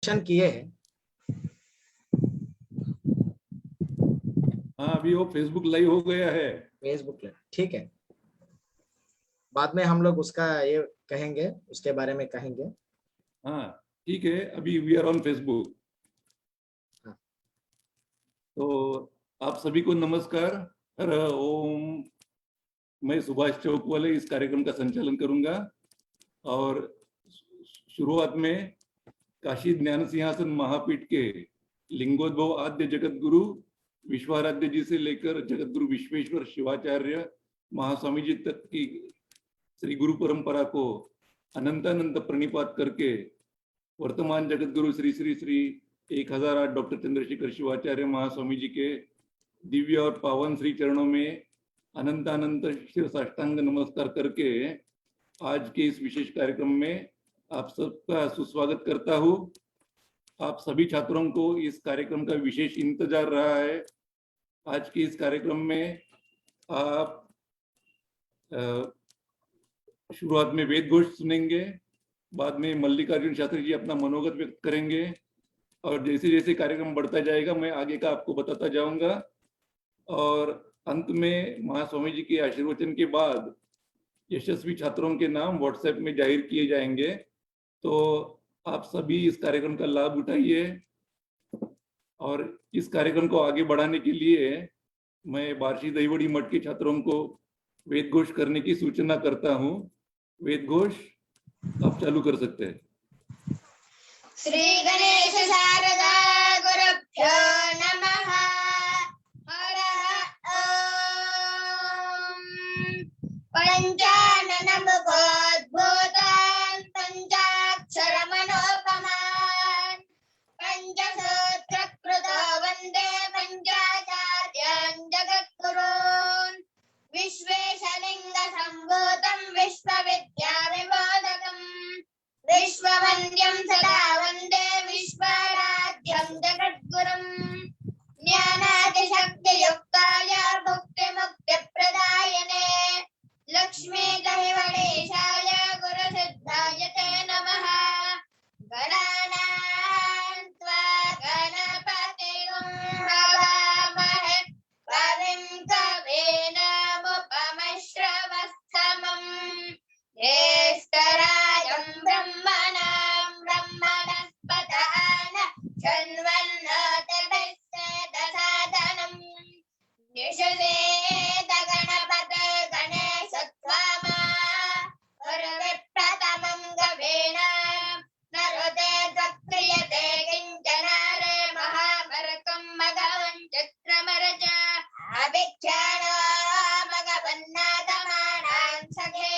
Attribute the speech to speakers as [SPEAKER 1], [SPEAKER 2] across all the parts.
[SPEAKER 1] किए हैं।
[SPEAKER 2] हाँ, अभी वो फेसबुक लाइव हो गया है।
[SPEAKER 1] फेसबुक लाइव, ठीक है, बाद में हम लोग उसका ये कहेंगे, उसके बारे में कहेंगे।
[SPEAKER 2] हाँ ठीक है, अभी वी आर ऑन फेसबुक।
[SPEAKER 1] हाँ।
[SPEAKER 2] तो आप सभी को नमस्कार। हर ओम। मैं सुभाष चौक वाले इस कार्यक्रम का संचालन करूंगा और शुरुआत में काशी ज्ञान सिंहासन महापीठ के लिंगोद्भव आद्य जगत गुरु विश्वाराध्य जी से लेकर जगत गुरु विश्वेश्वर शिवाचार्य महास्वामी जी तक की श्री गुरु परंपरा को अनंतानंत प्रणिपात करके वर्तमान जगत गुरु श्री श्री श्री 1008 डॉक्टर चंद्रशेखर शिवाचार्य महास्वामी जी के दिव्य और पावन श्री चरणों में अनंतानंत शिर साष्टांग नमस्कार करके आज के इस विशेष कार्यक्रम में आप सबका सुस्वागत करता हूँ। आप सभी छात्रों को इस कार्यक्रम का विशेष इंतजार रहा है। आज के इस कार्यक्रम में आप शुरुआत में वेद घोष सुनेंगे, बाद में मल्लिकार्जुन शास्त्री जी अपना मनोगत व्यक्त करेंगे और जैसे जैसे कार्यक्रम बढ़ता जाएगा मैं आगे का आपको बताता जाऊंगा और अंत में महास्वामी जी के आशीर्वचन के बाद यशस्वी छात्रों के नाम व्हाट्सएप में जाहिर किए जाएंगे। तो आप सभी इस कार्यक्रम का लाभ उठाइए और इस कार्यक्रम को आगे बढ़ाने के लिए मैं बार्शी दहीवड़ी मठ के छात्रों को वेद घोष करने की सूचना करता हूँ। वेद घोष आप चालू कर सकते हैं।
[SPEAKER 3] श्री गणेश शारदा गुरुभ्यो नमः। पंचानन भूतभूतान् पंचाक्षरमनोपमान् पंचसूत्रकृतो वन्दे पंचाचार्यान् जगद्गुरून् विश्वेशलिङ्गसम्भूतं विश्वविद्याविमोदकम् विश्ववन्द्यं सदा वन्दे विश्वाराध्यं जगद्गुरुम् ज्ञानादिशक्तियुक्ताय भुक्तिमुक्तिप्रदायिने लक्ष्मीदहिवणेशाय गुरुसिद्धाय ते नमः। गणानां त्वा गणपतिं हवामहे कविं कवीनामुपमश्रवस्तमम् ज्येष्ठराजं ब्रह्मणां ब्रह्मणस्पदान शृण्वन्नोतिभिस्सेदसादनम् निषेद गणपते गणेशत्वामा गुरुविप्रथमं गवीणां नरुते त्वत्प्रियते किञ्चन रे महाभारतं मघवन् चित्रमरज अभिख्यानो मघवन्नाथमानां सखे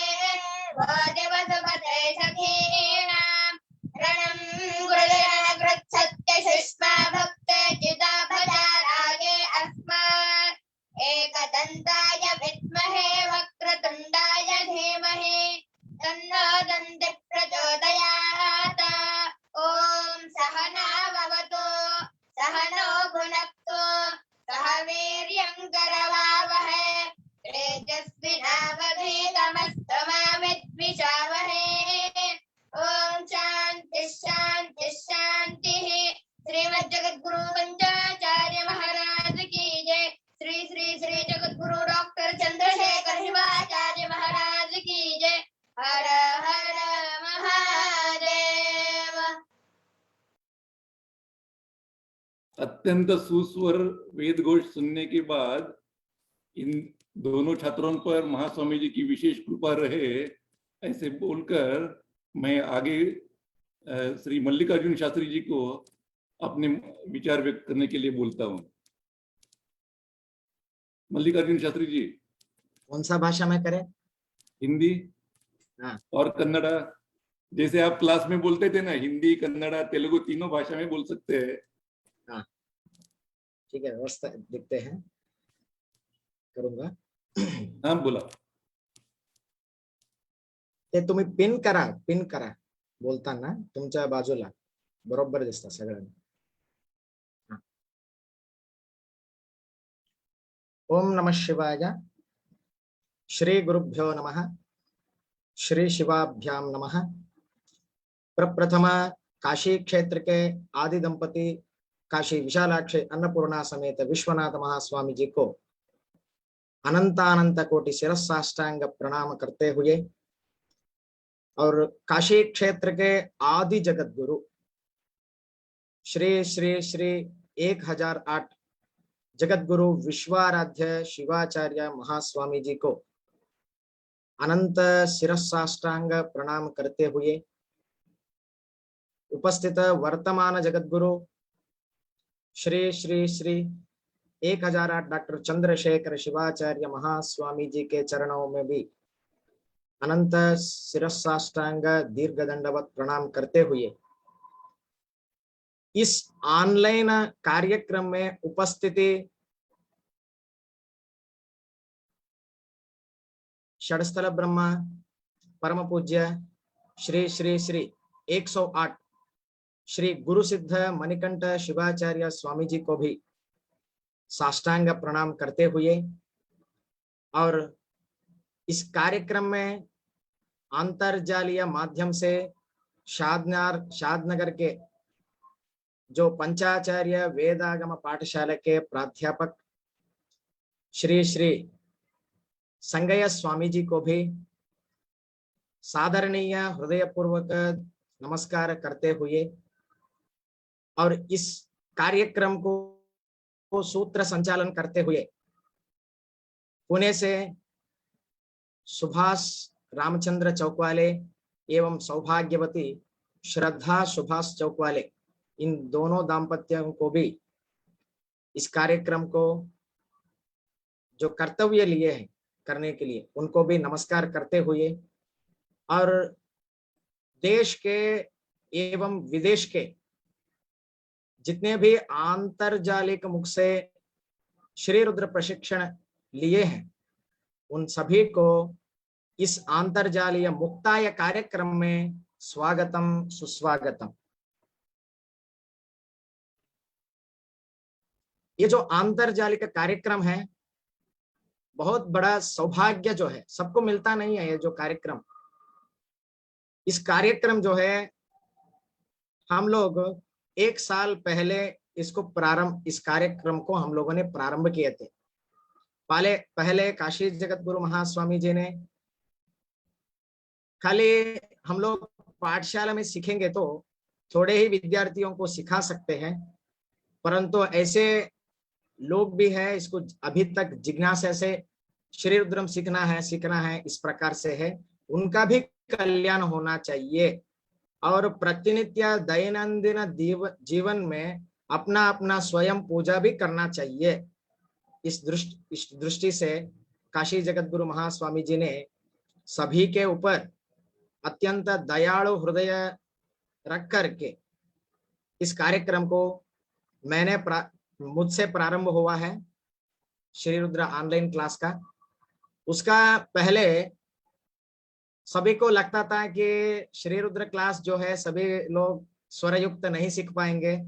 [SPEAKER 3] भोजवसुपते सखीनां रणं गुरुजन कृत्सत्यशुष्मा भक्ते चिता भजारागे अस्मात् एकदन्ताय विद्महे वक्रतुण्डाय धीमहि तन्नो दन्ति प्रचोदयात्। ॐ सहना भवतु सहनो भुनक्तु सह वीर्यं करवावहै तेजस्विनावधीतमस्तु मा विद्विषावहै। ॐ शान्ति शान्ति शान्तिः। श्रीमद्जगद्गुरु पंचाचार्य महाराज की जय। श्री श्री श्री जगद्गुरु डॉक्टर चंद्रशेखर शिवाचार्य महाराज की जय। हर हर महादेव।
[SPEAKER 2] अत्यंत सुस्वर वेद घोष सुनने के बाद इन दोनों छात्रों पर महास्वामी जी की विशेष कृपा रहे ऐसे बोलकर मैं आगे श्री मल्लिकार्जुन शास्त्री जी को अपने विचार व्यक्त करने के लिए बोलता हूँ। मल्लिकार्जुन शास्त्री जी।
[SPEAKER 1] कौन सा भाषा में करें?
[SPEAKER 2] हिंदी
[SPEAKER 1] हाँ।
[SPEAKER 2] और कन्नड़ा, जैसे आप क्लास में बोलते थे ना, हिंदी कन्नड़ा तेलुगु तीनों भाषा में बोल सकते हैं।
[SPEAKER 1] हाँ ठीक है, व्यवस्था देखते हैं, करूंगा।
[SPEAKER 2] हाँ बोला।
[SPEAKER 1] ते तुम्ही पिन करा बोलताना तुमच्या बाजूला बरोबर दिसतं सगळ्यांना। ओम नमः शिवाय। श्री गुरुभ्यो नमः। श्री शिवाभ्याम नमः। प्रप्रथम काशी क्षेत्र के आदि दंपति काशी विशालाक्ष अन्नपूर्णा समेत विश्वनाथ महास्वामी जी को अनंतानंत कोटि शिरसाष्टांग प्रणाम करते हुए और काशी क्षेत्र के आदि जगत गुरु श्री श्री श्री 1008 जगत गुरु विश्वाराध्य शिवाचार्य महास्वामी जी को अनंत शिरसाष्टांग प्रणाम करते हुए उपस्थित वर्तमान जगत गुरु श्री श्री श्री 1008 डॉक्टर चंद्रशेखर शिवाचार्य महास्वामी जी के चरणों में भी अनंत शिरसाष्टांग दीर्घ दंडवत प्रणाम करते हुए इस ऑनलाइन कार्यक्रम में उपस्थिति षडस्थल ब्रह्मा परम पूज्य श्री श्री श्री 108 श्री गुरु सिद्ध मणिकंठ शिवाचार्य स्वामी जी को भी साष्टांग प्रणाम करते हुए और इस कार्यक्रम में अंतरजालीय माध्यम से शादनगर के जो पंचाचार्य वेदागम पाठशाला के प्राध्यापक श्री श्री संगय स्वामी जी को भी सादरणीय हृदयपूर्वक नमस्कार करते हुए और इस कार्यक्रम को सूत्र संचालन करते हुए पुणे से सुभाष रामचंद्र चौकवाले एवं सौभाग्यवती श्रद्धा सुभाष चौकवाले इन दोनों दाम्पत्यों को भी इस कार्यक्रम को जो कर्तव्य लिए हैं करने के लिए उनको भी नमस्कार करते हुए और देश के एवं विदेश के जितने भी आंतरजालिक मुख से श्री रुद्र प्रशिक्षण लिए हैं उन सभी को इस आंतरजालीय मुक्ताय कार्यक्रम में स्वागतम सुस्वागतम। ये जो आंतरजालिक कार्यक्रम है बहुत बड़ा सौभाग्य जो है, सबको मिलता नहीं है ये जो कार्यक्रम। इस कार्यक्रम जो है हम लोग 1 साल पहले इस कार्यक्रम को हम लोगों ने प्रारंभ किए थे। पहले काशी जगत गुरु महास्वामी जी ने खाली हम लोग पाठशाला में सीखेंगे तो थोड़े ही विद्यार्थियों को सिखा सकते हैं, परंतु ऐसे लोग भी हैं इसको अभी तक जिज्ञासा से श्री रुद्रम सीखना है इस प्रकार से है, उनका भी कल्याण होना चाहिए और प्रतिनित्य दैनंदिन जीवन में अपना अपना स्वयं पूजा भी करना चाहिए। इस दृष्टि से काशी जगत गुरु महास्वामी जी ने सभी के ऊपर अत्यंत दयालु हृदय रख करके इस कार्यक्रम को मुझसे प्रारंभ हुआ है श्री रुद्र ऑनलाइन क्लास का। उसका पहले सभी को लगता था कि श्री रुद्र क्लास जो है सभी लोग स्वरयुक्त नहीं सीख पाएंगे,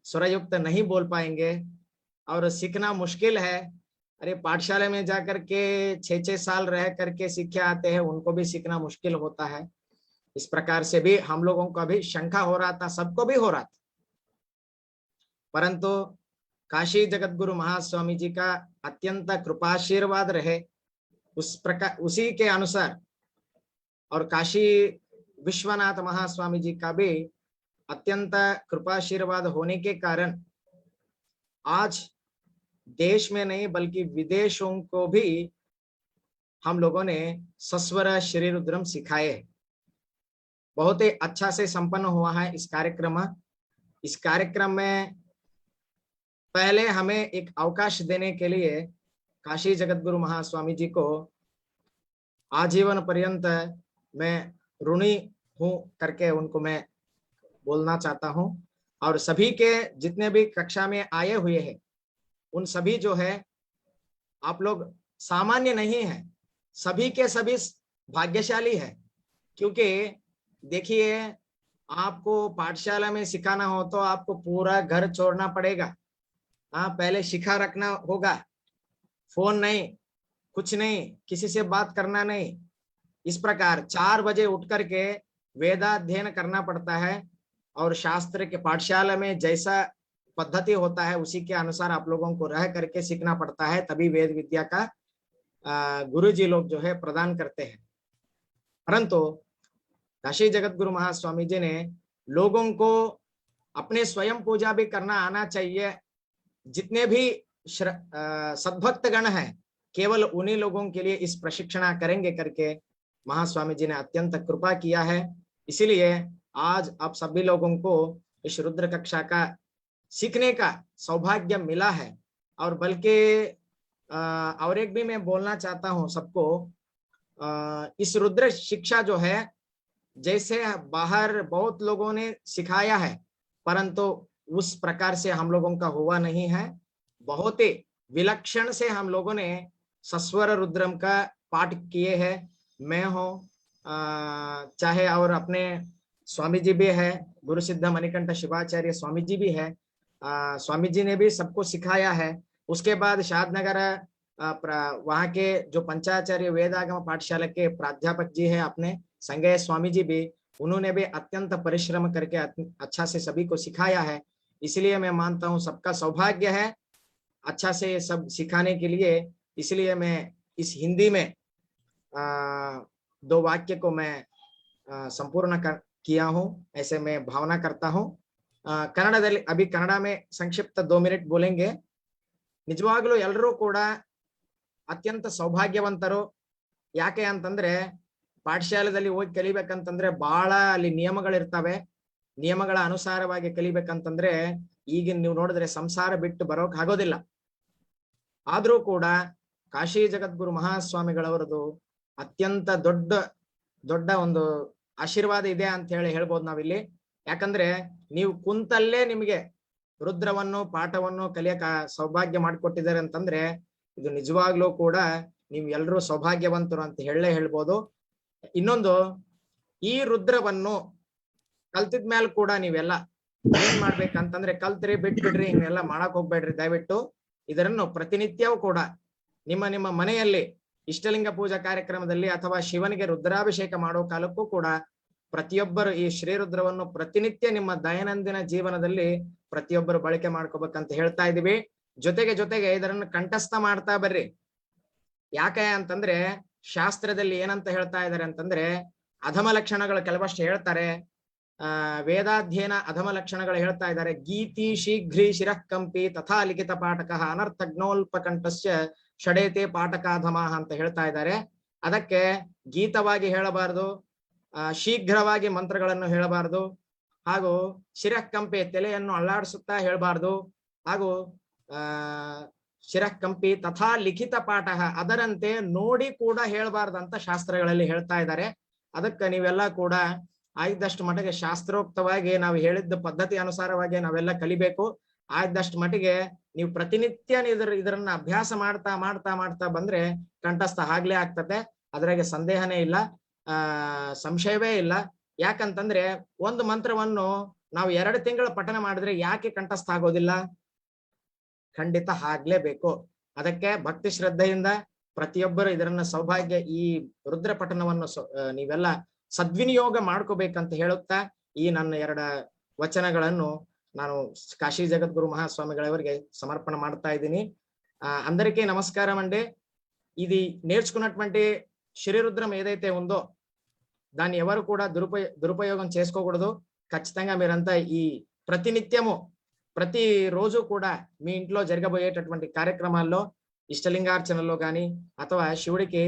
[SPEAKER 1] स्वरयुक्त नहीं बोल पाएंगे और सीखना मुश्किल है। अरे पाठशाला में जाकर के 6-6 साल रह करके सीख के आते हैं, उनको भी सीखना मुश्किल होता है। इस प्रकार से भी हम लोगों का भी शंका हो रहा था, सबको भी हो रहा था, परंतु काशी जगत गुरु महास्वामी जी का अत्यंत कृपाशीर्वाद रहे उसी के अनुसार और काशी विश्वनाथ महास्वामी जी का भी अत्यंत कृपाशीर्वाद होने के कारण आज देश में नहीं बल्कि विदेशों को भी हम लोगों ने सस्वर श्री रुद्रम सिखाए। बहुत ही अच्छा से संपन्न हुआ है इस कार्यक्रम में पहले हमें एक अवकाश देने के लिए काशी जगत गुरु महास्वामी जी को आजीवन पर्यंत मैं ऋणी हूं करके उनको मैं बोलना चाहता हूं। और सभी के जितने भी कक्षा में आए हुए हैं उन सभी जो है आप लोग सामान्य नहीं है, सभी के सभी भाग्यशाली है, क्योंकि देखिए आपको पाठशाला में सिखाना हो तो आपको पूरा घर छोड़ना पड़ेगा। हाँ, पहले सिखा रखना होगा, फोन नहीं, कुछ नहीं, किसी से बात करना नहीं। इस प्रकार 4 बजे उठ करके वेदाध्ययन करना पड़ता है और शास्त्र के पाठशाला में जैसा पद्धति होता है उसी के अनुसार आप लोगों को रह करके सीखना पड़ता है, तभी वेद विद्या का गुरुजी लोग जो है प्रदान करते हैं। परंतु काशी जगत गुरु महास्वामी जी ने लोगों को अपने स्वयं पूजा भी करना आना चाहिए। जितने भी सद्भक्त गण हैं केवल उन्हीं लोगों के लिए इस प्रशिक्षण करेंगे करके महास्वामी जी ने अत्यंत कृपा किया है। इसीलिए आज आप सभी लोगों को इस रुद्र कक्षा का सीखने का सौभाग्य मिला है। और बल्कि और एक भी मैं बोलना चाहता हूं सबको, इस रुद्र शिक्षा जो है जैसे बाहर बहुत लोगों ने सिखाया है परंतु उस प्रकार से हम लोगों का हुआ नहीं है। बहुत ही विलक्षण से हम लोगों ने सस्वर रुद्रम का पाठ किए हैं। मैं हूँ चाहे और अपने स्वामी जी भी है, गुरु सिद्ध मणिकंठ शिवाचार्य स्वामी जी भी है, स्वामी जी ने भी सबको सिखाया है। उसके बाद शादनगर वहाँ के जो पंचाचार्य वेदागम पाठशाला के प्राध्यापक जी है अपने संगय स्वामी जी भी, उन्होंने भी अत्यंत परिश्रम करके अच्छा से सभी को सिखाया है। इसलिए मैं मानता हूँ सबका सौभाग्य है अच्छा से सब सिखाने के लिए। इसलिए मैं इस हिंदी में 2 वाक्य को मैं संपूर्ण किया हूँ, ऐसे मैं भावना करता हूँ। कन्नडದಲ್ಲಿ अभी कन्नಡ में संक्षिप्त 2 मिनट बोलेंगे। ನಿಜವಾಗ್ಲೂ ಎಲ್ಲರೂ ಕೂಡ ಅತ್ಯಂತ ಸೌಭಾಗ್ಯವಂತರು। ಯಾಕೆ ಅಂತಂದ್ರೆ ಪಾಠಶಾಲೆಯಲ್ಲಿ ಹೋಗಿ ಕಲಿಬೇಕಂತಂದ್ರೆ ಬಹಳ ಅಲ್ಲಿ ನಿಯಮಗಳಿರ್ತವೆ, ನಿಯಮಗಳ ಅನುಸಾರವಾಗಿ ಕಲಿಬೇಕಂತಂದ್ರೆ ಈಗ ನೀವು ನೋಡಿದ್ರೆ ಸಂಸಾರ ಬಿಟ್ಟು ಬರೋಕ್ ಆಗೋದಿಲ್ಲ। ಆದ್ರೂ ಕೂಡ ಕಾಶಿ ಜಗದ್ಗುರು ಮಹಾಸ್ವಾಮಿಗಳವರದು ಅತ್ಯಂತ ದೊಡ್ಡ ಒಂದು ಆಶೀರ್ವಾದ ಇದೆ ಅಂತ ಹೇಳ್ಬೋದು ನಾವಿಲ್ಲಿ। ಯಾಕಂದ್ರೆ ನೀವು ಕುಂತಲ್ಲೇ ನಿಮಗೆ ರುದ್ರವನ್ನು ಪಾಠವನ್ನು ಕಲಿಯಕ ಸೌಭಾಗ್ಯ ಮಾಡಿಕೊಟ್ಟಿದ್ದಾರೆ ಅಂತಂದ್ರೆ ಇದು ನಿಜವಾಗ್ಲೂ ಕೂಡ ನೀವು ಎಲ್ಲರೂ ಸೌಭಾಗ್ಯವಂತರು ಅಂತ ಹೇಳ್ಬೋದು। ಇನ್ನೊಂದು, ಈ ರುದ್ರವನ್ನು ಕಲ್ತಿದ್ಮೇಲೆ ಕೂಡ ನೀವೆಲ್ಲ ಏನ್ ಮಾಡ್ಬೇಕಂತಂದ್ರೆ ಕಲ್ತ್ರಿ ಬಿಟ್ಬಿಡ್ರಿ, ಹಿಂಗೆಲ್ಲ ಮಾಡಕ್ ಹೋಗ್ಬೇಡ್ರಿ ದಯವಿಟ್ಟು। ಇದನ್ನು ಪ್ರತಿನಿತ್ಯವೂ ಕೂಡ ನಿಮ್ಮ ಮನೆಯಲ್ಲಿ ಇಷ್ಟಲಿಂಗ ಪೂಜಾ ಕಾರ್ಯಕ್ರಮದಲ್ಲಿ ಅಥವಾ ಶಿವನಿಗೆ ರುದ್ರಾಭಿಷೇಕ ಮಾಡೋ ಕಾಲಕ್ಕೂ ಕೂಡ ಪ್ರತಿಯೊಬ್ಬರು ಈ ಶ್ರೀರುದ್ರವನ್ನು ಪ್ರತಿನಿತ್ಯ ನಿಮ್ಮ ದೈನಂದಿನ ಜೀವನದಲ್ಲಿ ಪ್ರತಿಯೊಬ್ಬರು ಬಳಕೆ ಮಾಡ್ಕೋಬೇಕಂತ ಹೇಳ್ತಾ ಇದೀವಿ। ಜೊತೆಗೆ ಇದರನ್ನು ಕಂಠಸ್ಥ ಮಾಡ್ತಾ ಬರ್ರಿ। ಯಾಕೆ ಅಂತಂದ್ರೆ ಶಾಸ್ತ್ರದಲ್ಲಿ ಏನಂತ ಹೇಳ್ತಾ ಇದ್ದಾರೆ ಅಂತಂದ್ರೆ ಅಧಮ ಲಕ್ಷಣಗಳು ಕೆಲವಷ್ಟು ಹೇಳ್ತಾರೆ, ವೇದಾಧ್ಯಯನ ಅಧಮ ಲಕ್ಷಣಗಳು ಹೇಳ್ತಾ ಇದ್ದಾರೆ। ಗೀತಿ ಶೀಘ್ರಿ ಶಿರಃಕಂಪಿ ತಥಾ ಲಿಖಿತ ಪಾಠಕ ಅನರ್ಥಜ್ಞೋಲ್ಪಕಂಠಸ್ಯ ಷಡೇತೆ ಪಾಠಕಾಧಮ ಅಂತ ಹೇಳ್ತಾ ಇದ್ದಾರೆ। ಅದಕ್ಕೆ ಗೀತವಾಗಿ ಹೇಳಬಾರದು, ಶೀಘ್ರವಾಗಿ ಮಂತ್ರಗಳನ್ನು ಹೇಳಬಾರದು, ಹಾಗೂ ಶಿರಃಕಂಪಿ ತಲೆಯನ್ನು ಅಲ್ಲಾಡಿಸುತ್ತಾ ಹೇಳಬಾರದು, ಹಾಗೂ ಶಿರಃಕಂಪಿ ತಥಾ ಲಿಖಿತ ಪಾಠ ಅದರಂತೆ ನೋಡಿ ಕೂಡ ಹೇಳಬಾರ್ದಂತ ಶಾಸ್ತ್ರಗಳಲ್ಲಿ ಹೇಳ್ತಾ ಇದ್ದಾರೆ। ಅದಕ್ಕೆ ನೀವೆಲ್ಲ ಕೂಡ ಆಯ್ದಷ್ಟು ಮಟ್ಟಿಗೆ ಶಾಸ್ತ್ರೋಕ್ತವಾಗಿ ನಾವು ಹೇಳಿದ್ದ ಪದ್ಧತಿ ಅನುಸಾರವಾಗಿ ನಾವೆಲ್ಲ ಕಲಿಬೇಕು। ಆಯ್ದಷ್ಟು ಮಟ್ಟಿಗೆ ನೀವು ಪ್ರತಿನಿತ್ಯ ಇದರನ್ನ ಅಭ್ಯಾಸ ಮಾಡ್ತಾ ಬಂದ್ರೆ ಕಂಠಸ್ಥ ಆಗ್ಲೇ ಆಗ್ತದೆ, ಅದ್ರಾಗೆ ಸಂದೇಹನೇ ಇಲ್ಲ, ಸಂಶಯವೇ ಇಲ್ಲ। ಯಾಕಂತಂದ್ರೆ ಒಂದು ಮಂತ್ರವನ್ನು ನಾವು 2 ತಿಂಗಳ ಪಠನ ಮಾಡಿದ್ರೆ ಯಾಕೆ ಕಂಠಸ್ಥ ಆಗೋದಿಲ್ಲ? ಖಂಡಿತ ಆಗ್ಲೇಬೇಕು। ಅದಕ್ಕೆ ಭಕ್ತಿ ಶ್ರದ್ಧೆಯಿಂದ ಪ್ರತಿಯೊಬ್ಬರು ಇದರನ್ನ ಸೌಭಾಗ್ಯ ಈ ರುದ್ರ ಪಠನವನ್ನು ನೀವೆಲ್ಲ ಸದ್ವಿನಿಯೋಗ ಮಾಡ್ಕೋಬೇಕಂತ ಹೇಳುತ್ತಾ ಈ ನನ್ನ 2 ವಚನಗಳನ್ನು ನಾನು కాశీ జగద్గురు మహాస్వామిಗಳವರಿಗೆ సమర్పణ ಮಾಡ್ತಾ ఇದ್ದೀನಿ। అందరికీ నమస్కారం అండి। ఇది నేర్చుకున్నటువంటి శ్రీరుద్రం ఏదైతే ఉందో దాన్ని ఎవరు కూడా దురుపయోగం చేసుకోకూడదు। ఖచ్చితంగా మీరంతా ఈ ప్రతినిత్యము ప్రతి రోజు కూడా మీ ఇంట్లో జరగబోయేటటువంటి కార్యక్రమాల్లో ఇష్టలింగార్చనలో గాని అథవా శివుడికి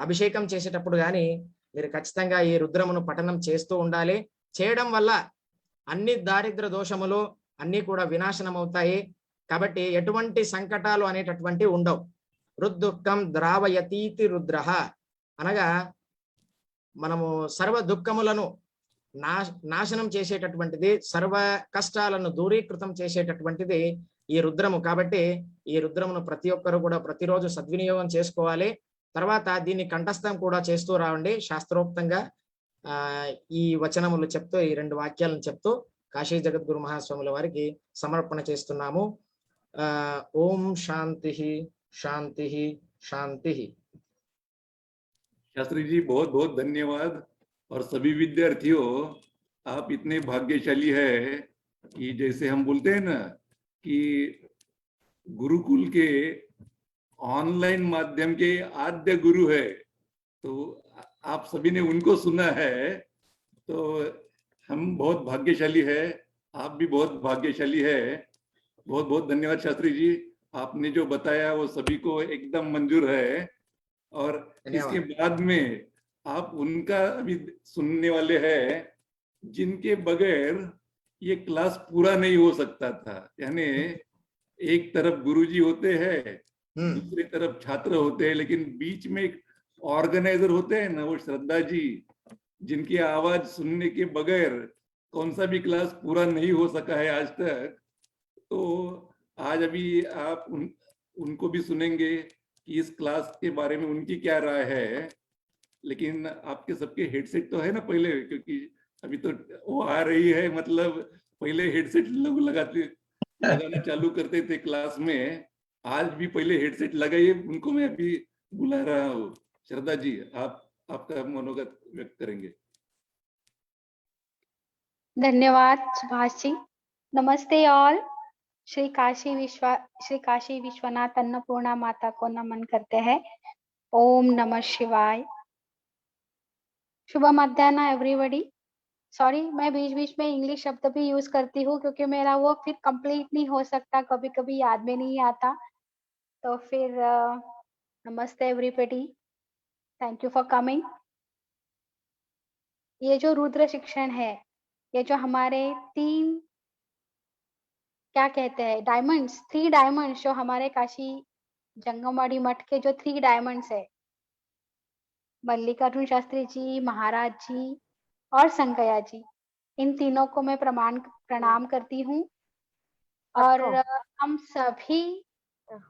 [SPEAKER 1] అభిషేకం చేసేటప్పుడు గాని మీరు ఖచ్చితంగా ఈ రుద్రమును పఠనం చేస్తూ ఉండాలి। చేయడం వల్ల అన్ని దారిద్ర దోషములు అన్ని కూడా వినాశనం అవుతాయి। కాబట్టి ఎటువంటి సంకటాలు అనేటటువంటి ఉండవు। రుద్దుఃఖం ద్రావయతీతి రుద్రః అనగా మనము సర్వ దుఃఖములను నాశనం చేసేటటువంటిది, సర్వ కష్టాలను దూరీకృతం చేసేటటువంటిది ఈ రుద్రము। కాబట్టి ఈ రుద్రమును ప్రతి ఒక్కరు కూడా ప్రతిరోజు సద్వినియోగం చేసుకోవాలి। తర్వాత దీన్ని కంఠస్థం కూడా చేస్తూ రావండి శాస్త్రోక్తంగా। ఈ వచనములు చెప్తూ ఈ 2 వాక్యాలను చెప్తూ కాశీ జగద్గురు మహాస్వాముల వారికి సమర్పణ చేస్తున్నాము। ఓం శాంతి శాంతి शांति।
[SPEAKER 2] शास्त्री जी बहुत बहुत धन्यवाद। और सभी विद्यार्थियों आप इतने भाग्यशाली है कि जैसे हम बोलते हैं ना कि गुरुकुल के ऑनलाइन माध्यम के आद्य गुरु है, तो आप सभी ने उनको सुना है, तो हम बहुत भाग्यशाली है, आप भी बहुत भाग्यशाली है। बहुत बहुत धन्यवाद शास्त्री जी, आपने जो बताया वो सभी को एकदम मंजूर है। और इसके बाद में आप उनका अभी सुनने वाले हैं जिनके बगैर ये क्लास पूरा नहीं हो सकता था। यानी एक तरफ गुरुजी होते हैं, दूसरी तरफ छात्र होते हैं, लेकिन बीच में एक ऑर्गेनाइजर होते हैं ना, वो श्रद्धा जी, जिनकी आवाज सुनने के बगैर कौन सा भी क्लास पूरा नहीं हो सका है आज तक। तो आज अभी आप उनको भी सुनेंगे कि इस क्लास के बारे में उनकी क्या राय है। लेकिन आपके सबके हेडसेट तो है ना पहले, क्योंकि अभी तो वो आ रही है, मतलब पहले हेडसेट लोग लगाना चालू करते थे क्लास में, आज भी पहले हेडसेट लगाइए, उनको मैं अभी बुला रहा हूँ। श्रद्धा जी, आप आपका मनोगत व्यक्त करेंगे।
[SPEAKER 4] धन्यवाद सुभाष जी। नमस्ते ऑल। श्री काशी विश्वनाथ अन्नपूर्णा माता को नमन करते हैं। ओम नमः शिवाय। शुभ मध्याह्न एवरीबॉडी। सॉरी, मैं बीच बीच में इंग्लिश शब्द भी यूज करती हूँ क्योंकि मेरा वो फिर कंप्लीट नहीं हो सकता, कभी कभी याद में नहीं आता। तो फिर नमस्ते everybody, thank you for coming. ये जो रुद्र शिक्षण है, ये जो हमारे 3 क्या कहते हैं डायमंड्स, 3 डायमंड्स जो हमारे काशी जंगमवाड़ी मठ के जो 3 डायमंड्स है, मल्लिकार्जुन शास्त्री जी, महाराज जी और संकया जी, इन तीनों को मैं प्रणाम करती हूँ। और हम सभी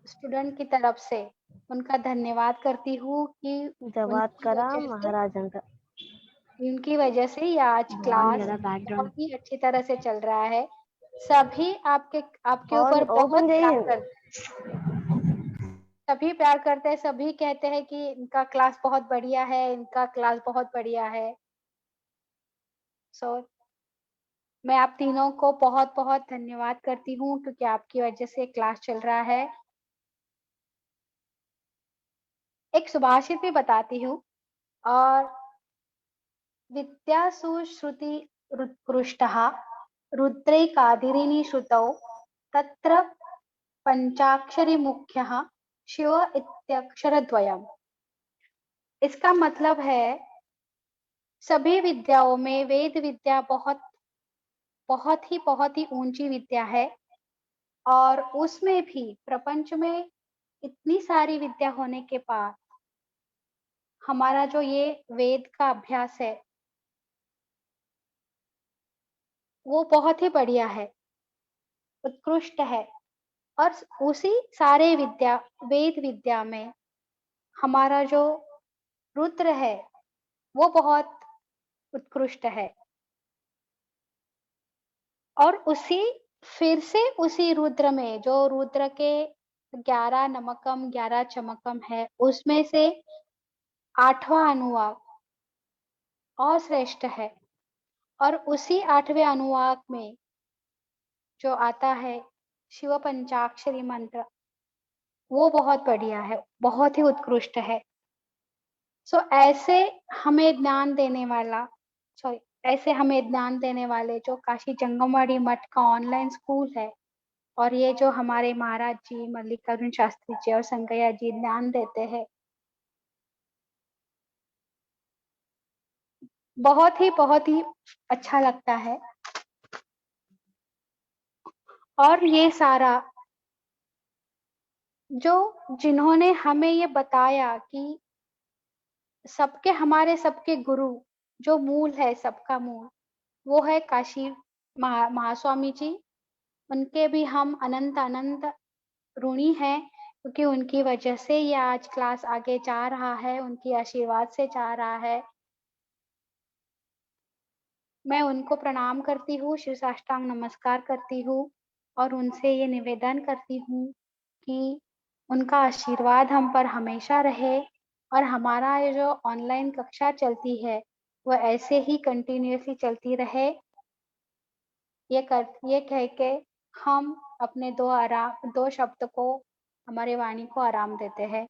[SPEAKER 4] स्टूडेंट की तरफ से उनका धन्यवाद करती हूँ कि उनकी वजह से ये आज क्लास बहुत ही अच्छी तरह से चल रहा है। सभी आपके ऊपर बहुत प्यार करते हैं, सभी प्यार करते हैं, सभी कहते हैं कि इनका क्लास बहुत बढ़िया है, इनका क्लास बहुत बढ़िया है। सो मैं आप तीनों को बहुत बहुत धन्यवाद करती हूँ क्योंकि आपकी वजह से क्लास चल रहा है। एक सुभाषित भी बताती हूँ। और विद्यासु श्रुति रुत्कृष्टः रुद्रैकादिनी श्रुतौ तत्र पंचाक्षरी मुख्यः शिव इत्यक्षरद्वयम्। इसका मतलब है सभी विद्याओं में वेद विद्या बहुत ही ऊंची विद्या है, और उसमें भी प्रपंच में इतनी सारी विद्या होने के बाद हमारा जो ये वेद का अभ्यास है वो बहुत ही बढ़िया है, उत्कृष्ट है। और उसी सारे वेद विद्या में हमारा जो रुद्र है वो बहुत उत्कृष्ट है। और फिर से उसी रुद्र में जो रुद्र के 11 नमकम 11 चमकम है, उसमें से 8वां अनुवाक और श्रेष्ठ है। और उसी 8वें अनुवाक में जो आता है शिव पंचाक्षरी मंत्र, वो बहुत बढ़िया है, बहुत ही उत्कृष्ट है। सो ऐसे हमें ज्ञान देने वाले जो काशी जंगमवाड़ी मठ का ऑनलाइन स्कूल है, और ये जो हमारे महाराज जी मल्लिकार्जुन शास्त्री जी और संकया जी ज्ञान देते हैं, बहुत ही अच्छा लगता है। और ये सारा जिन्होंने हमें ये बताया कि हमारे सबके गुरु जो मूल है, सबका मूल वो है काशी महास्वामी जी। उनके भी हम अनंत ऋणी हैं क्योंकि उनकी वजह से ये आज क्लास आगे जा रहा है, उनकी आशीर्वाद से जा रहा है। मैं उनको प्रणाम करती हूँ, शिरसाष्टांग नमस्कार करती हूँ और उनसे ये निवेदन करती हूँ कि उनका आशीर्वाद हम पर हमेशा रहे और हमारा ये जो ऑनलाइन कक्षा चलती है वो ऐसे ही कंटिन्यूअसली चलती रहे ये कह के हम अपने दो शब्द को, हमारे वाणी को आराम देते हैं।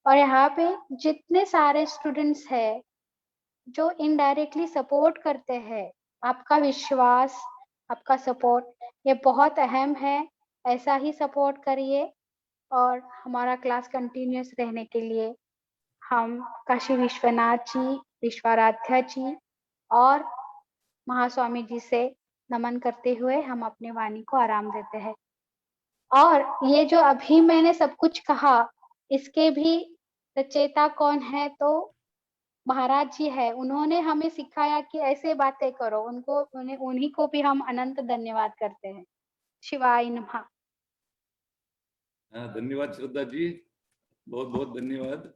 [SPEAKER 4] और यहाँ पे जितने सारे स्टूडेंट्स हैं जो इनडायरेक्टली सपोर्ट करते हैं, आपका विश्वास, आपका सपोर्ट ये बहुत अहम है। ऐसा ही सपोर्ट करिए और हमारा क्लास कंटिन्यूस रहने के लिए हम काशी विश्वनाथ जी, विश्वाराध्या जी और महास्वामी जी से नमन करते हुए हम अपनी वाणी को आराम देते हैं। और ये जो अभी मैंने सब कुछ कहा, इसके भी रचयिता कौन है? तो महाराज जी है। उन्होंने हमें सिखाया कि ऐसे बातें करो। उन्हीं को भी हम अनंत धन्यवाद करते हैं। शिवाय नमः।
[SPEAKER 2] हाँ, धन्यवाद श्रद्धा जी, बहुत बहुत धन्यवाद।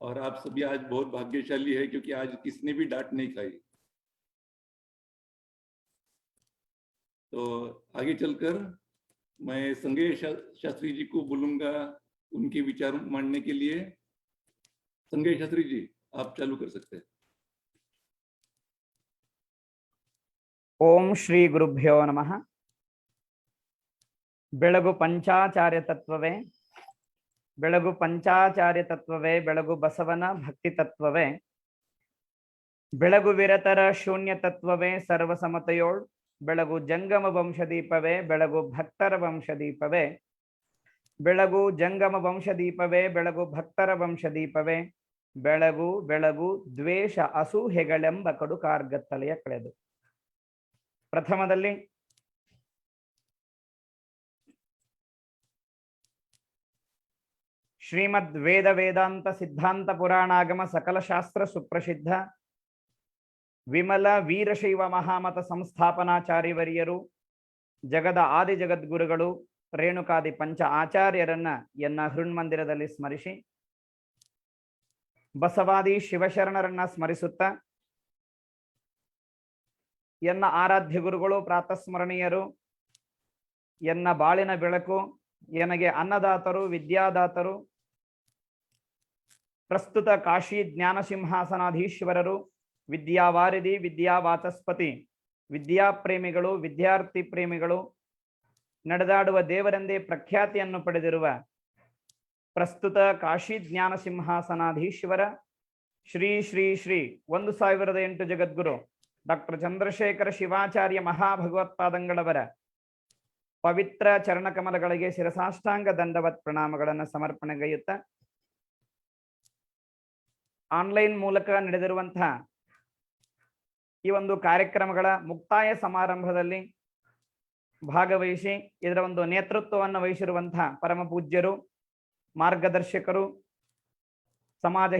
[SPEAKER 2] और आप सभी आज बहुत भाग्यशाली है क्योंकि आज किसने भी डांट नहीं खाई। तो आगे चलकर मैं संजय शास्त्री जी को बोलूंगा उनके विचार मांडने के लिए। संजय शास्त्री जी, आप चालू कर सकते हैं।
[SPEAKER 5] ओम श्री गुरुभ्यो नमः। ಬೆಳಗು ಪಂಚಾಚಾರ್ಯ ತತ್ವವೇ, ಬೆಳಗು ಪಂಚಾಚಾರ್ಯ ತತ್ವವೇ, ಬೆಳಗು ಬಸವನ ಭಕ್ತಿ ತತ್ವವೇ, ಬೆಳಗು ವಿರತರ ಶೂನ್ಯ ತತ್ವವೇ, ಸರ್ವಸಮತೆಯೋಳ್ ಬೆಳಗು ಜಂಗಮ ವಂಶದೀಪವೇ, ಬೆಳಗು ಭಕ್ತರ ವಂಶದೀಪವೇ, ಬೆಳಗು ಜಂಗಮ ವಂಶದೀಪವೇ, ಬೆಳಗು ಭಕ್ತರ ವಂಶದೀಪವೇ, ಬೆಳಗು ಬೆಳಗು ದ್ವೇಷ ಅಸೂಹೆಗಳೆಂಬ ಕಡು ಕಾರ್ಗತ್ತಲೆಯ ಕಳೆದು. ಪ್ರಥಮದಲ್ಲಿ ಶ್ರೀಮದ್ ವೇದ ವೇದಾಂತ ಸಿದ್ಧಾಂತ ಪುರಾಣಾಗಮ ಸಕಲ ಶಾಸ್ತ್ರ ಸುಪ್ರಸಿದ್ಧ ವಿಮಲ ವೀರಶೈವ ಮಹಾಮತ ಸಂಸ್ಥಾಪನಾಚಾರ್ಯವರಿಯರು, ಜಗದ ಆದಿ ಜಗದ್ಗುರುಗಳು ರೇಣುಕಾದಿ ಪಂಚ ಆಚಾರ್ಯರನ್ನ ಎನ್ನ ಹೃನ್ಮಂದಿರದಲ್ಲಿ ಸ್ಮರಿಸಿ, ಬಸವಾದಿ ಶಿವಶರಣರನ್ನ ಸ್ಮರಿಸುತ್ತಾ, ಎನ್ನ ಆರಾಧ್ಯ ಗುರುಗಳು ಪ್ರಾತಸ್ಮರಣೀಯರು, ಎನ್ನ ಬಾಳಿನ ಬೆಳಕು, ಎನಗೆ ಅನ್ನದಾತರು, ವಿದ್ಯಾದಾತರು, ಪ್ರಸ್ತುತ ಕಾಶಿ ಜ್ಞಾನ ಸಿಂಹಾಸನಾಧೀಶ್ವರರು, ವಿದ್ಯಾವಾರಿಧಿ, ವಿದ್ಯಾವಾಚಸ್ಪತಿ, ವಿದ್ಯಾಪ್ರೇಮಿಗಳು, ವಿದ್ಯಾರ್ಥಿ ಪ್ರೇಮಿಗಳು, ನಡೆದಾಡುವ ದೇವರೆಂದೇ ಪ್ರಖ್ಯಾತಿಯನ್ನು ಪಡೆದಿರುವ ಪ್ರಸ್ತುತ ಕಾಶಿ ಜ್ಞಾನ ಸಿಂಹಾಸನಾಧೀಶ್ವರ ಶ್ರೀ ಶ್ರೀ ಶ್ರೀ 1008 ಜಗದ್ಗುರು ಡಾಕ್ಟರ್ ಚಂದ್ರಶೇಖರ ಶಿವಾಚಾರ್ಯ ಮಹಾಭಗವತ್ಪಾದಂಗಳವರ ಪವಿತ್ರ ಚರಣಕಮಲಗಳಿಗೆ ಶಿರಸಾಷ್ಟಾಂಗ ದಂಡವತ್ ಪ್ರಣಾಮಗಳನ್ನು ಸಮರ್ಪಣೆಗೈಯುತ್ತ, ಆನ್ಲೈನ್ ಮೂಲಕ ನಡೆದಿರುವಂತಹ ಈ ಒಂದು ಕಾರ್ಯಕ್ರಮಗಳ ಮುಕ್ತಾಯ ಸಮಾರಂಭದಲ್ಲಿ ಭಾಗವಹಿಸಿ ಇದರ ಒಂದು ನೇತೃತ್ವವನ್ನು ವಹಿಸಿರುವಂತಹ ಪರಮ ಪೂಜ್ಯರು, ಮಾರ್ಗದರ್ಶಕರು, ಸಮಾಜ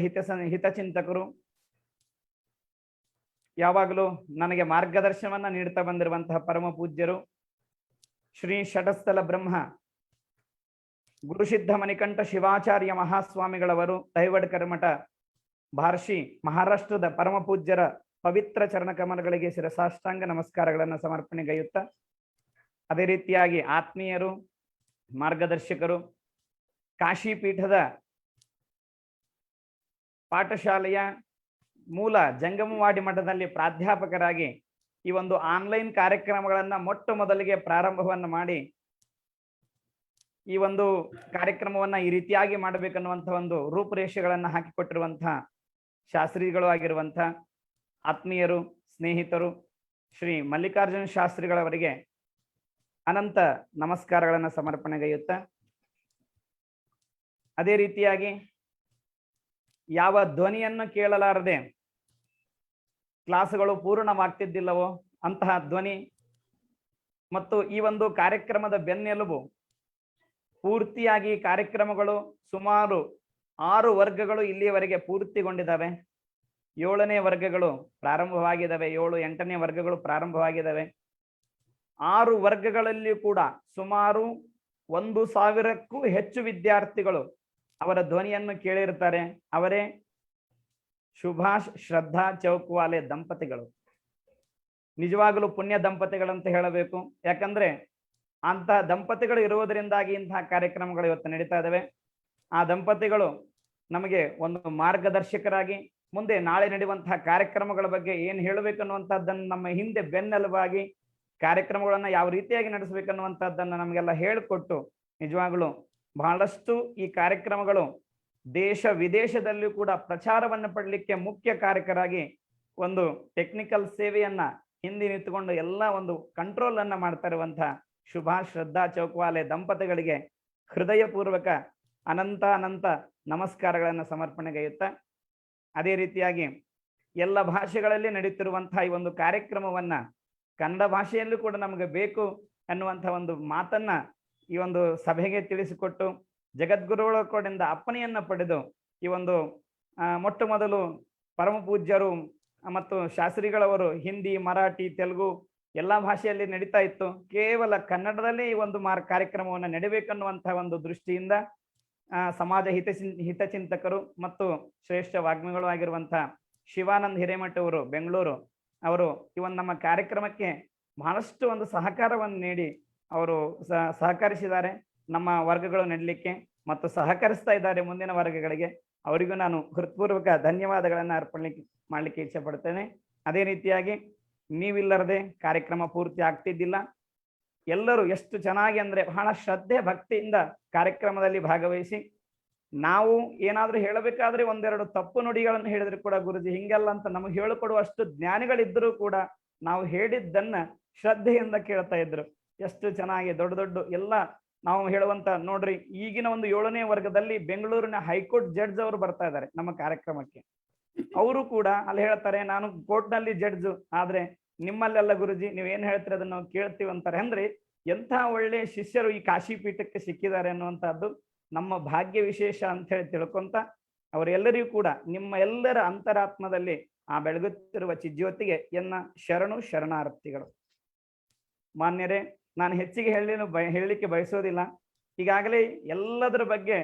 [SPEAKER 5] ಹಿತಚಿಂತಕರು, ಯಾವಾಗಲೂ ನನಗೆ ಮಾರ್ಗದರ್ಶನವನ್ನ ನೀಡ್ತಾ ಬಂದಿರುವಂತಹ ಪರಮ ಪೂಜ್ಯರು ಶ್ರೀ ಷಟಸ್ಥಲ ಬ್ರಹ್ಮ ಗುರುಸಿದ್ಧ ಮಣಿಕಂಠ ಶಿವಾಚಾರ್ಯ ಮಹಾಸ್ವಾಮಿಗಳವರು, ದೈವಡ್ಕರ ಮಠ ಬಾರ್ಶಿ, ಮಹಾರಾಷ್ಟ್ರದ ಪರಮ ಪೂಜ್ಯರ ಪವಿತ್ರ ಚರಣಕಮಲಗಳಿಗೆ ಶಿರಸಾಷ್ಟಾಂಗ ನಮಸ್ಕಾರಗಳನ್ನು ಸಮರ್ಪಣೆಗೈಯುತ್ತಾ, ಅದೇ ರೀತಿಯಾಗಿ ಆತ್ಮೀಯರು, ಮಾರ್ಗದರ್ಶಕರು, ಕಾಶಿ ಪೀಠದ ಪಾಠಶಾಲೆಯ ಮೂಲ ಜಂಗಮವಾಡಿ ಮಠದಲ್ಲಿ ಪ್ರಾಧ್ಯಾಪಕರಾಗಿ ಈ ಒಂದು ಆನ್ಲೈನ್ ಕಾರ್ಯಕ್ರಮಗಳನ್ನ ಮೊಟ್ಟ ಮೊದಲಿಗೆ ಪ್ರಾರಂಭವನ್ನು ಮಾಡಿ ಈ ಒಂದು ಕಾರ್ಯಕ್ರಮವನ್ನ ಈ ರೀತಿಯಾಗಿ ಮಾಡಬೇಕನ್ನುವಂತಹ ಒಂದು ರೂಪುರೇಷೆಗಳನ್ನು ಹಾಕಿಕೊಟ್ಟಿರುವಂತಹ ಶಾಸ್ತ್ರಿಗಳು ಆಗಿರುವಂತಹ ಆತ್ಮೀಯರು, ಸ್ನೇಹಿತರು ಶ್ರೀ ಮಲ್ಲಿಕಾರ್ಜುನ ಶಾಸ್ತ್ರಿಗಳವರಿಗೆ ಅನಂತ ನಮಸ್ಕಾರಗಳನ್ನು ಸಮರ್ಪಣೆಗೈಯುತ್ತಾ, ಅದೇ ರೀತಿಯಾಗಿ ಯಾವ ಧ್ವನಿಯನ್ನು ಕೇಳಲಾರದೆ ಕ್ಲಾಸುಗಳು ಪೂರ್ಣವಾಗ್ತಿದ್ದಿಲ್ಲವೋ ಅಂತಹ ಧ್ವನಿ ಮತ್ತು ಈ ಒಂದು ಕಾರ್ಯಕ್ರಮದ ಬೆನ್ನೆಲುಬು ಪೂರ್ತಿಯಾಗಿ ಕಾರ್ಯಕ್ರಮಗಳು ಸುಮಾರು 6 ವರ್ಗಗಳು ಇಲ್ಲಿಯವರೆಗೆ ಪೂರ್ತಿಗೊಂಡಿದ್ದಾವೆ. 7ನೇ ವರ್ಗಗಳು ಪ್ರಾರಂಭವಾಗಿದ್ದಾವೆ, 7, 8ನೇ ವರ್ಗಗಳು ಪ್ರಾರಂಭವಾಗಿದ್ದಾವೆ. 6 ವರ್ಗಗಳಲ್ಲಿ ಕೂಡ ಸುಮಾರು 1000ಕ್ಕೂ ಹೆಚ್ಚು ವಿದ್ಯಾರ್ಥಿಗಳು ಅವರ ಧ್ವನಿಯನ್ನು ಕೇಳಿರ್ತಾರೆ. ಅವರೇ ಸುಭಾಷ್ ಶ್ರದ್ಧಾ ಚೌಕ್ವಾಲೆ ದಂಪತಿಗಳು. ನಿಜವಾಗಲೂ ಪುಣ್ಯ ದಂಪತಿಗಳಂತ ಹೇಳಬೇಕು. ಯಾಕಂದ್ರೆ ಅಂತ ದಂಪತಿಗಳು ಇರುವುದರಿಂದಾಗಿ ಇಂತಹ ಕಾರ್ಯಕ್ರಮಗಳು ಇವತ್ತು ನಡೀತಾ ಇದ್ದಾವೆ. ಆ ದಂಪತಿಗಳು ನಮಗೆ ಒಂದು ಮಾರ್ಗದರ್ಶಕರಾಗಿ ಮುಂದೆ ನಾಳೆ ನಡೆಯುವಂತಹ ಕಾರ್ಯಕ್ರಮಗಳ ಬಗ್ಗೆ ಏನು ಹೇಳಬೇಕು ಅನ್ನುವಂಥದ್ದನ್ನು ನಮ್ಮ ಹಿಂದೆ ಬೆನ್ನೆಲುಬಾಗಿ ಕಾರ್ಯಕ್ರಮಗಳನ್ನ ಯಾವ ರೀತಿಯಾಗಿ ನಡೆಸಬೇಕನ್ನುವಂಥದ್ದನ್ನ ನಮಗೆಲ್ಲ ಹೇಳಿಕೊಟ್ಟು ನಿಜವಾಗ್ಲೂ ಬಹಳಷ್ಟು ಈ ಕಾರ್ಯಕ್ರಮಗಳು ದೇಶ ವಿದೇಶದಲ್ಲಿಯೂ ಕೂಡ ಪ್ರಚಾರವನ್ನು ಪಡಲಿಕ್ಕೆ ಮುಖ್ಯ ಕಾರಕರಾಗಿ ಒಂದು ಟೆಕ್ನಿಕಲ್ ಸೇವೆಯನ್ನ ಹಿಂದೆ ನಿಂತುಕೊಂಡು ಎಲ್ಲ ಒಂದು ಕಂಟ್ರೋಲ್ ಅನ್ನ ಮಾಡ್ತಾ ಇರುವಂತಹ ಸುಭಾಷ್ ಶ್ರದ್ಧಾ ಚೌಕವಾಲೆ ದಂಪತಿಗಳಿಗೆ ಹೃದಯಪೂರ್ವಕ ಅನಂತ ನಮಸ್ಕಾರಗಳನ್ನು ಸಮರ್ಪಣೆಗೈಯುತ್ತಾ, ಅದೇ ರೀತಿಯಾಗಿ ಎಲ್ಲ ಭಾಷೆಗಳಲ್ಲಿ ನಡೀತಿರುವಂತಹ ಈ ಒಂದು ಕಾರ್ಯಕ್ರಮವನ್ನ ಕನ್ನಡ ಭಾಷೆಯಲ್ಲೂ ಕೂಡ ನಮಗೆ ಬೇಕು ಅನ್ನುವಂಥ ಒಂದು ಮಾತನ್ನ ಈ ಒಂದು ಸಭೆಗೆ ತಿಳಿಸಿಕೊಟ್ಟು ಜಗದ್ಗುರುಗಳ ಕಡೆಯಿಂದ ಅಪ್ಪಣೆಯನ್ನ ಪಡೆದು ಈ ಒಂದು ಮೊಟ್ಟ ಮೊದಲು ಪರಮ ಪೂಜ್ಯರು ಮತ್ತು ಶಾಸ್ತ್ರಿಗಳವರು ಹಿಂದಿ, ಮರಾಠಿ, ತೆಲುಗು ಎಲ್ಲ ಭಾಷೆಯಲ್ಲಿ ನಡೀತಾ ಇತ್ತು. ಕೇವಲ ಕನ್ನಡದಲ್ಲೇ ಈ ಒಂದು ಕಾರ್ಯಕ್ರಮವನ್ನು ನಡೀಬೇಕನ್ನುವಂತಹ ಒಂದು ದೃಷ್ಟಿಯಿಂದ ಸಮಾಜ ಹಿತಚಿಂತಕರು ಮತ್ತು ಶ್ರೇಷ್ಠ ವಾಗ್ಮಿಗಳು ಆಗಿರುವಂತಹ ಶಿವಾನಂದ ಹಿರೇಮಠ ಅವರು ಬೆಂಗಳೂರು ಅವರು ಈ ಒಂದು ನಮ್ಮ ಕಾರ್ಯಕ್ರಮಕ್ಕೆ ಬಹಳಷ್ಟು ಒಂದು ಸಹಕಾರವನ್ನು ನೀಡಿ ಅವರು ಸಹಕರಿಸಿದ್ದಾರೆ. ನಮ್ಮ ವರ್ಗಗಳು ನಡಲಿಕ್ಕೆ ಮತ್ತು ಸಹಕರಿಸ್ತಾ ಇದ್ದಾರೆ ಮುಂದಿನ ವರ್ಗಗಳಿಗೆ. ಅವರಿಗೂ ನಾನು ಹೃತ್ಪೂರ್ವಕ ಧನ್ಯವಾದಗಳನ್ನು ಮಾಡ್ಲಿಕ್ಕೆ ಇಚ್ಛೆ ಪಡ್ತೇನೆ. ಅದೇ ರೀತಿಯಾಗಿ ನೀವಿಲ್ಲರದೆ ಕಾರ್ಯಕ್ರಮ ಪೂರ್ತಿ ಆಗ್ತಿದ್ದಿಲ್ಲ. ಎಲ್ಲರೂ ಎಷ್ಟು ಚೆನ್ನಾಗಿ ಅಂದ್ರೆ ಬಹಳ ಶ್ರದ್ಧೆ ಭಕ್ತಿಯಿಂದ ಕಾರ್ಯಕ್ರಮದಲ್ಲಿ ಭಾಗವಹಿಸಿ, ನಾವು ಏನಾದ್ರೂ ಹೇಳಬೇಕಾದ್ರೆ ಒಂದೆರಡು ತಪ್ಪು ನುಡಿಗಳನ್ನು ಹೇಳಿದ್ರು ಕೂಡ ಗುರುಜಿ ಹಿಂಗೆಲ್ಲ ಅಂತ ನಮಗೆ ಹೇಳಿಕೊಡುವಷ್ಟು ಜ್ಞಾನಿಗಳಿದ್ದರೂ ಕೂಡ ನಾವು ಹೇಳಿದ್ದನ್ನ ಶ್ರದ್ಧೆಯಿಂದ ಕೇಳ್ತಾ ಇದ್ರು. ಎಷ್ಟು ಚೆನ್ನಾಗಿ ದೊಡ್ಡ ಎಲ್ಲ ನಾವು ಹೇಳುವಂತ ನೋಡ್ರಿ, ಈಗಿನ ಒಂದು 7ನೇ ವರ್ಗದಲ್ಲಿ ಬೆಂಗಳೂರಿನ ಹೈಕೋರ್ಟ್ ಜಡ್ಜ್ ಅವರು ಬರ್ತಾ ಇದ್ದಾರೆ ನಮ್ಮ ಕಾರ್ಯಕ್ರಮಕ್ಕೆ. ಅವರು ಕೂಡ ಅಲ್ಲಿ ಹೇಳ್ತಾರೆ, ನಾನು ಕೋರ್ಟ್ ನಲ್ಲಿ ಜಡ್ಜ್, ಆದ್ರೆ ನಿಮ್ಮಲ್ಲೆಲ್ಲ ಗುರುಜಿ ನೀವೇನ್ ಹೇಳ್ತೀರಿ ಅದನ್ನ ನಾವು ಕೇಳ್ತೀವಿ ಅಂತಾರೆ. ಅಂದ್ರೆ ಎಂಥ ಒಳ್ಳೆ ಶಿಷ್ಯರು ಈ ಕಾಶಿ ಪೀಠಕ್ಕೆ ಸಿಕ್ಕಿದ್ದಾರೆ ಅನ್ನುವಂಥದ್ದು ನಮ್ಮ ಭಾಗ್ಯ ವಿಶೇಷ ಅಂತ ಹೇಳಿ ತಿಳ್ಕೊಂತ, ಅವರೆಲ್ಲರಿಗೂ ಕೂಡ ನಿಮ್ಮ ಎಲ್ಲರ ಅಂತರಾತ್ಮದಲ್ಲಿ ಆ ಬೆಳಗುತ್ತಿರುವ ಚಿಜ್ಯೋತಿಗೆ ಎನ್ನ ಶರಣಾರ್ಥಿಗಳು. ಮಾನ್ಯರೇ, ನಾನು ಹೆಚ್ಚಿಗೆ ಹೇಳಲಿಕ್ಕೆ ಬಯಸೋದಿಲ್ಲ. ಈಗಾಗಲೇ ಎಲ್ಲದರ ಬಗ್ಗೆ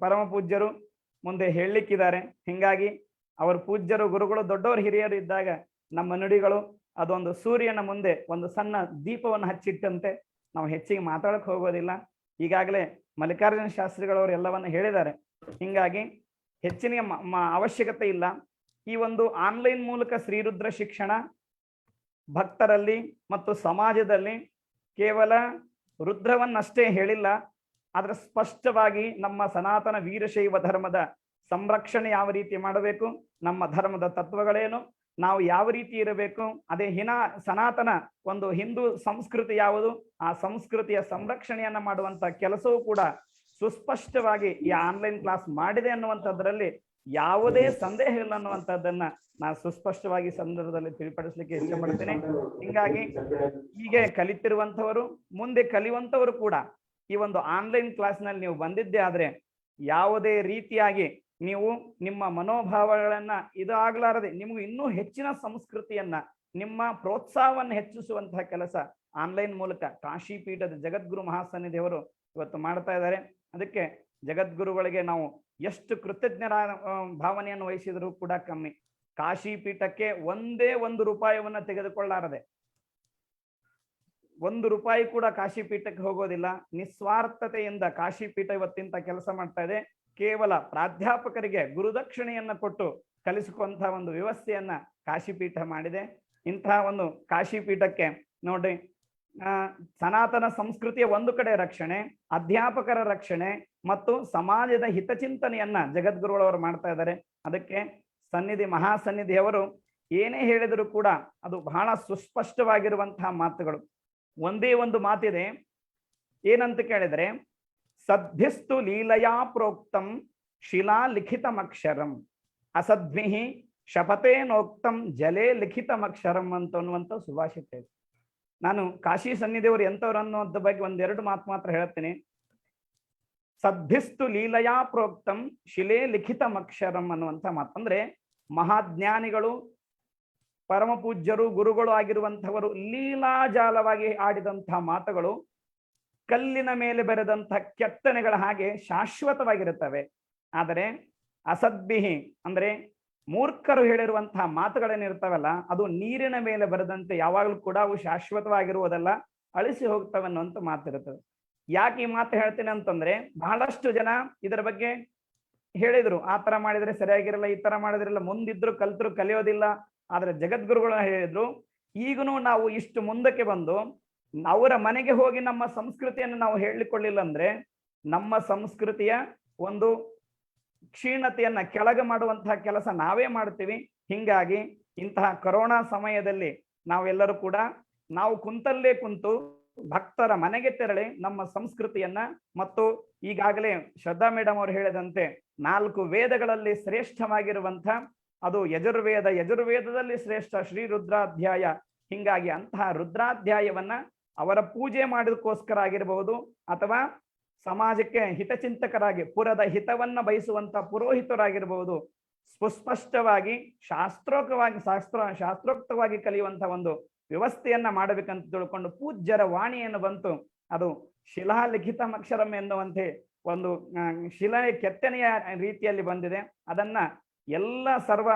[SPEAKER 5] ಪರಮ ಪೂಜ್ಯರು ಮುಂದೆ ಹೇಳಲಿಕ್ಕಿದ್ದಾರೆ. ಹಿಂಗಾಗಿ ಅವರು ಪೂಜ್ಯರು, ಗುರುಗಳು, ದೊಡ್ಡವರು, ಹಿರಿಯರು ಇದ್ದಾಗ ನಮ್ಮ ನುಡಿಗಳು ಅದೊಂದು ಸೂರ್ಯನ ಮುಂದೆ ಒಂದು ಸಣ್ಣ ದೀಪವನ್ನು ಹಚ್ಚಿಟ್ಟಂತೆ, ನಾವು ಹೆಚ್ಚಿಗೆ ಮಾತಾಡಕ್ ಹೋಗೋದಿಲ್ಲ. ಈಗಾಗಲೇ ಮಲ್ಲಿಕಾರ್ಜುನ ಶಾಸ್ತ್ರಿಗಳವರು ಎಲ್ಲವನ್ನ ಹೇಳಿದ್ದಾರೆ. ಹಿಂಗಾಗಿ ಹೆಚ್ಚಿನ ಅವಶ್ಯಕತೆ ಇಲ್ಲ. ಈ ಒಂದು ಆನ್ಲೈನ್ ಮೂಲಕ ಶ್ರೀರುದ್ರ ಶಿಕ್ಷಣ ಭಕ್ತರಲ್ಲಿ ಮತ್ತು ಸಮಾಜದಲ್ಲಿ ಕೇವಲ ರುದ್ರವನ್ನಷ್ಟೇ ಹೇಳಿಲ್ಲ, ಆದ್ರೆ ಸ್ಪಷ್ಟವಾಗಿ ನಮ್ಮ ಸನಾತನ ವೀರಶೈವ ಧರ್ಮದ ಸಂರಕ್ಷಣೆ ಯಾವ ರೀತಿ ಮಾಡಬೇಕು, ನಮ್ಮ ಧರ್ಮದ ತತ್ವಗಳೇನು, ನಾವು ಯಾವ ರೀತಿ ಇರಬೇಕು, ಅದೇ ಸನಾತನ ಒಂದು ಹಿಂದೂ ಸಂಸ್ಕೃತಿ ಯಾವುದು, ಆ ಸಂಸ್ಕೃತಿಯ ಸಂರಕ್ಷಣೆಯನ್ನ ಮಾಡುವಂತ ಕೆಲಸವೂ ಕೂಡ ಸುಸ್ಪಷ್ಟವಾಗಿ ಈ ಆನ್ಲೈನ್ ಕ್ಲಾಸ್ ಮಾಡಿದೆ ಅನ್ನುವಂಥದ್ರಲ್ಲಿ ಯಾವುದೇ ಸಂದೇಹ ಇಲ್ಲ ಅನ್ನುವಂಥದ್ದನ್ನ ನಾನು ಸುಸ್ಪಷ್ಟವಾಗಿ ಸಂದರ್ಭದಲ್ಲಿ ತಿಳಿಪಡಿಸ್ಲಿಕ್ಕೆ ಇಚ್ಛೆ ಪಡ್ತೇನೆ. ಹಿಂಗಾಗಿ ಹೀಗೆ ಕಲಿತಿರುವಂತವರು, ಮುಂದೆ ಕಲಿಯುವಂತವರು ಕೂಡ ಈ ಒಂದು ಆನ್ಲೈನ್ ಕ್ಲಾಸ್ ನಲ್ಲಿ ನೀವು ಬಂದಿದ್ದೆ ಆದ್ರೆ ಯಾವುದೇ ರೀತಿಯಾಗಿ ನೀವು ನಿಮ್ಮ ಮನೋಭಾವಗಳನ್ನ ಇದಾಗ್ಲಾರದೆ ನಿಮಗೂ ಇನ್ನೂ ಹೆಚ್ಚಿನ ಸಂಸ್ಕೃತಿಯನ್ನ, ನಿಮ್ಮ ಪ್ರೋತ್ಸಾಹವನ್ನು ಹೆಚ್ಚಿಸುವಂತಹ ಕೆಲಸ ಆನ್ಲೈನ್ ಮೂಲಕ ಕಾಶಿ ಪೀಠದ ಜಗದ್ಗುರು ಮಹಾಸನ್ನಿಧಿಯವರು ಇವತ್ತು ಮಾಡ್ತಾ ಇದ್ದಾರೆ. ಅದಕ್ಕೆ ಜಗದ್ಗುರುಗಳಿಗೆ ನಾವು ಎಷ್ಟು ಕೃತಜ್ಞರ ಭಾವನೆಯನ್ನು ವಹಿಸಿದರೂ ಕೂಡ ಕಮ್ಮಿ. ಕಾಶಿ ಪೀಠಕ್ಕೆ ಒಂದೇ ₹1 ತೆಗೆದುಕೊಳ್ಳಾರದೆ, ₹1 ಕೂಡ ಕಾಶಿ ಪೀಠಕ್ಕೆ ಹೋಗೋದಿಲ್ಲ. ನಿಸ್ವಾರ್ಥತೆಯಿಂದ ಕಾಶಿ ಪೀಠ ಇವತ್ತಿಂತ ಕೆಲಸ ಮಾಡ್ತಾ ಇದೆ. ಕೇವಲ ಪ್ರಾಧ್ಯಾಪಕರಿಗೆ ಗುರುದಕ್ಷಿಣೆಯನ್ನ ಕೊಟ್ಟು ಕಲಿಸುವಂತಹ ಒಂದು ವ್ಯವಸ್ಥೆಯನ್ನ ಕಾಶಿ ಪೀಠ ಮಾಡಿದೆ. ಇಂತಹ ಒಂದು ಕಾಶಿ ಪೀಠಕ್ಕೆ ನೋಡ್ರಿ, ಸನಾತನ ಸಂಸ್ಕೃತಿಯ ಒಂದು ಕಡೆ ರಕ್ಷಣೆ, ಅಧ್ಯಾಪಕರ ರಕ್ಷಣೆ ಮತ್ತು ಸಮಾಜದ ಹಿತಚಿಂತನೆಯನ್ನ ಜಗದ್ಗುರುಗಳವರು ಮಾಡ್ತಾ ಇದ್ದಾರೆ. ಅದಕ್ಕೆ ಮಹಾಸನ್ನಿಧಿಯವರು ಏನೇ ಹೇಳಿದರೂ ಕೂಡ ಅದು ಬಹಳ ಸುಸ್ಪಷ್ಟವಾಗಿರುವಂತಹ ಮಾತುಗಳು. ಒಂದೇ ಒಂದು ಮಾತಿದೆ, ಏನಂತ ಕೇಳಿದ್ರೆ, ಸದ್ಭಿಸ್ತು ಲೀಲಯಾ ಪ್ರೋಕ್ತಂ ಶಿಲಾ ಲಿಖಿತಮಕ್ಷರಂ ಅಸದ್ಭಿಹಿ ಶಪಥೇನೋಕ್ತಂ ಜಲೇ ಲಿಖಿತಮಕ್ಷರಂ ಅನ್ನುವಂಥ ಸುಭಾಷಿತ ಇದೆ. ನಾನು ಕಾಶಿ ಸನ್ನಿಧಿಯವರು ಎಂಥವ್ರು ಅನ್ನೋದ್ರ ಬಗ್ಗೆ ಒಂದೆರಡು ಮಾತ್ರ ಹೇಳ್ತೀನಿ. ಸದ್ಭಿಸ್ತು ಲೀಲಯಾ ಪ್ರೋಕ್ತಂ ಶಿಲೇ ಲಿಖಿತಮಕ್ಷರಂ ಅನ್ನುವಂಥ ಮಾತು ಅಂದ್ರೆ, ಮಹಾಜ್ಞಾನಿಗಳು, ಪರಮ ಪೂಜ್ಯರು, ಗುರುಗಳು ಆಗಿರುವಂಥವರು ಲೀಲಾಜಾಲವಾಗಿ ಆಡಿದಂತಹ ಮಾತುಗಳು ಕಲ್ಲಿನ ಮೇಲೆ ಬೆರೆದಂತಹ ಕೆತ್ತನೆಗಳ ಹಾಗೆ ಶಾಶ್ವತವಾಗಿರುತ್ತವೆ. ಆದರೆ ಅಸದ್ಭಿಹಿ ಅಂದ್ರೆ ಮೂರ್ಖರು ಹೇಳಿರುವಂತಹ ಮಾತುಗಳೇನಿರ್ತಾವಲ್ಲ, ಅದು ನೀರಿನ ಮೇಲೆ ಬರೆದಂತೆ ಯಾವಾಗಲೂ ಕೂಡ ಅವು ಶಾಶ್ವತವಾಗಿರುವುದಲ್ಲ, ಅಳಿಸಿ ಹೋಗ್ತವೆ ಅನ್ನುವಂಥ ಮಾತಿರುತ್ತದೆ. ಯಾಕೆ ಈ ಮಾತು ಹೇಳ್ತೇನೆ ಅಂತಂದ್ರೆ, ಬಹಳಷ್ಟು ಜನ ಇದರ ಬಗ್ಗೆ ಹೇಳಿದ್ರು, ಆ ತರ ಮಾಡಿದ್ರೆ ಸರಿಯಾಗಿರಲ್ಲ, ಈ ತರ ಮಾಡಿದ್ರಲ್ಲ, ಮುಂದಿದ್ರು ಕಲ್ತರು ಕಲಿಯೋದಿಲ್ಲ. ಆದ್ರೆ ಜಗದ್ಗುರುಗಳು ಹೇಳಿದ್ರು, ಈಗನೂ ನಾವು ಇಷ್ಟು ಮುಂದಕ್ಕೆ ಬಂದು ಅವರ ಮನೆಗೆ ಹೋಗಿ ನಮ್ಮ ಸಂಸ್ಕೃತಿಯನ್ನು ನಾವು ಹೇಳಿಕೊಳ್ಳಿಲ್ಲ ಅಂದ್ರೆ ನಮ್ಮ ಸಂಸ್ಕೃತಿಯ ಒಂದು ಕ್ಷೀಣತೆಯನ್ನ ಕೆಳಗೆ ಮಾಡುವಂತಹ ಕೆಲಸ ನಾವೇ ಮಾಡ್ತೀವಿ. ಹಿಂಗಾಗಿ ಇಂತಹ ಕೊರೋನಾ ಸಮಯದಲ್ಲಿ ನಾವೆಲ್ಲರೂ ಕೂಡ ನಾವು ಕುಂತಲ್ಲೇ ಕುಂತು ಭಕ್ತರ ಮನೆಗೆ ತೆರಳಿ ನಮ್ಮ ಸಂಸ್ಕೃತಿಯನ್ನ ಮತ್ತು ಈಗಾಗಲೇ ಶ್ರದ್ಧಾ ಮೇಡಮ್ ಅವರು ಹೇಳಿದಂತೆ 4 ವೇದಗಳಲ್ಲಿ ಶ್ರೇಷ್ಠವಾಗಿರುವಂತ ಅದು ಯಜುರ್ವೇದ, ಯಜುರ್ವೇದದಲ್ಲಿ ಶ್ರೇಷ್ಠ ಶ್ರೀ ರುದ್ರಾಧ್ಯಾಯ. ಹಿಂಗಾಗಿ ಅಂತಹ ರುದ್ರಾಧ್ಯಾಯವನ್ನ ಅವರ ಪೂಜೆ ಮಾಡೋದಕ್ಕೋಸ್ಕರ ಆಗಿರಬಹುದು ಅಥವಾ ಸಮಾಜಕ್ಕೆ ಹಿತಚಿಂತಕರಾಗಿ ಪುರದ ಹಿತವನ್ನ ಬಯಸುವಂತ ಪುರೋಹಿತರಾಗಿರಬಹುದು, ಸುಸ್ಪಷ್ಟವಾಗಿ ಶಾಸ್ತ್ರೋಕ್ತವಾಗಿ ಕಲಿಯುವಂತ ಒಂದು ವ್ಯವಸ್ಥೆಯನ್ನ ಮಾಡಬೇಕಂತ ತಿಳ್ಕೊಂಡು ಪೂಜ್ಯರ ವಾಣಿಯನ್ನು ಬಂತು. ಅದು ಶಿಲಾಲಿಖಿತ ಅಕ್ಷರಂ ಎನ್ನುವಂತೆ ಒಂದು ಶಿಲೆ ಕೆತ್ತನೆಯ ರೀತಿಯಲ್ಲಿ ಬಂದಿದೆ. ಅದನ್ನ ಎಲ್ಲ ಸರ್ವ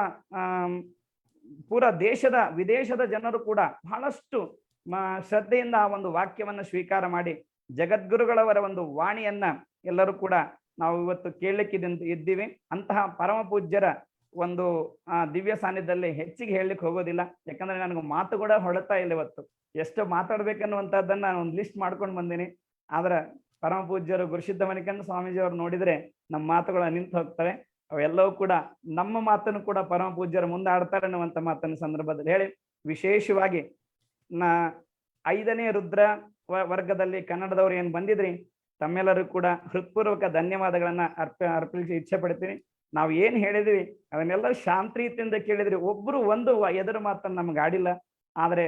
[SPEAKER 5] ಪೂರ ದೇಶದ ವಿದೇಶದ ಜನರು ಕೂಡ ಬಹಳಷ್ಟು ಶ್ರದ್ಧೆಯಿಂದ ಆ ಒಂದು ವಾಕ್ಯವನ್ನ ಸ್ವೀಕಾರ ಮಾಡಿ ಜಗದ್ಗುರುಗಳವರ ಒಂದು ವಾಣಿಯನ್ನ ಎಲ್ಲರೂ ಕೂಡ ನಾವು ಇವತ್ತು ಕೇಳಲಿಕ್ಕೆ ಇದ್ದೀವಿ. ಅಂತಹ ಪರಮ ಪೂಜ್ಯರ ಒಂದು ದಿವ್ಯ ಸಾನ್ನಿಧ್ಯದಲ್ಲಿ ಹೆಚ್ಚಿಗೆ ಹೇಳಲಿಕ್ಕೆ ಹೋಗೋದಿಲ್ಲ, ಯಾಕಂದ್ರೆ ನನಗೆ ಮಾತು ಕೂಡ ಹೊಳತಾ ಇಲ್ಲ. ಇವತ್ತು ಎಷ್ಟು ಮಾತಾಡ್ಬೇಕನ್ನುವಂಥದ್ದನ್ನ ನಾನು ಒಂದು ಲಿಸ್ಟ್ ಮಾಡ್ಕೊಂಡು ಬಂದೀನಿ. ಆದ್ರೆ ಪರಮ ಪೂಜ್ಯರು ಗುರುಸಿದ್ಧ ಮಣಿಕಂಠ ಸ್ವಾಮೀಜಿ ಅವರು ನೋಡಿದ್ರೆ ನಮ್ಮ ಮಾತುಗಳು ನಿಂತು ಹೋಗ್ತವೆ. ಅವೆಲ್ಲವೂ ಕೂಡ ನಮ್ಮ ಮಾತನ್ನು ಕೂಡ ಪರಮ ಪೂಜ್ಯರು ಮುಂದೆ ಆಡ್ತಾರೆ ಅನ್ನುವಂಥ ಮಾತನ್ನ ಸಂದರ್ಭದಲ್ಲಿ ಹೇಳಿ, ವಿಶೇಷವಾಗಿ 5ನೇ ರುದ್ರ ವರ್ಗದಲ್ಲಿ ಕನ್ನಡದವ್ರು ಏನ್ ಬಂದಿದ್ರಿ ತಮ್ಮೆಲ್ಲರೂ ಕೂಡ ಹೃತ್ಪೂರ್ವಕ ಧನ್ಯವಾದಗಳನ್ನ ಅರ್ಪಿಸಿ ಇಚ್ಛೆ ಪಡ್ತೀನಿ. ನಾವು ಏನ್ ಹೇಳಿದ್ವಿ ಅದನ್ನೆಲ್ಲ ಶಾಂತ ರೀತಿಯಿಂದ ಕೇಳಿದ್ರಿ. ಒಬ್ರು ಒಂದು ಎದುರು ಮಾತನ್ನು ನಮ್ಗೆ ಆಡಿಲ್ಲ. ಆದ್ರೆ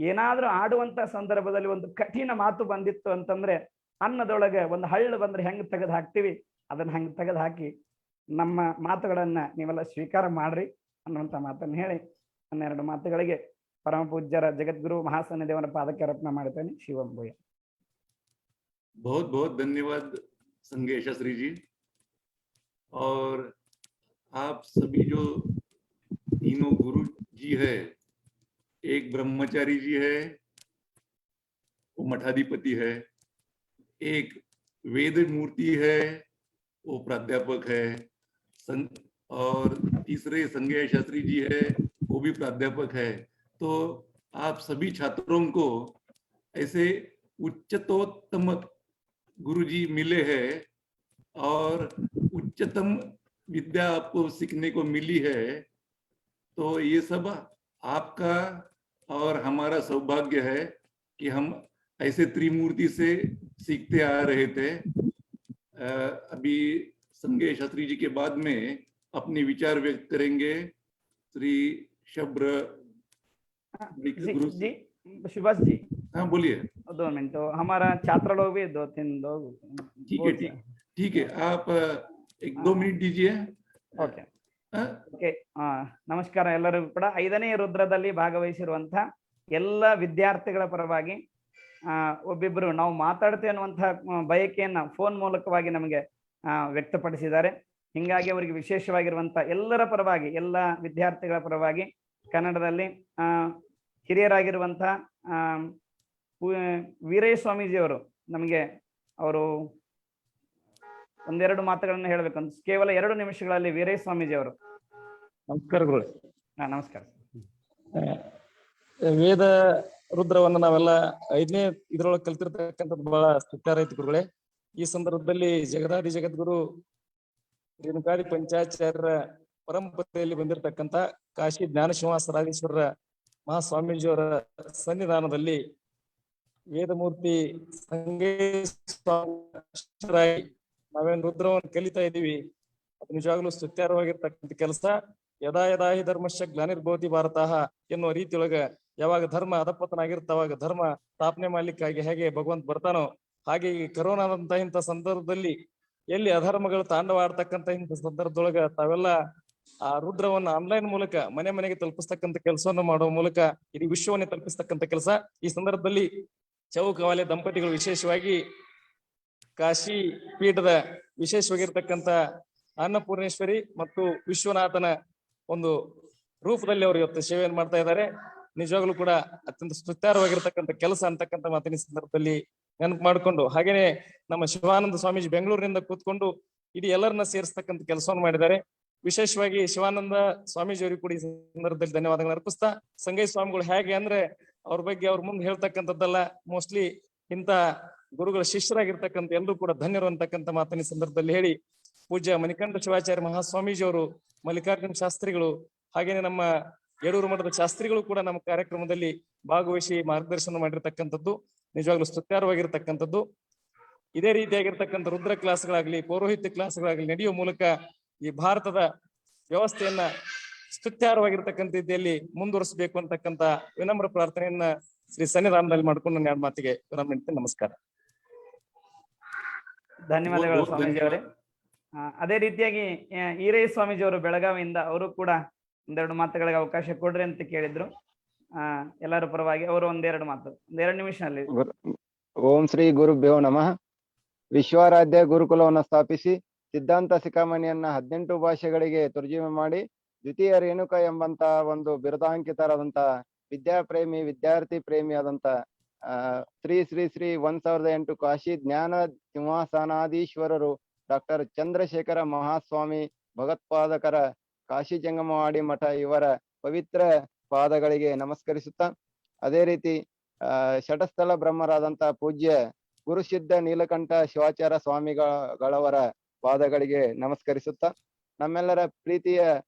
[SPEAKER 5] ಏನಾದ್ರೂ ಆಡುವಂತ ಸಂದರ್ಭದಲ್ಲಿ ಒಂದು ಕಠಿಣ ಮಾತು ಬಂದಿತ್ತು ಅಂತಂದ್ರೆ ಅನ್ನದೊಳಗೆ ಒಂದು ಹಳ್ಳು ಬಂದ್ರೆ ಹೆಂಗ್ ತೆಗೆದು ಹಾಕ್ತಿವಿ, ಅದನ್ನ ಹಂಗ್ ತೆಗೆದು ಹಾಕಿ ನಮ್ಮ ಮಾತುಗಳನ್ನ ನೀವೆಲ್ಲ ಸ್ವೀಕಾರ ಮಾಡ್ರಿ ಅನ್ನುವಂತ ಮಾತನ್ನು ಹೇಳಿ 12 ಮಾತುಗಳಿಗೆ परम पूज्य जगद्गुरु महासन्निधिवर पादಕ್ಕೆ ಅರ್ಪಣೆ ಮಾಡ್ತೇನೆ. ಶಿವಂ ಭೂಯ.
[SPEAKER 2] बहुत बहुत धन्यवाद संगेश श्री जी। और आप सभी जो तीनों गुरु जी है, एक ब्रह्मचारी जी है वो मठाधिपति है, एक वेद मूर्ति है वो प्राध्यापक है, और तीसरे संगेश शास्त्री जी है वो भी प्राध्यापक है। तो आप सभी छात्रों को ऐसे उच्चतोत्तम गुरुजी मिले हैं और उच्चतम विद्या आपको सीखने को मिली है। तो ये सब आपका और हमारा सौभाग्य है कि हम ऐसे त्रिमूर्ति से सीखते आ रहे थे। अभी संगेश शास्त्री जी के बाद में अपने विचार व्यक्त करेंगे श्री शब्र
[SPEAKER 5] जी। सुभाष जी,
[SPEAKER 2] हाँ बोलिए।
[SPEAKER 5] 2 मिनट, हमारा छात्र लोग भी 2-3 लोग।
[SPEAKER 2] ठीक है, आप 1-2 मिनट दीजिए।
[SPEAKER 5] ಓಕೆ ಓಕೆ ನಮಸ್ಕಾರ ಎಲ್ಲರಿಗೂ ಕೂಡ 5ನೇ ರುದ್ರದಲ್ಲಿ ಭಾಗವಹಿಸಿರುವಂತ ಎಲ್ಲ ವಿದ್ಯಾರ್ಥಿಗಳ ಪರವಾಗಿ ಒಬ್ಬಿಬ್ರು ನಾವು ಮಾತಾಡ್ತೇವೆ ಅನ್ನುವಂತ ಬಯಕೆಯನ್ನ ಫೋನ್ ಮೂಲಕವಾಗಿ ನಮಗೆ ವ್ಯಕ್ತಪಡಿಸಿದ್ದಾರೆ. ಹಿಂಗಾಗಿ ಅವರಿಗೆ ವಿಶೇಷವಾಗಿರುವಂತ ಎಲ್ಲರ ಪರವಾಗಿ ಎಲ್ಲ ವಿದ್ಯಾರ್ಥಿಗಳ ಪರವಾಗಿ ಕನ್ನಡದಲ್ಲಿ ಹಿರಿಯರಾಗಿರುವಂತ ವೀರಯ್ಯ ಸ್ವಾಮೀಜಿಯವರು ನಮಗೆ ಅವರು ಒಂದೆರಡು ಮಾತುಗಳನ್ನು ಹೇಳಬೇಕಂತ ಕೇವಲ 2 ನಿಮಿಷಗಳಲ್ಲಿ ವೀರಯ್ಯ ಸ್ವಾಮೀಜಿ ಅವರು.
[SPEAKER 6] ನಮಸ್ಕಾರ ಗುರು.
[SPEAKER 5] ನಮಸ್ಕಾರ.
[SPEAKER 6] ವೇದ ರುದ್ರವನ್ನ ನಾವೆಲ್ಲ 5ನೇ ಇದ್ರೊಳಗೆ ಕಲ್ತಿರ್ತಕ್ಕಂಥದ್ದು ಬಹಳ ಸ್ತುತ್ಯ ಐತಿ ಗುರುಗಳೇ. ಈ ಸಂದರ್ಭದಲ್ಲಿ ಜಗದಾದಿ ಜಗದ್ಗುರು ರೇಣುಕಾದಿ ಪಂಚಾಚಾರ್ಯರ ಪರಂಪರೆಯಲ್ಲಿ ಬಂದಿರತಕ್ಕಂತ ಕಾಶಿ ಜ್ಞಾನ ಶ್ರೀನಿವಾಸರಾಜೇಶ್ವರ ಮಹಾಸ್ವಾಮೀಜಿಯವರ ಸನ್ನಿಧಾನದಲ್ಲಿ ವೇದಮೂರ್ತಿ ಸಂಗೇಶ್ವರಾಯಿ ನಾವೇನು ರುದ್ರವನ್ನು ಕಲಿತಾ ಇದ್ದೀವಿ. ಅದು ನಿಜವಾಗ್ಲೂ ಸ್ತುತ್ಯಾರ್ಹವಾಗಿರ್ತಕ್ಕಂಥ ಕೆಲಸ. ಯದಾ ಯದಾ ಹಿ ಧರ್ಮಶ್ಚ ಗ್ಲಾನಿರ್ಭವತಿ ಭಾರತಃ ಎನ್ನುವ ರೀತಿಯೊಳಗ ಯಾವಾಗ ಧರ್ಮ ಅಧಪತನ ಆಗಿರ್ತಾವಾಗ ಧರ್ಮ ಸ್ಥಾಪನೆ ಮಾಡ್ಲಿಕ್ಕಾಗಿ ಹೇಗೆ ಭಗವಂತ ಬರ್ತಾನೋ ಹಾಗೆ ಈ ಕರೋನಾದಂತ ಇಂಥ ಸಂದರ್ಭದಲ್ಲಿ ಎಲ್ಲಿ ಅಧರ್ಮಗಳು ತಾಂಡವಾಡ್ತಕ್ಕಂಥ ಇಂಥ ಸಂದರ್ಭದೊಳಗ ತಾವೆಲ್ಲ ಆ ರುದ್ರವನ್ನ ಆನ್ಲೈನ್ ಮೂಲಕ ಮನೆ ಮನೆಗೆ ತಲುಪಿಸ್ತಕ್ಕಂಥ ಕೆಲಸವನ್ನು ಮಾಡುವ ಮೂಲಕ ಇಡೀ ವಿಶ್ವವನ್ನೇ ತಲುಪಿಸ್ತಕ್ಕಂಥ ಕೆಲಸ. ಈ ಸಂದರ್ಭದಲ್ಲಿ ಚೌಕವಾಲೆ ದಂಪತಿಗಳು ವಿಶೇಷವಾಗಿ ಕಾಶಿ ಪೀಠದ ವಿಶೇಷವಾಗಿರ್ತಕ್ಕಂಥ ಅನ್ನಪೂರ್ಣೇಶ್ವರಿ ಮತ್ತು ವಿಶ್ವನಾಥನ ಒಂದು ರೂಪದಲ್ಲಿ ಅವರು ಇವತ್ತು ಸೇವೆಯನ್ನು ಮಾಡ್ತಾ ಇದ್ದಾರೆ. ನಿಜವಾಗ್ಲೂ ಕೂಡ ಅತ್ಯಂತ ಸ್ತುತ್ಯಾರ್ಹವಾಗಿರ್ತಕ್ಕಂಥ ಕೆಲಸ ಅಂತಕ್ಕಂಥ ಮಾತಿನ ಸಂದರ್ಭದಲ್ಲಿ ನೆನಪು ಮಾಡಿಕೊಂಡು, ಹಾಗೇನೆ ನಮ್ಮ ಶಿವಾನಂದ ಸ್ವಾಮೀಜಿ ಬೆಂಗಳೂರಿನಿಂದ ಕೂತ್ಕೊಂಡು ಇಡೀ ಎಲ್ಲರನ್ನ ಸೇರಿಸ್ತಕ್ಕಂಥ ಕೆಲಸವನ್ನು ಮಾಡಿದ್ದಾರೆ. ವಿಶೇಷವಾಗಿ ಶಿವಾನಂದ ಸ್ವಾಮೀಜಿ ಅವರಿಗೆ ಕೂಡ ಈ ಸಂದರ್ಭದಲ್ಲಿ ಧನ್ಯವಾದಗಳು ಅರ್ಪಿಸ್ತಾ, ಸಂಗಯ್ಯ ಸ್ವಾಮಿಗಳು ಹೇಗೆ ಅಂದ್ರೆ ಅವ್ರ ಬಗ್ಗೆ ಅವ್ರ ಮುಂದೆ ಹೇಳ್ತಕ್ಕಂಥದ್ದಲ್ಲ, ಮೋಸ್ಟ್ಲಿ ಇಂತ ಗುರುಗಳ ಶಿಷ್ಯರಾಗಿರ್ತಕ್ಕಂಥ ಎಲ್ಲರೂ ಕೂಡ ಧನ್ಯರು ಅಂತಕ್ಕಂಥ ಮಾತನ್ನ ಈ ಸಂದರ್ಭದಲ್ಲಿ ಹೇಳಿ, ಪೂಜ್ಯ ಮಣಿಕಂಠ ಶಿವಾಚಾರ್ಯ ಮಹಾಸ್ವಾಮೀಜಿ ಅವರು, ಮಲ್ಲಿಕಾರ್ಜುನ ಶಾಸ್ತ್ರಿಗಳು, ಹಾಗೇನೆ ನಮ್ಮ ಯಡೂರು ಮಠದ ಶಾಸ್ತ್ರಿಗಳು ಕೂಡ ನಮ್ಮ ಕಾರ್ಯಕ್ರಮದಲ್ಲಿ ಭಾಗವಹಿಸಿ ಮಾರ್ಗದರ್ಶನ ಮಾಡಿರ್ತಕ್ಕಂಥದ್ದು ನಿಜವಾಗ್ಲೂ ಸ್ತುತ್ಯಾರ್ಹವಾಗಿರ್ತಕ್ಕಂಥದ್ದು. ಇದೇ ರೀತಿಯಾಗಿರ್ತಕ್ಕಂಥ ರುದ್ರ ಕ್ಲಾಸ್ಗಳಾಗ್ಲಿ, ಪೌರೋಹಿತ್ಯ ಕ್ಲಾಸ್ಗಳಾಗ್ಲಿ ನಡೆಯುವ ಮೂಲಕ ಈ ಭಾರತದ ವ್ಯವಸ್ಥೆಯನ್ನ ಸ್ತುತ್ಯಾರ್ಹವಾಗಿರ್ತಕ್ಕಂಥ ರೀತಿಯಲ್ಲಿ ಮುಂದುವರಿಸಬೇಕು ಅಂತಕ್ಕಂಥ ವಿನಮ್ರ ಪ್ರಾರ್ಥನೆಯನ್ನ ಶ್ರೀ ಸನ್ನಿಧಾನದಲ್ಲಿ ಮಾಡ್ಕೊಂಡು ನನ್ನ ಎರಡು ಮಾತಿಗೆ ವಿರಾಮ ನೀಡ್ತೇನೆ. ನಮಸ್ಕಾರ.
[SPEAKER 5] ಧನ್ಯವಾದಗಳು ಸ್ವಾಮೀಜಿ ಅವರೇ. ಅದೇ ರೀತಿಯಾಗಿ ಈರಯ್ಯ ಸ್ವಾಮೀಜಿ ಅವರು ಬೆಳಗಾವಿಯಿಂದ ಅವರು ಕೂಡ ಒಂದೆರಡು ಮಾತುಗಳಿಗೆ ಅವಕಾಶ ಕೊಡ್ರಿ ಅಂತ ಕೇಳಿದ್ರು. ಎಲ್ಲರ ಪರವಾಗಿ ಅವರು ಒಂದೆರಡು ಮಾತು, ಒಂದೆರಡು ನಿಮಿಷದಲ್ಲಿ.
[SPEAKER 7] ಓಂ ಶ್ರೀ ಗುರುಭ್ಯೋ ನಮಃ. ವಿಶ್ವಾರಾಧ್ಯ ಗುರುಕುಲವನ್ನು ಸ್ಥಾಪಿಸಿ ಸಿದ್ಧಾಂತ ಶಿಖಾಮಣಿಯನ್ನ 18 ಭಾಷೆಗಳಿಗೆ ತರ್ಜುಮೆ ಮಾಡಿ ದ್ವಿತೀಯ ರೇಣುಕ ಎಂಬಂತ ಒಂದು ಬಿರುದಾಂಕಿತರಾದಂತ ವಿದ್ಯಾಪ್ರೇಮಿ, ವಿದ್ಯಾರ್ಥಿ ಪ್ರೇಮಿ ಆದಂತ ಶ್ರೀ ಶ್ರೀ ಶ್ರೀ 1008 ಕಾಶಿ ಜ್ಞಾನ ಸಿಂಹಾಸನಾಧೀಶ್ವರರು ಡಾಕ್ಟರ್ ಚಂದ್ರಶೇಖರ ಮಹಾಸ್ವಾಮಿ ಭಗವತ್ಪಾದಕರ ಕಾಶಿ ಜಂಗಮವಾಡಿ ಮಠ ಇವರ ಪವಿತ್ರ ಪಾದಗಳಿಗೆ ನಮಸ್ಕರಿಸುತ್ತಾ, ಅದೇ ರೀತಿ ಶಟಸ್ಥಲ ಬ್ರಹ್ಮರಾದಂತ ಪೂಜ್ಯ ಗುರುಸಿದ್ಧ ನೀಲಕಂಠ ಶಿವಾಚಾರ್ಯ ಸ್ವಾಮಿಗಳವರ ಪಾದಗಳಿಗೆ ನಮಸ್ಕರಿಸುತ್ತಾ, ನಮ್ಮೆಲ್ಲರ ಪ್ರೀತಿಯ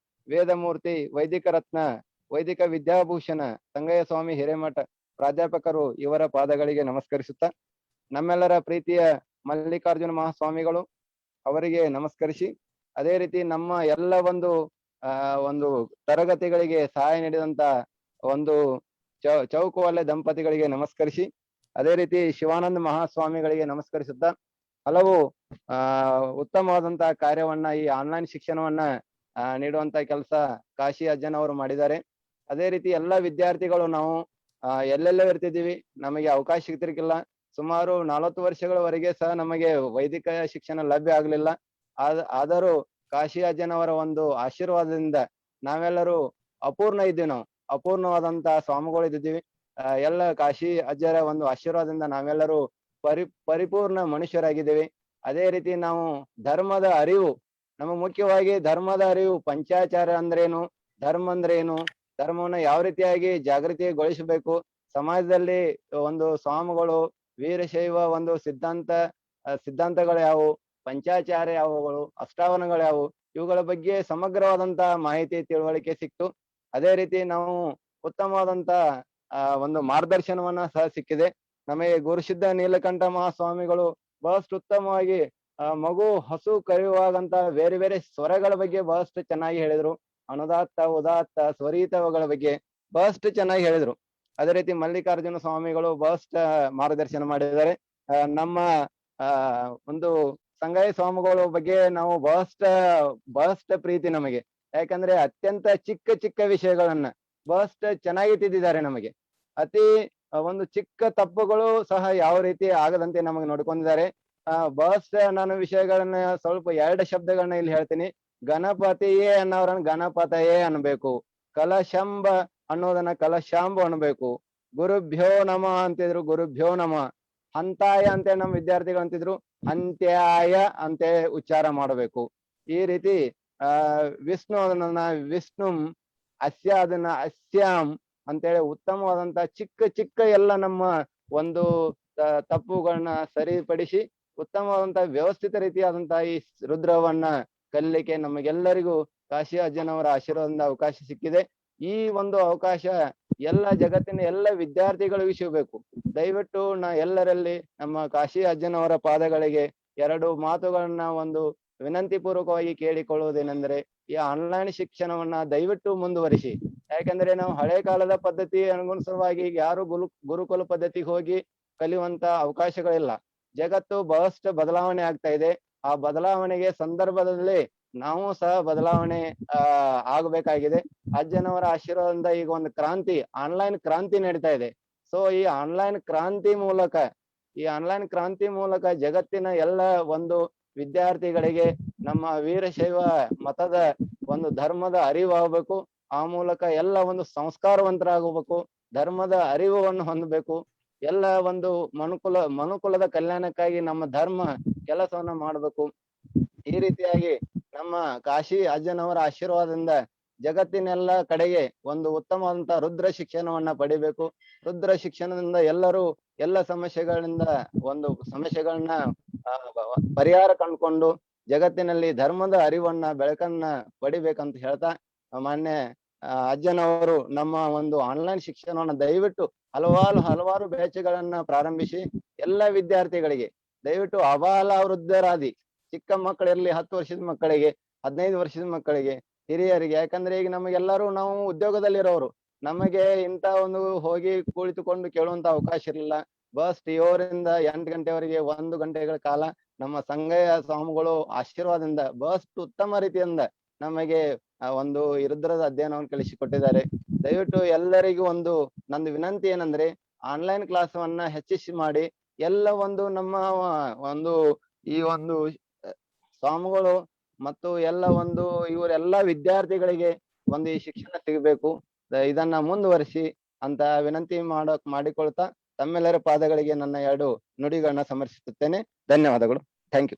[SPEAKER 7] ವೇದಮೂರ್ತಿ ವೈದಿಕ ರತ್ನ ವೈದಿಕ ವಿದ್ಯಾಭೂಷಣ ಸಂಗಯ್ಯ ಸ್ವಾಮಿ ಹಿರೇಮಠ ಪ್ರಾಧ್ಯಾಪಕರು ಇವರ ಪಾದಗಳಿಗೆ ನಮಸ್ಕರಿಸುತ್ತಾ, ನಮ್ಮೆಲ್ಲರ ಪ್ರೀತಿಯ ಮಲ್ಲಿಕಾರ್ಜುನ ಮಹಾಸ್ವಾಮಿಗಳು ಅವರಿಗೆ ನಮಸ್ಕರಿಸಿ, ಅದೇ ರೀತಿ ನಮ್ಮ ಎಲ್ಲ ಒಂದು ತರಗತಿಗಳಿಗೆ ಸಹಾಯ ನೀಡಿದಂತ ಒಂದು ಚೌಕವಲ್ಲೆ ದಂಪತಿಗಳಿಗೆ ನಮಸ್ಕರಿಸಿ, ಅದೇ ರೀತಿ ಶಿವಾನಂದ ಮಹಾಸ್ವಾಮಿಗಳಿಗೆ ನಮಸ್ಕರಿಸುತ್ತಾ, ಹಲವು ಉತ್ತಮವಾದಂತಹ ಕಾರ್ಯವನ್ನ ಈ ಆನ್ಲೈನ್ ಶಿಕ್ಷಣವನ್ನ ನೀಡುವಂತ ಕೆಲಸ ಕಾಶಿ ಅಜ್ಜನವರು ಮಾಡಿದ್ದಾರೆ. ಅದೇ ರೀತಿ ಎಲ್ಲ ವಿದ್ಯಾರ್ಥಿಗಳು ನಾವು ಎಲ್ಲೆಲ್ಲೋ ಇರ್ತಿದ್ದೀವಿ, ನಮಗೆ ಅವಕಾಶ ಸಿಗ್ತಿರ್ಕಿಲ್ಲ. ಸುಮಾರು 40 ವರ್ಷಗಳವರೆಗೆ ಸಹ ನಮಗೆ ವೈದಿಕ ಶಿಕ್ಷಣ ಲಭ್ಯ ಆಗ್ಲಿಲ್ಲ. ಆದರೂ ಕಾಶಿ ಅಜ್ಜನವರ ಒಂದು ಆಶೀರ್ವಾದದಿಂದ ನಾವೆಲ್ಲರೂ ಅಪೂರ್ಣ ಇದ್ದೀವಿ. ನಾವು ಅಪೂರ್ಣವಾದಂತಹ ಸ್ವಾಮಿಗಳು ಇದ್ದೀವಿ. ಎಲ್ಲ ಕಾಶಿ ಅಜ್ಜರ ಒಂದು ಆಶೀರ್ವಾದದಿಂದ ನಾವೆಲ್ಲರೂ ಪರಿಪೂರ್ಣ ಮನುಷ್ಯರಾಗಿದ್ದೀವಿ. ಅದೇ ರೀತಿ ನಾವು ಧರ್ಮದ ಅರಿವು, ನಮಗೆ ಮುಖ್ಯವಾಗಿ ಧರ್ಮದ ಅರಿವು, ಪಂಚಾಚಾರ ಅಂದ್ರೇನು, ಧರ್ಮ ಅಂದ್ರೆ ಏನು, ಧರ್ಮವನ್ನ ಯಾವ ರೀತಿಯಾಗಿ ಜಾಗೃತಿಗೊಳಿಸಬೇಕು, ಸಮಾಜದಲ್ಲಿ ಒಂದು ಸ್ವಾಮಿಗಳು ವೀರಶೈವ ಒಂದು ಸಿದ್ಧಾಂತಗಳು ಯಾವುವು, ಪಂಚಾಚಾರ ಯಾವುಗಳು, ಅಷ್ಟಾವರಣಗಳು ಯಾವುವು, ಇವುಗಳ ಬಗ್ಗೆ ಸಮಗ್ರವಾದಂತ ಮಾಹಿತಿ ತಿಳುವಳಿಕೆ ಸಿಕ್ತು. ಅದೇ ರೀತಿ ನಾವು ಉತ್ತಮವಾದಂತ ಒಂದು ಮಾರ್ಗದರ್ಶನವನ್ನ ಸಹ ಸಿಕ್ಕಿದೆ. ನಮಗೆ ಗುರುಸಿದ್ಧ ನೀಲಕಂಠ ಮಹಾಸ್ವಾಮಿಗಳು ಬಹಳಷ್ಟು ಉತ್ತಮವಾಗಿ ಮಗು ಹಸು ಕರೆಯುವಾಗಂತ ಬೇರೆ ಬೇರೆ ಸ್ವರಗಳ ಬಗ್ಗೆ ಬಹಳಷ್ಟು ಚೆನ್ನಾಗಿ ಹೇಳಿದ್ರು. ಅನುದಾತ್ತ, ಉದಾತ್ತ, ಸ್ವರೀತಗಳ ಬಗ್ಗೆ ಬಹಳಷ್ಟು ಚೆನ್ನಾಗಿ ಹೇಳಿದ್ರು. ಅದೇ ರೀತಿ ಮಲ್ಲಿಕಾರ್ಜುನ ಸ್ವಾಮಿಗಳು ಬಹಳಷ್ಟು ಮಾರ್ಗದರ್ಶನ ಮಾಡಿದ್ದಾರೆ. ನಮ್ಮ ಒಂದು ಸಂಗಯ್ಯ ಸ್ವಾಮಿಗಳ ಬಗ್ಗೆ ನಾವು ಬಹಳಷ್ಟು ಪ್ರೀತಿ ನಮಗೆ. ಯಾಕಂದ್ರೆ ಅತ್ಯಂತ ಚಿಕ್ಕ ವಿಷಯಗಳನ್ನ ಬಹಳಷ್ಟು ಚೆನ್ನಾಗಿ ತಿದ್ದಿದ್ದಾರೆ. ನಮಗೆ ಅತಿ ಒಂದು ಚಿಕ್ಕ ತಪ್ಪುಗಳು ಸಹ ಯಾವ ರೀತಿ ಆಗದಂತೆ ನಮಗೆ ನೋಡ್ಕೊಂಡಿದ್ದಾರೆ. ಬಹಳಷ್ಟು ನಾನು ವಿಷಯಗಳನ್ನ ಸ್ವಲ್ಪ 2 ಶಬ್ದಗಳನ್ನ ಇಲ್ಲಿ ಹೇಳ್ತೀನಿ. ಗಣಪತಿಯೇ ಅನ್ನೋರನ್ನ ಗಣಪತಯೇ ಅನ್ಬೇಕು, ಕಲಶಂಬ ಅನ್ನೋದನ್ನ ಕಲಶಾಂಬ ಅನ್ಬೇಕು, ಗುರುಭ್ಯೋ ನಮಃ ಅಂತಿದ್ರು ಗುರುಭ್ಯೋ ನಮಃ, ಹಂತಾಯ ಅಂತ ನಮ್ಮ ವಿದ್ಯಾರ್ಥಿಗಳು ಅಂತಿದ್ರು ಅಂತ್ಯಾಯ ಅಂತ ಉಚ್ಚಾರ ಮಾಡಬೇಕು. ಈ ರೀತಿ ವಿಷ್ಣು ಅದನ್ನ ವಿಷ್ಣುಂ, ಅಸ್ಯ ಅದನ್ನ ಅಸ್ಯಾಂ ಅಂತೇಳಿ ಉತ್ತಮವಾದಂತ ಚಿಕ್ಕ ಎಲ್ಲ ನಮ್ಮ ಒಂದು ತಪ್ಪುಗಳನ್ನ ಸರಿಪಡಿಸಿ ಉತ್ತಮವಾದಂತ ವ್ಯವಸ್ಥಿತ ರೀತಿಯಾದಂತಹ ಈ ರುದ್ರವನ್ನ ಕಲಿಲಿಕ್ಕೆ ನಮಗೆಲ್ಲರಿಗೂ ಕಾಶಿ ಅಜ್ಜನವರ ಆಶೀರ್ವಾದದಿಂದ ಅವಕಾಶ ಸಿಕ್ಕಿದೆ. ಈ ಒಂದು ಅವಕಾಶ ಎಲ್ಲ ಜಗತ್ತಿನ ಎಲ್ಲ ವಿದ್ಯಾರ್ಥಿಗಳಿಗೂ ಸಿಗಬೇಕು. ದಯವಿಟ್ಟು ಎಲ್ಲರಲ್ಲಿ ನಮ್ಮ ಕಾಶಿ ಅಜ್ಜನವರ ಪಾದಗಳಿಗೆ 2 ಮಾತುಗಳನ್ನ ಒಂದು ವಿನಂತಿ ಪೂರ್ವಕವಾಗಿ ಕೇಳಿಕೊಳ್ಳುವುದೇನೆಂದ್ರೆ, ಈ ಆನ್ಲೈನ್ ಶಿಕ್ಷಣವನ್ನ ದಯವಿಟ್ಟು ಮುಂದುವರಿಸಿ. ಯಾಕಂದ್ರೆ ನಾವು ಹಳೆ ಕಾಲದ ಪದ್ಧತಿ ಅನುಗುಣವಾಗಿ ಯಾರು ಗುರುಕುಲ ಪದ್ಧತಿಗೆ ಹೋಗಿ ಕಲಿಯುವಂತ ಅವಕಾಶಗಳಿಲ್ಲ. ಜಗತ್ತು ಬಹಳಷ್ಟು ಬದಲಾವಣೆ ಆಗ್ತಾ ಇದೆ. ಆ ಬದಲಾವಣೆಗೆ ಸಂದರ್ಭದಲ್ಲಿ ನಾವು ಸಹ ಬದಲಾವಣೆ ಆಗಬೇಕಾಗಿದೆ. ಅಜ್ಜನವರ ಆಶೀರ್ವಾದದಿಂದ ಈಗ ಒಂದು ಕ್ರಾಂತಿ, ಆನ್ಲೈನ್ ಕ್ರಾಂತಿ ನಡೀತಾ ಇದೆ. ಸೊ ಈ ಆನ್ಲೈನ್ ಕ್ರಾಂತಿ ಮೂಲಕ ಜಗತ್ತಿನ ಎಲ್ಲ ಒಂದು ವಿದ್ಯಾರ್ಥಿಗಳಿಗೆ ನಮ್ಮ ವೀರಶೈವ ಮತದ ಒಂದು ಧರ್ಮದ ಅರಿವು ಆಗಬೇಕು. ಆ ಮೂಲಕ ಎಲ್ಲ ಒಂದು ಸಂಸ್ಕಾರವಂತರಾಗಬೇಕು, ಧರ್ಮದ ಅರಿವನ್ನು ಹೊಂದಬೇಕು. ಎಲ್ಲ ಒಂದು ಮನುಕುಲದ ಕಲ್ಯಾಣಕ್ಕಾಗಿ ನಮ್ಮ ಧರ್ಮ ಕೆಲಸವನ್ನ ಮಾಡಬೇಕು. ಈ ರೀತಿಯಾಗಿ ನಮ್ಮ ಕಾಶಿ ಅಜ್ಜನವರ ಆಶೀರ್ವಾದದಿಂದ ಜಗತ್ತಿನೆಲ್ಲ ಕಡೆಗೆ ಒಂದು ಉತ್ತಮವಾದಂತ ರುದ್ರ ಶಿಕ್ಷಣವನ್ನ ಪಡಿಬೇಕು. ರುದ್ರ ಶಿಕ್ಷಣದಿಂದ ಎಲ್ಲರೂ ಎಲ್ಲ ಸಮಸ್ಯೆಗಳಿಂದ ಒಂದು ಸಮಸ್ಯೆಗಳನ್ನ ಪರಿಹಾರ ಕಂಡುಕೊಂಡು ಜಗತ್ತಿನಲ್ಲಿ ಧರ್ಮದ ಅರಿವನ್ನ ಬೆಳಕನ್ನ ಪಡಿಬೇಕಂತ ಹೇಳ್ತಾ ಮಾನ್ಯ ಅಜ್ಜನವರು ನಮ್ಮ ಒಂದು ಆನ್ಲೈನ್ ಶಿಕ್ಷಣವನ್ನ ದಯವಿಟ್ಟು ಹಲವಾರು ಬ್ಯಾಚ್ಗಳನ್ನ ಪ್ರಾರಂಭಿಸಿ ಎಲ್ಲ ವಿದ್ಯಾರ್ಥಿಗಳಿಗೆ ದಯವಿಟ್ಟು ಅಬಾಲ ವೃದ್ಧರಾದಿ ಚಿಕ್ಕ ಮಕ್ಕಳಿರ್ಲಿ 10 ವರ್ಷದ ಮಕ್ಕಳಿಗೆ 15 ವರ್ಷದ ಮಕ್ಕಳಿಗೆ ಹಿರಿಯರಿಗೆ, ಯಾಕಂದ್ರೆ ಈಗ ನಮಗೆಲ್ಲರೂ ನಾವು ಉದ್ಯೋಗದಲ್ಲಿರೋರು, ನಮಗೆ ಇಂತ ಒಂದು ಹೋಗಿ ಕುಳಿತುಕೊಂಡು ಕೇಳುವಂತ ಅವಕಾಶ ಇರಲಿಲ್ಲ. ಬಸ್ 7 ರಿಂದ 8 ಗಂಟೆವರೆಗೆ 1 ಗಂಟೆಗಳ ಕಾಲ ನಮ್ಮ ಸಂಘಯ ಸ್ವಾಮಿಗಳು ಆಶೀರ್ವಾದದಿಂದ ಬಸ್ ಉತ್ತಮ ರೀತಿಯಿಂದ ನಮಗೆ ಒಂದು ರುದ್ರದ ಅಧ್ಯಯನವನ್ನು ಕಲಿಸಿಕೊಟ್ಟಿದ್ದಾರೆ. ದಯವಿಟ್ಟು ಎಲ್ಲರಿಗೂ ಒಂದು ನಂದು ವಿನಂತಿ ಏನಂದ್ರೆ ಆನ್ಲೈನ್ ಕ್ಲಾಸವನ್ನ ಹೆಚ್ಚಿಸಿ ಮಾಡಿ ಎಲ್ಲ ಒಂದು ನಮ್ಮ ಒಂದು ಈ ಒಂದು ಸ್ವಾಮಿಗಳು ಮತ್ತು ಎಲ್ಲ ಒಂದು ಇವರೆಲ್ಲ ವಿದ್ಯಾರ್ಥಿಗಳಿಗೆ ಒಂದು ಈ ಶಿಕ್ಷಣ ಸಿಗಬೇಕು, ಇದನ್ನ ಮುಂದುವರಿಸಿ ಅಂತ ವಿನಂತಿ ಮಾಡಿಕೊಳ್ತಾ ತಮ್ಮೆಲ್ಲರ ಪಾದಗಳಿಗೆ ನನ್ನ 2 ನುಡಿಗಳನ್ನ ಸಮರ್ಪಿಸುತ್ತೇನೆ. ಧನ್ಯವಾದಗಳು. Thank you.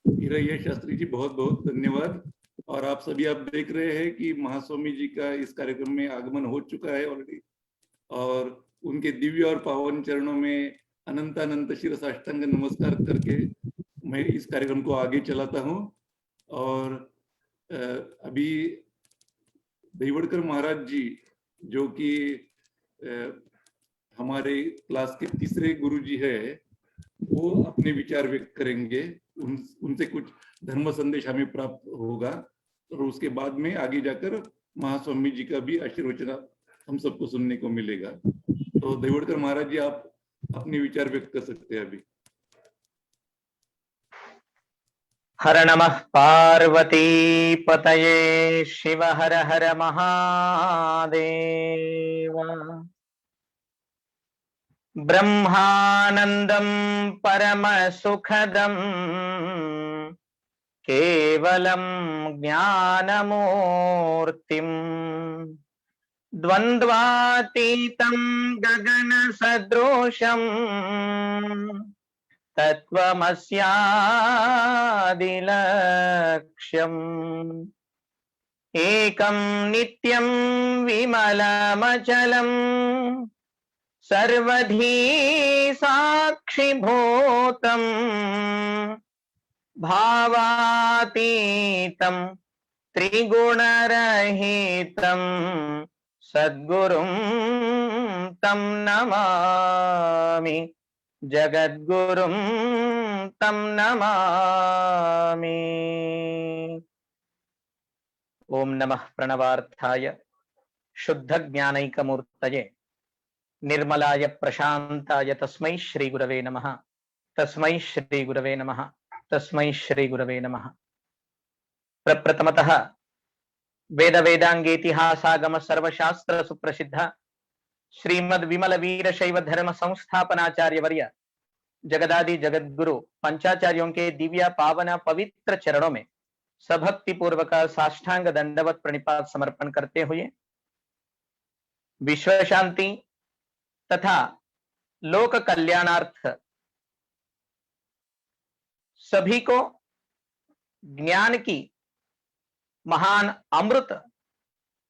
[SPEAKER 2] हीरैया शास्त्री जी, बहुत बहुत धन्यवाद। और आप सभी आप देख रहे हैं कि महास्वामी जी का इस कार्यक्रम में आगमन हो चुका है ऑलरेडी, और उनके दिव्य और पावन चरणों में अनंत शिरसाष्टांग नमस्कार करके मैं इस कार्यक्रम को आगे चलाता हूं। और अभी देवड़कर महाराज जी जो कि हमारे क्लास के तीसरे गुरु जी है, वो अपने विचार व्यक्त करेंगे। उनसे कुछ धर्म संदेश हमें प्राप्त होगा और उसके बाद में आगे जाकर महास्वामी जी का भी आशीर्वचन हम सबको सुनने को मिलेगा। तो देवड़कर महाराज जी, आप अपने विचार व्यक्त कर सकते हैं अभी।
[SPEAKER 8] हर नमः पार्वती पतये शिव हर हर महादेव। ब्रह्मानंदं परम सुखदं केवलं ज्ञानमूर्तिं द्वन्द्वातीतं गगन सदृशं तत्त्वमस्यादिलक्ष्यम् एकं नित्यं विमलमचलम् सर्वधी साक्षिभूतं भावातीतं त्रिगुणरहितं सद्गुरुं तं नमामि, जगद्गुरुं तं नमामि। ओम नमः प्रणवार्थाय शुद्ध ज्ञानैकमूर्तये निर्मलाय प्रशांताय तस्मै श्री गुरवे नमः, तस्मै श्री गुरवे नमः, तस्मै श्री गुरवे नमः। प्रप्रथमतः वेद वेदांगेतिहासागम सर्वशास्त्र सुप्रसिद्ध श्रीमद् विमल वीर शैव धर्म संस्थापनाचार्य वर्य जगदादि जगद्गुरु पंचाचार्यों के दिव्य पावन पवित्र चरणों में सभक्ति पूर्वक साष्टांग दंडवत प्रणिपात समर्पण करते हुए विश्व शांति तथा लोक कल्याणार्थ सभी को ज्ञान की महान अमृत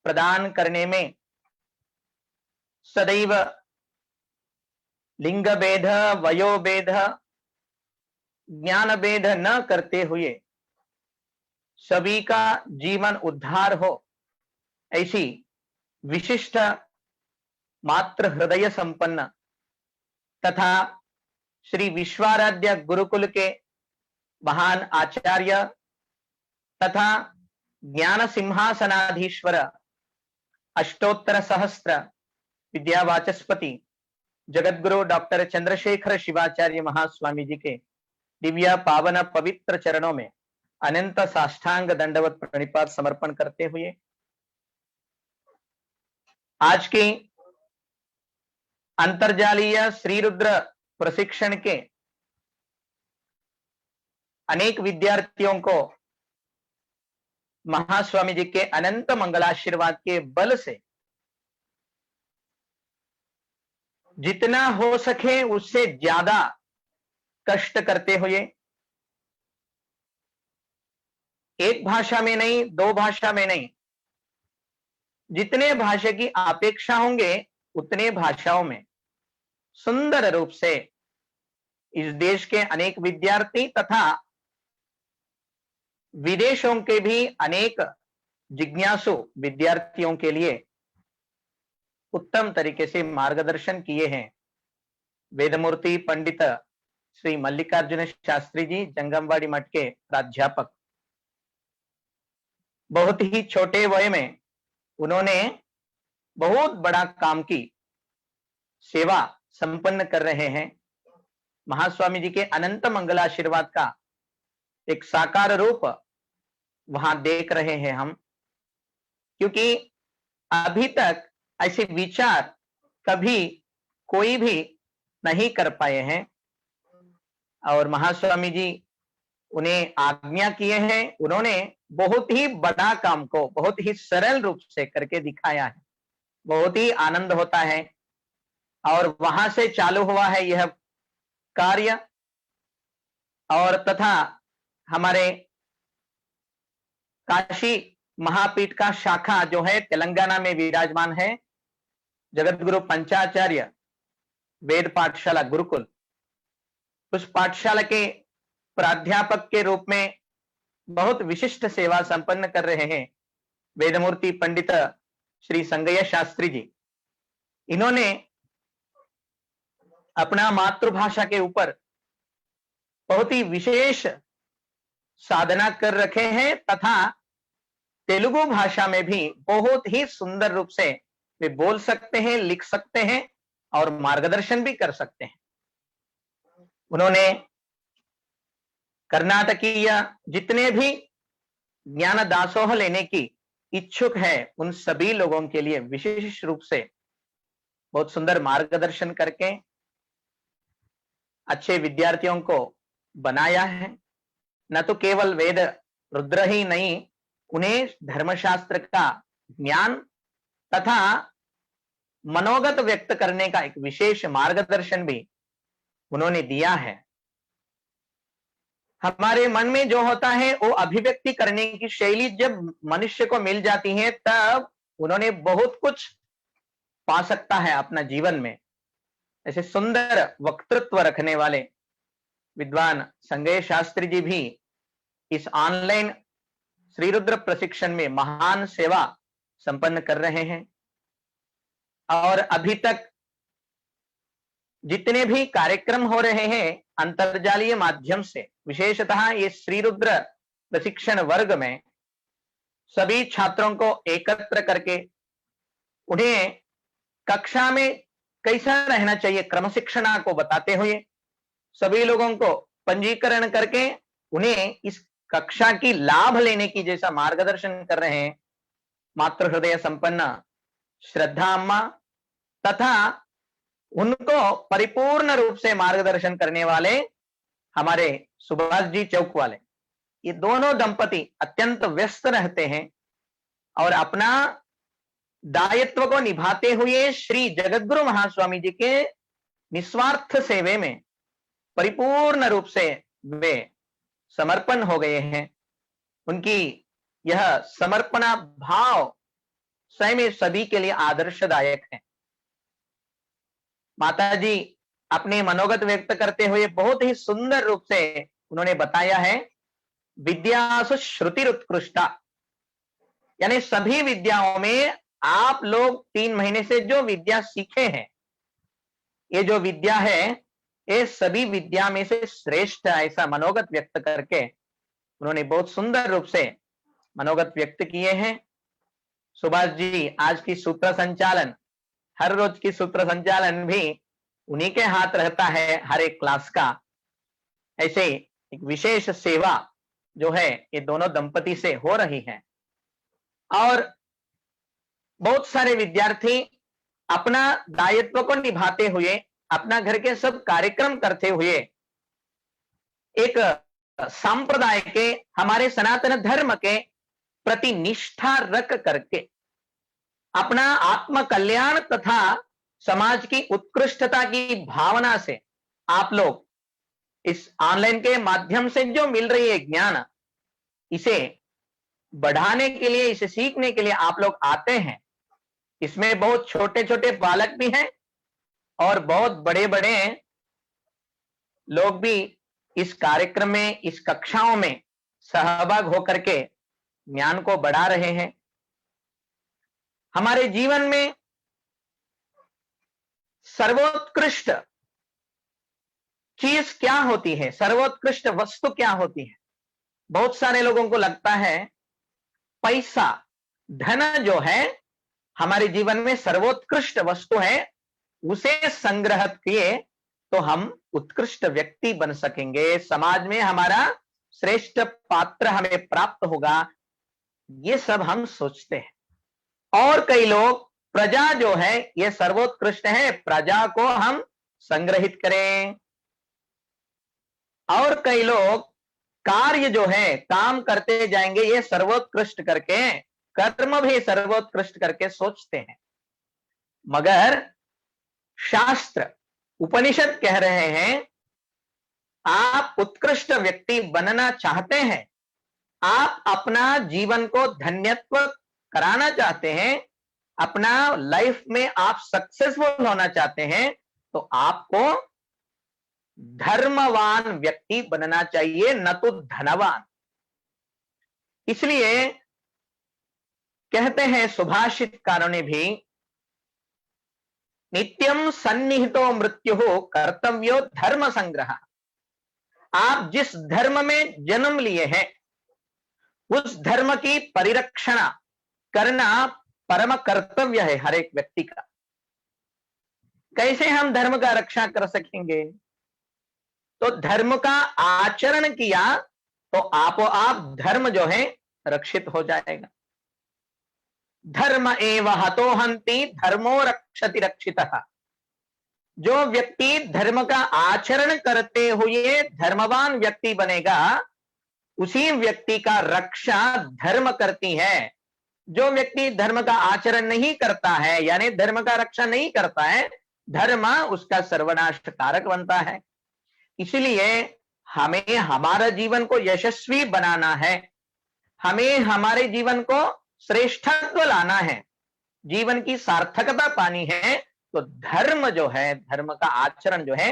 [SPEAKER 8] प्रदान करने में सदैव लिंग भेद वयो भेद ज्ञान भेद न करते हुए सभी का जीवन उद्धार हो, ऐसी विशिष्ट मात्र हृदय संपन्न तथा श्री विश्वाराध्य गुरुकुल के महान आचार्य तथा ज्ञान सिंहासनाधीश्वर अष्टोत्तर सहस्त्र विद्यावाचस्पति जगद्गुरु डॉक्टर चंद्रशेखर शिवाचार्य महास्वामी जी के दिव्य पावन पवित्र चरणों में अनंत साष्टांग दंडवत प्रणिपात समर्पण करते हुए आज की अंतर्जालीय श्री रुद्र प्रशिक्षण के अनेक विद्यार्थियों को महास्वामी जी के अनंत मंगलाशीर्वाद के बल से जितना हो सके उससे ज्यादा कष्ट करते हुए एक भाषा में नहीं, दो भाषा में नहीं, जितने भाषा की अपेक्षा होंगे उतने भाषाओं में सुंदर रूप से इस देश के अनेक विद्यार्थी तथा विदेशों के भी अनेक जिज्ञासु विद्यार्थियों के लिए उत्तम तरीके से मार्गदर्शन किए हैं वेदमूर्ति पंडित श्री मल्लिकार्जुन शास्त्री जी, जंगमवाड़ी मठ के प्राध्यापक। बहुत ही छोटे वय में उन्होंने बहुत बड़ा काम की सेवा संपन्न कर रहे हैं। महास्वामी जी के अनंत मंगलाशीर्वाद का एक साकार रूप वहां देख रहे हैं हम, क्योंकि अभी तक ऐसे विचार कभी कोई भी नहीं कर पाए हैं और महास्वामी जी उन्हें आज्ञा किए हैं। उन्होंने बहुत ही बड़ा काम को बहुत ही सरल रूप से करके दिखाया है। बहुत ही आनंद होता है और वहां से चालू हुआ है यह कार्य। और तथा हमारे काशी महापीठ का शाखा जो है तेलंगाना में विराजमान है, जगत गुरु पंचाचार्य वेद पाठशाला गुरुकुल, उस पाठशाला के प्राध्यापक के रूप में बहुत विशिष्ट सेवा संपन्न कर रहे हैं वेदमूर्ति पंडित श्री संगय्य शास्त्री जी। इन्होंने अपना मातृभाषा के ऊपर बहुत ही विशेष साधना कर रखे हैं तथा तेलुगु भाषा में भी बहुत ही सुंदर रूप से वे बोल सकते हैं, लिख सकते हैं और मार्गदर्शन भी कर सकते हैं। उन्होंने कर्नाटकीय जितने भी ज्ञान दासोह लेने की इच्छुक है उन सभी लोगों के लिए विशेष रूप से बहुत सुंदर मार्गदर्शन करके अच्छे विद्यार्थियों को बनाया है। न तो केवल वेद रुद्र ही नहीं, उन्हें धर्मशास्त्र का ज्ञान तथा मनोगत व्यक्त करने का एक विशेष मार्गदर्शन भी उन्होंने दिया है। हमारे मन में जो होता है वो अभिव्यक्ति करने की शैली जब मनुष्य को मिल जाती है तब उन्होंने बहुत कुछ पा सकता है अपना जीवन में। ऐसे सुंदर वक्तृत्व रखने वाले विद्वान संगय शास्त्री जी भी इस ऑनलाइन श्री रुद्र प्रशिक्षण में महान सेवा संपन्न कर रहे हैं। और अभी तक जितने भी कार्यक्रम हो रहे हैं अंतर्जालीय माध्यम से, विशेषतः ये श्री रुद्र प्रशिक्षण वर्ग में सभी छात्रों को एकत्र करके उन्हें कक्षा में कैसा रहना चाहिए क्रमशिक्षणा को बताते हुए सभी लोगों को पंजीकरण करके उन्हें इस कक्षा की लाभ लेने की जैसा मार्गदर्शन कर रहे हैं मातृ हृदय संपन्न श्रद्धा अम्मा तथा उनको परिपूर्ण रूप से मार्गदर्शन करने वाले हमारे सुभाष जी चौक वाले। ये दोनों दंपति अत्यंत व्यस्त रहते हैं और अपना दायित्व को निभाते हुए श्री जगतगुरु महास्वामी जी के निस्वार्थ सेवे में परिपूर्ण रूप से वे समर्पण हो गए हैं। उनकी यह समर्पणा भाव स्वयं सभी के लिए आदर्शदायक है। माता जी अपने मनोगत व्यक्त करते हुए बहुत ही सुंदर रूप से उन्होंने बताया है, विद्यासु श्रुतिरुत्कृष्टा, यानी सभी विद्याओं में आप लोग 3 महीने से जो विद्या सीखे हैं, ये जो विद्या है ये सभी विद्या में से श्रेष्ठ, ऐसा मनोगत व्यक्त करके उन्होंने बहुत सुंदर रूप से मनोगत व्यक्त किए हैं। सुभाष जी आज की सूत्र संचालन, हर रोज की सूत्र संचालन भी उन्हीं के हाथ रहता है हर एक क्लास का। ऐसे एक विशेष सेवा जो है ये दोनों दंपति से हो रही है और बहुत सारे विद्यार्थी अपना दायित्व को निभाते हुए अपना घर के सब कार्यक्रम करते हुए एक संप्रदाय के हमारे सनातन धर्म के प्रति निष्ठा रख करके अपना आत्म कल्याण तथा समाज की उत्कृष्टता की भावना से आप लोग इस ऑनलाइन के माध्यम से जो मिल रही है ज्ञान, इसे बढ़ाने के लिए, इसे सीखने के लिए आप लोग आते हैं। इसमें बहुत छोटे छोटे बालक भी हैं और बहुत बड़े बड़े लोग भी इस कार्यक्रम में, इस कक्षाओं में सहभाग होकर के ज्ञान को बढ़ा रहे हैं। हमारे जीवन में सर्वोत्कृष्ट चीज क्या होती है, सर्वोत्कृष्ट वस्तु क्या होती है? बहुत सारे लोगों को लगता है पैसा, धन जो है हमारे जीवन में सर्वोत्कृष्ट वस्तु है, उसे संग्रह किए तो हम उत्कृष्ट व्यक्ति बन सकेंगे, समाज में हमारा श्रेष्ठ पात्र हमें प्राप्त होगा, ये सब हम सोचते हैं। और कई लोग प्रजा जो है ये सर्वोत्कृष्ट है, प्रजा को हम संग्रहित करें। और कई लोग कार्य जो है काम करते जाएंगे, ये सर्वोत्कृष्ट करके, कर्म भी सर्वोत्कृष्ट करके सोचते हैं। मगर शास्त्र, उपनिषद कह रहे हैं, आप उत्कृष्ट व्यक्ति बनना चाहते हैं, आप अपना जीवन को धन्यत्व कराना चाहते हैं, अपना लाइफ में आप सक्सेसफुल होना चाहते हैं, तो आपको धर्मवान व्यक्ति बनना चाहिए, न तो धनवान। इसलिए कहते हैं सुभाषितकारों ने भी, नित्यम सन्निहितो मृत्युः कर्तव्यो धर्म संग्रह। आप जिस धर्म में जन्म लिए हैं उस धर्म की परिरक्षणा करना परम कर्तव्य है हर एक व्यक्ति का। कैसे हम धर्म का रक्षा कर सकेंगे? तो धर्म का आचरण किया तो आप धर्म जो है रक्षित हो जाएगा। धर्म एव हतो हन्ति धर्मो रक्षति रक्षितः। जो व्यक्ति धर्म का आचरण करते हुए धर्मवान व्यक्ति बनेगा, उसी व्यक्ति का रक्षा धर्म करती है। जो व्यक्ति धर्म का आचरण नहीं करता है, यानी धर्म का रक्षा नहीं करता है, धर्म उसका सर्वनाश कारक बनता है। इसलिए हमें हमारा जीवन को यशस्वी बनाना है, हमें हमारे जीवन को श्रेष्ठत्व लाना है, जीवन की सार्थकता पानी है, तो धर्म जो है, धर्म का आचरण जो है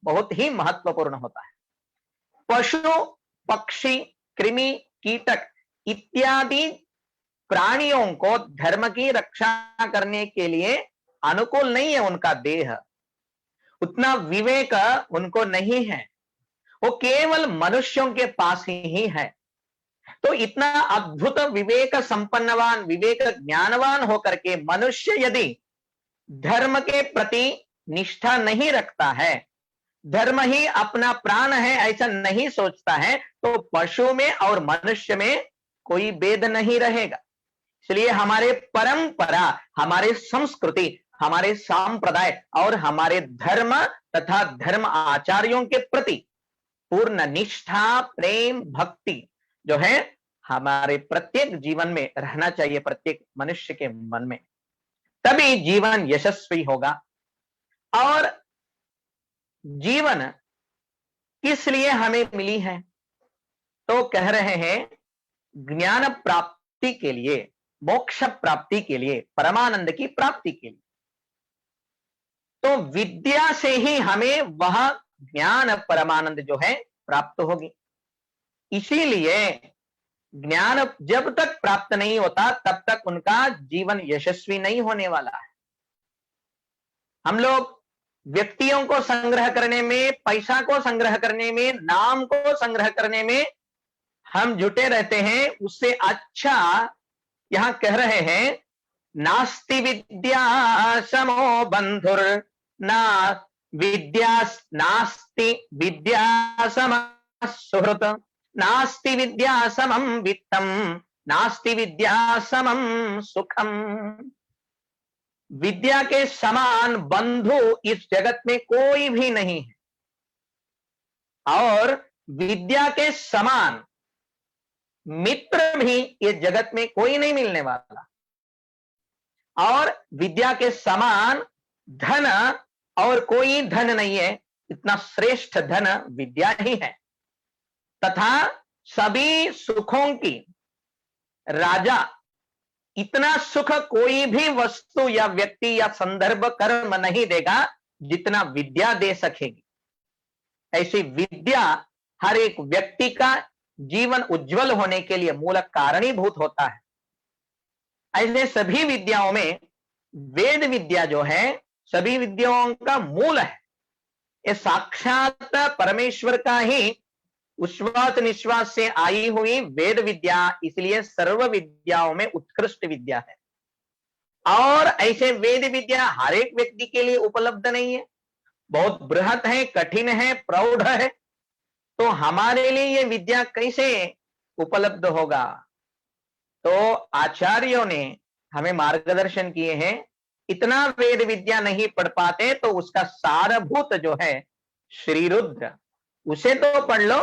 [SPEAKER 8] बहुत ही महत्वपूर्ण होता है। पशु, पक्षी, कृमि, कीटक इत्यादि प्राणियों को धर्म की रक्षा करने के लिए अनुकूल नहीं है उनका देह, उतना विवेक उनको नहीं है, वो केवल मनुष्यों के पास ही है। तो इतना अद्भुत विवेक संपन्नवान, विवेक ज्ञानवान होकर के मनुष्य यदि धर्म के प्रति निष्ठा नहीं रखता है, धर्म ही अपना प्राण है ऐसा नहीं सोचता है, तो पशु में और मनुष्य में कोई भेद नहीं रहेगा। इसलिए हमारे परंपरा, हमारे संस्कृति, हमारे संप्रदाय और हमारे धर्म तथा धर्म आचार्यों के प्रति पूर्ण निष्ठा, प्रेम, भक्ति जो है हमारे प्रत्येक जीवन में रहना चाहिए, प्रत्येक मनुष्य के मन में, तभी जीवन यशस्वी होगा। और जीवन किस लिए हमें मिली है? तो कह रहे हैं ज्ञान प्राप्ति के लिए, मोक्ष प्राप्ति के लिए, परमानंद की प्राप्ति के लिए। तो विद्या से ही हमें वह ज्ञान परमानंद जो है प्राप्त होगी। इसीलिए ज्ञान जब तक प्राप्त नहीं होता तब तक उनका जीवन यशस्वी नहीं होने वाला है। हम लोग व्यक्तियों को संग्रह करने में, पैसा को संग्रह करने में, नाम को संग्रह करने में हम जुटे रहते हैं। उससे अच्छा यहां कह रहे हैं, नास्ति विद्या समो बंधुर ना विद्या, नास्ति विद्या सम सुहृत, नास्ति विद्या समम वित्तम, नास्ति विद्या समम सुखम। विद्या के समान बंधु इस जगत में कोई भी नहीं है, और विद्या के समान मित्र भी इस जगत में कोई नहीं मिलने वाला, और विद्या के समान धन और कोई धन नहीं है। इतना श्रेष्ठ धन विद्या ही है, तथा सभी सुखों की राजा इतना सुख कोई भी वस्तु या व्यक्ति या संदर्भ कर्म नहीं देगा जितना विद्या दे सकेगी। ऐसी विद्या हर एक व्यक्ति का जीवन उज्जवल होने के लिए मूल कारणीभूत होता है। ऐसे सभी विद्याओं में वेद विद्या जो है सभी विद्याओं का मूल है। ये साक्षात परमेश्वर का ही उश्वास निश्वास से आई हुई वेद विद्या, इसलिए सर्व विद्याओं में उत्कृष्ट विद्या है। और ऐसे वेद विद्या हर एक व्यक्ति के लिए उपलब्ध नहीं है, बहुत बृहत है, कठिन है, प्रौढ़ है। तो हमारे लिए ये विद्या कैसे उपलब्ध होगा? तो आचार्यों ने हमें मार्गदर्शन किए हैं। इतना वेद विद्या नहीं पढ़ पाते तो उसका सारभूत जो है श्री रुद्र, उसे तो पढ़ लो।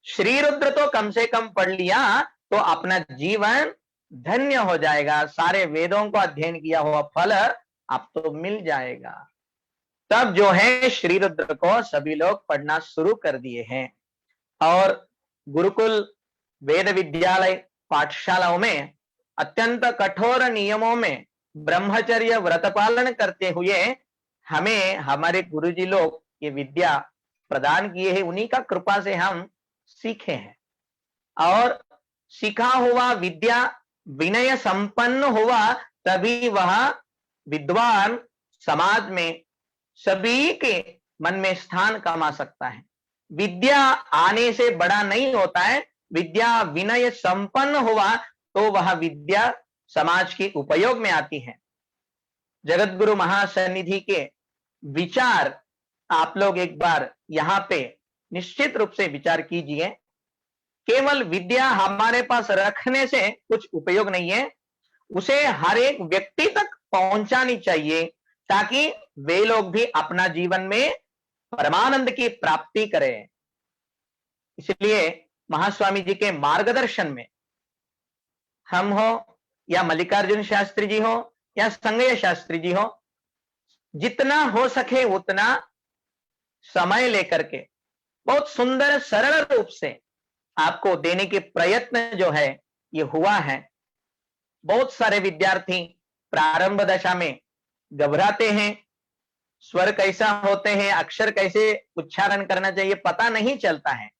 [SPEAKER 8] श्री रुद्र तो कम से कम पढ़ लिया तो अपना जीवन धन्य हो जाएगा, सारे वेदों को अध्ययन किया हुआ फल आपको मिल जाएगा। तब जो है श्री रुद्र को सभी लोग पढ़ना शुरू कर दिए हैं। और गुरुकुल वेद विद्यालय पाठशालाओं में अत्यंत कठोर नियमों में ब्रह्मचर्य व्रत पालन करते हुए हमें हमारे गुरुजी लोग ये विद्या प्रदान किए हैं। उन्हीं का कृपा से हम सीखे हैं। और सीखा हुआ विद्या विनय संपन्न हुआ तभी वह विद्वान समाज में सभी के मन में स्थान कमा सकता है। विद्या आने से बड़ा नहीं होता है, विद्या विनय संपन्न हुआ तो वह विद्या समाज के उपयोग में आती है। जगत गुरु महासन्निधि के विचार आप लोग एक बार यहाँ पे निश्चित रूप से विचार कीजिए। केवल विद्या हमारे पास रखने से कुछ उपयोग नहीं है, उसे हर एक व्यक्ति तक पहुंचानी चाहिए ताकि वे लोग भी अपना जीवन में परमानंद की प्राप्ति करें। इसलिए महास्वामी जी के मार्गदर्शन में हम हो या मल्लिकार्जुन शास्त्री जी हो या संगय शास्त्री जी हो, जितना हो सके उतना समय लेकर के बहुत सुंदर सरल रूप से आपको देने के प्रयत्न जो है ये हुआ है। बहुत सारे विद्यार्थी प्रारंभ दशा में घबराते हैं, स्वर कैसा होते हैं, अक्षर कैसे उच्चारण करना चाहिए पता नहीं चलता है।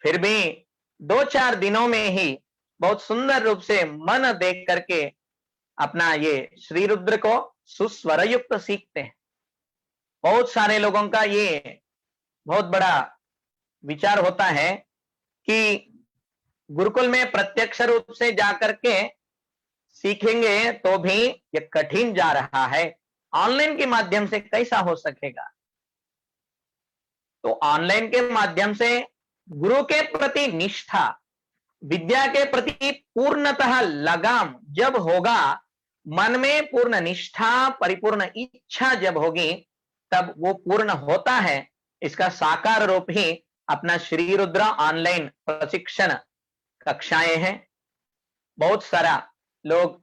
[SPEAKER 8] फिर भी 2-4 दिनों में ही बहुत सुंदर रूप से मन देख करके अपना ये श्री रुद्र को सुस्वर युक्त सीखते हैं। बहुत सारे लोगों का ये बहुत बड़ा विचार होता है कि गुरुकुल में प्रत्यक्ष रूप से जाकर के सीखेंगे तो भी ये कठिन जा रहा है, ऑनलाइन के माध्यम से कैसा हो सकेगा? तो ऑनलाइन के माध्यम से गुरु के प्रति निष्ठा, विद्या के प्रति पूर्णतः लगाम जब होगा, मन में पूर्ण निष्ठा परिपूर्ण इच्छा जब होगी तब वो पूर्ण होता है। इसका साकार रूप ही अपना श्री रुद्र ऑनलाइन प्रशिक्षण कक्षाएं हैं। बहुत सारा लोग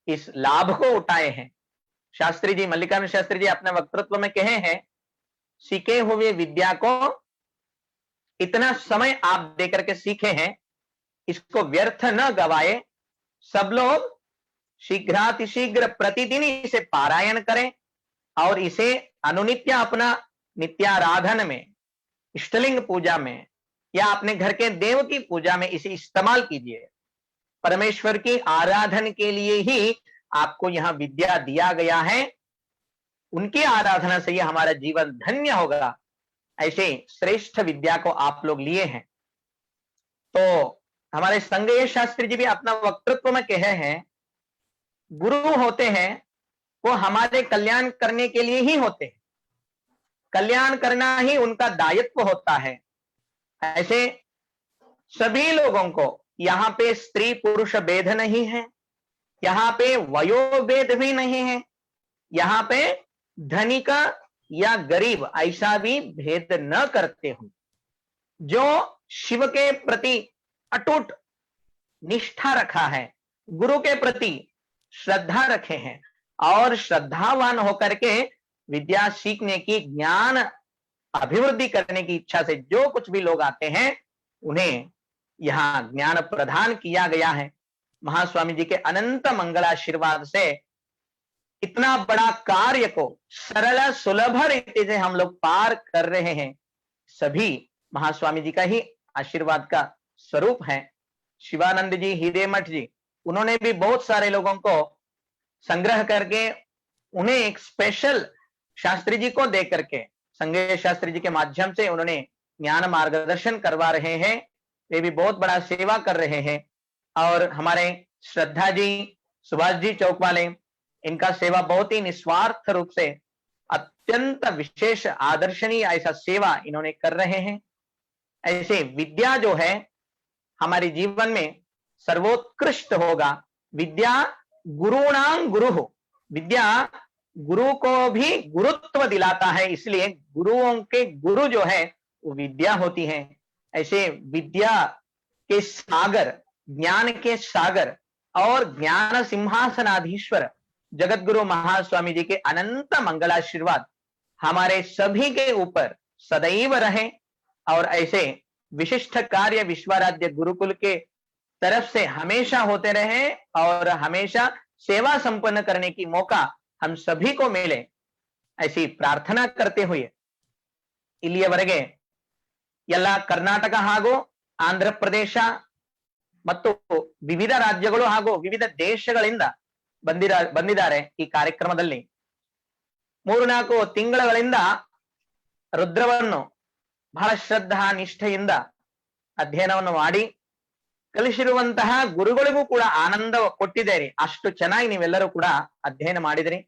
[SPEAKER 8] इस लाभ को उठाए हैं। शास्त्री जी, मल्लिकार्जुन शास्त्री जी अपने वक्तृत्व में कहे हैं, सीखे हुए विद्या को इतना समय आप देकर के सीखे हैं, इसको व्यर्थ न गवाए। सब लोग शीघ्रातिशीघ्र प्रतिदिन इसे पारायण करें और इसे अनुनित्य अपना नित्याराधन में, इष्टलिंग पूजा में या अपने घर के देव की पूजा में इसे इस्तेमाल कीजिए। परमेश्वर की आराधन के लिए ही आपको यहां विद्या दिया गया है, उनकी आराधना से ही हमारा जीवन धन्य होगा। ऐसे श्रेष्ठ विद्या को आप लोग लिए हैं। तो हमारे संगय शास्त्री जी भी अपना वक्तृत्व में कहे हैं, गुरु होते हैं वो हमारे कल्याण करने के लिए ही होते हैं, कल्याण करना ही उनका दायित्व होता है। ऐसे सभी लोगों को यहाँ पे स्त्री पुरुष भेद नहीं है, यहाँ पे वयो भेद भी नहीं है, यहाँ पे धनिक या गरीब ऐसा भी भेद न करते हो। जो शिव के प्रति अटूट निष्ठा रखा है, गुरु के प्रति श्रद्धा रखे हैं और श्रद्धावान होकर के विद्या सीखने की, ज्ञान अभिवृद्धि करने की इच्छा से जो कुछ भी लोग आते हैं उन्हें यहाँ ज्ञान प्रदान किया गया है। महास्वामी जी के अनंत मंगलाशीर्वाद से इतना बड़ा कार्य को सरल सुलभ रीति से हम लोग पार कर रहे हैं, सभी महास्वामी जी का ही आशीर्वाद का स्वरूप है। शिवानंद जी हिरेमठ जी, उन्होंने भी बहुत सारे लोगों को संग्रह करके उन्हें एक स्पेशल शास्त्री जी को दे करके संजय शास्त्री जी के माध्यम से उन्होंने ज्ञान मार्गदर्शन करवा रहे हैं। वे भी बहुत बड़ा सेवा कर रहे हैं। और हमारे श्रद्धा जी, सुभाष जी चौक वाले, इनका सेवा बहुत ही निस्वार्थ रूप से अत्यंत विशेष आदर्शनीय ऐसा सेवा इन्होंने कर रहे हैं। ऐसे विद्या जो है हमारे जीवन में सर्वोत्कृष्ट होगा। विद्या गुरुणां गुरु हो, विद्या गुरु को भी गुरुत्व दिलाता है, इसलिए गुरुओं के गुरु जो है वो विद्या होती है। ऐसे विद्या के सागर, ज्ञान के सागर और ज्ञान सिंहासनाधीश्वर जगत गुरु महास्वामी जी के अनंत मंगलाशीर्वाद हमारे सभी के ऊपर सदैव रहे और ऐसे विशिष्ट कार्य विश्वाराध्य गुरुकुल के तरफ से हमेशा होते रहे और हमेशा सेवा संपन्न करने की मौका हम सभी को मिले, ऐसी प्रार्थना करते हुए ಇಲ್ಲಿಯವರೆಗೆ ಎಲ್ಲ ಕರ್ನಾಟಕ ಹಾಗೂ ಆಂಧ್ರ ಪ್ರದೇಶ ಮತ್ತು ವಿವಿಧ ರಾಜ್ಯಗಳು ಹಾಗೂ ವಿವಿಧ ದೇಶಗಳಿಂದ ಬಂದಿದ್ದಾರೆ ಈ ಕಾರ್ಯಕ್ರಮದಲ್ಲಿ 3-4 ತಿಂಗಳುಗಳಿಂದ ರುದ್ರವನ್ನು ಬಹಳ ಶ್ರದ್ಧಾ ನಿಷ್ಠೆಯಿಂದ ಅಧ್ಯಯನವನ್ನು ಮಾಡಿ ಕಲಿಸಿರುವಂತಹ ಗುರುಗಳಿಗೂ ಕೂಡ ಆನಂದ ಕೊಟ್ಟಿದ್ದೀರಿ. ಅಷ್ಟು ಚೆನ್ನಾಗಿ ನೀವೆಲ್ಲರೂ ಕೂಡ ಅಧ್ಯಯನ ಮಾಡಿದಿರಿ.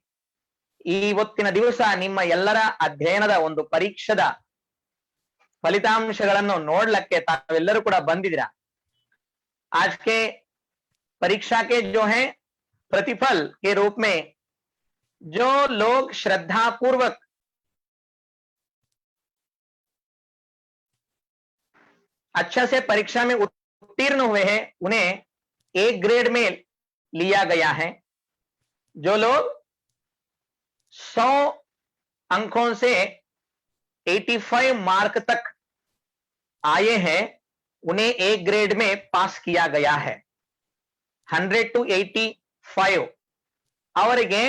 [SPEAKER 8] ಇವತ್ತಿನ ದಿವಸ ನಿಮ್ಮ ಎಲ್ಲರ ಅಧ್ಯಯನದ ಒಂದು ಪರೀಕ್ಷದ ಫಲಿತಾಂಶಗಳನ್ನು ನೋಡ್ಲಿಕ್ಕೆ ತಾವೆಲ್ಲರೂ ಕೂಡ ಬಂದಿದ್ದೀರಾ. आज के परीक्षा के जो है प्रतिफल के रूप में जो लोग श्रद्धा पूर्वक अच्छा से परीक्षा में उत्तीर्ण हुए हैं उन्हें A ग्रेड में लिया गया है। जो लोग 100 अंकों से 85 मार्क तक आए हैं उन्हें A ग्रेड में पास किया गया है। 100 to 85 ಅವರಿಗೆ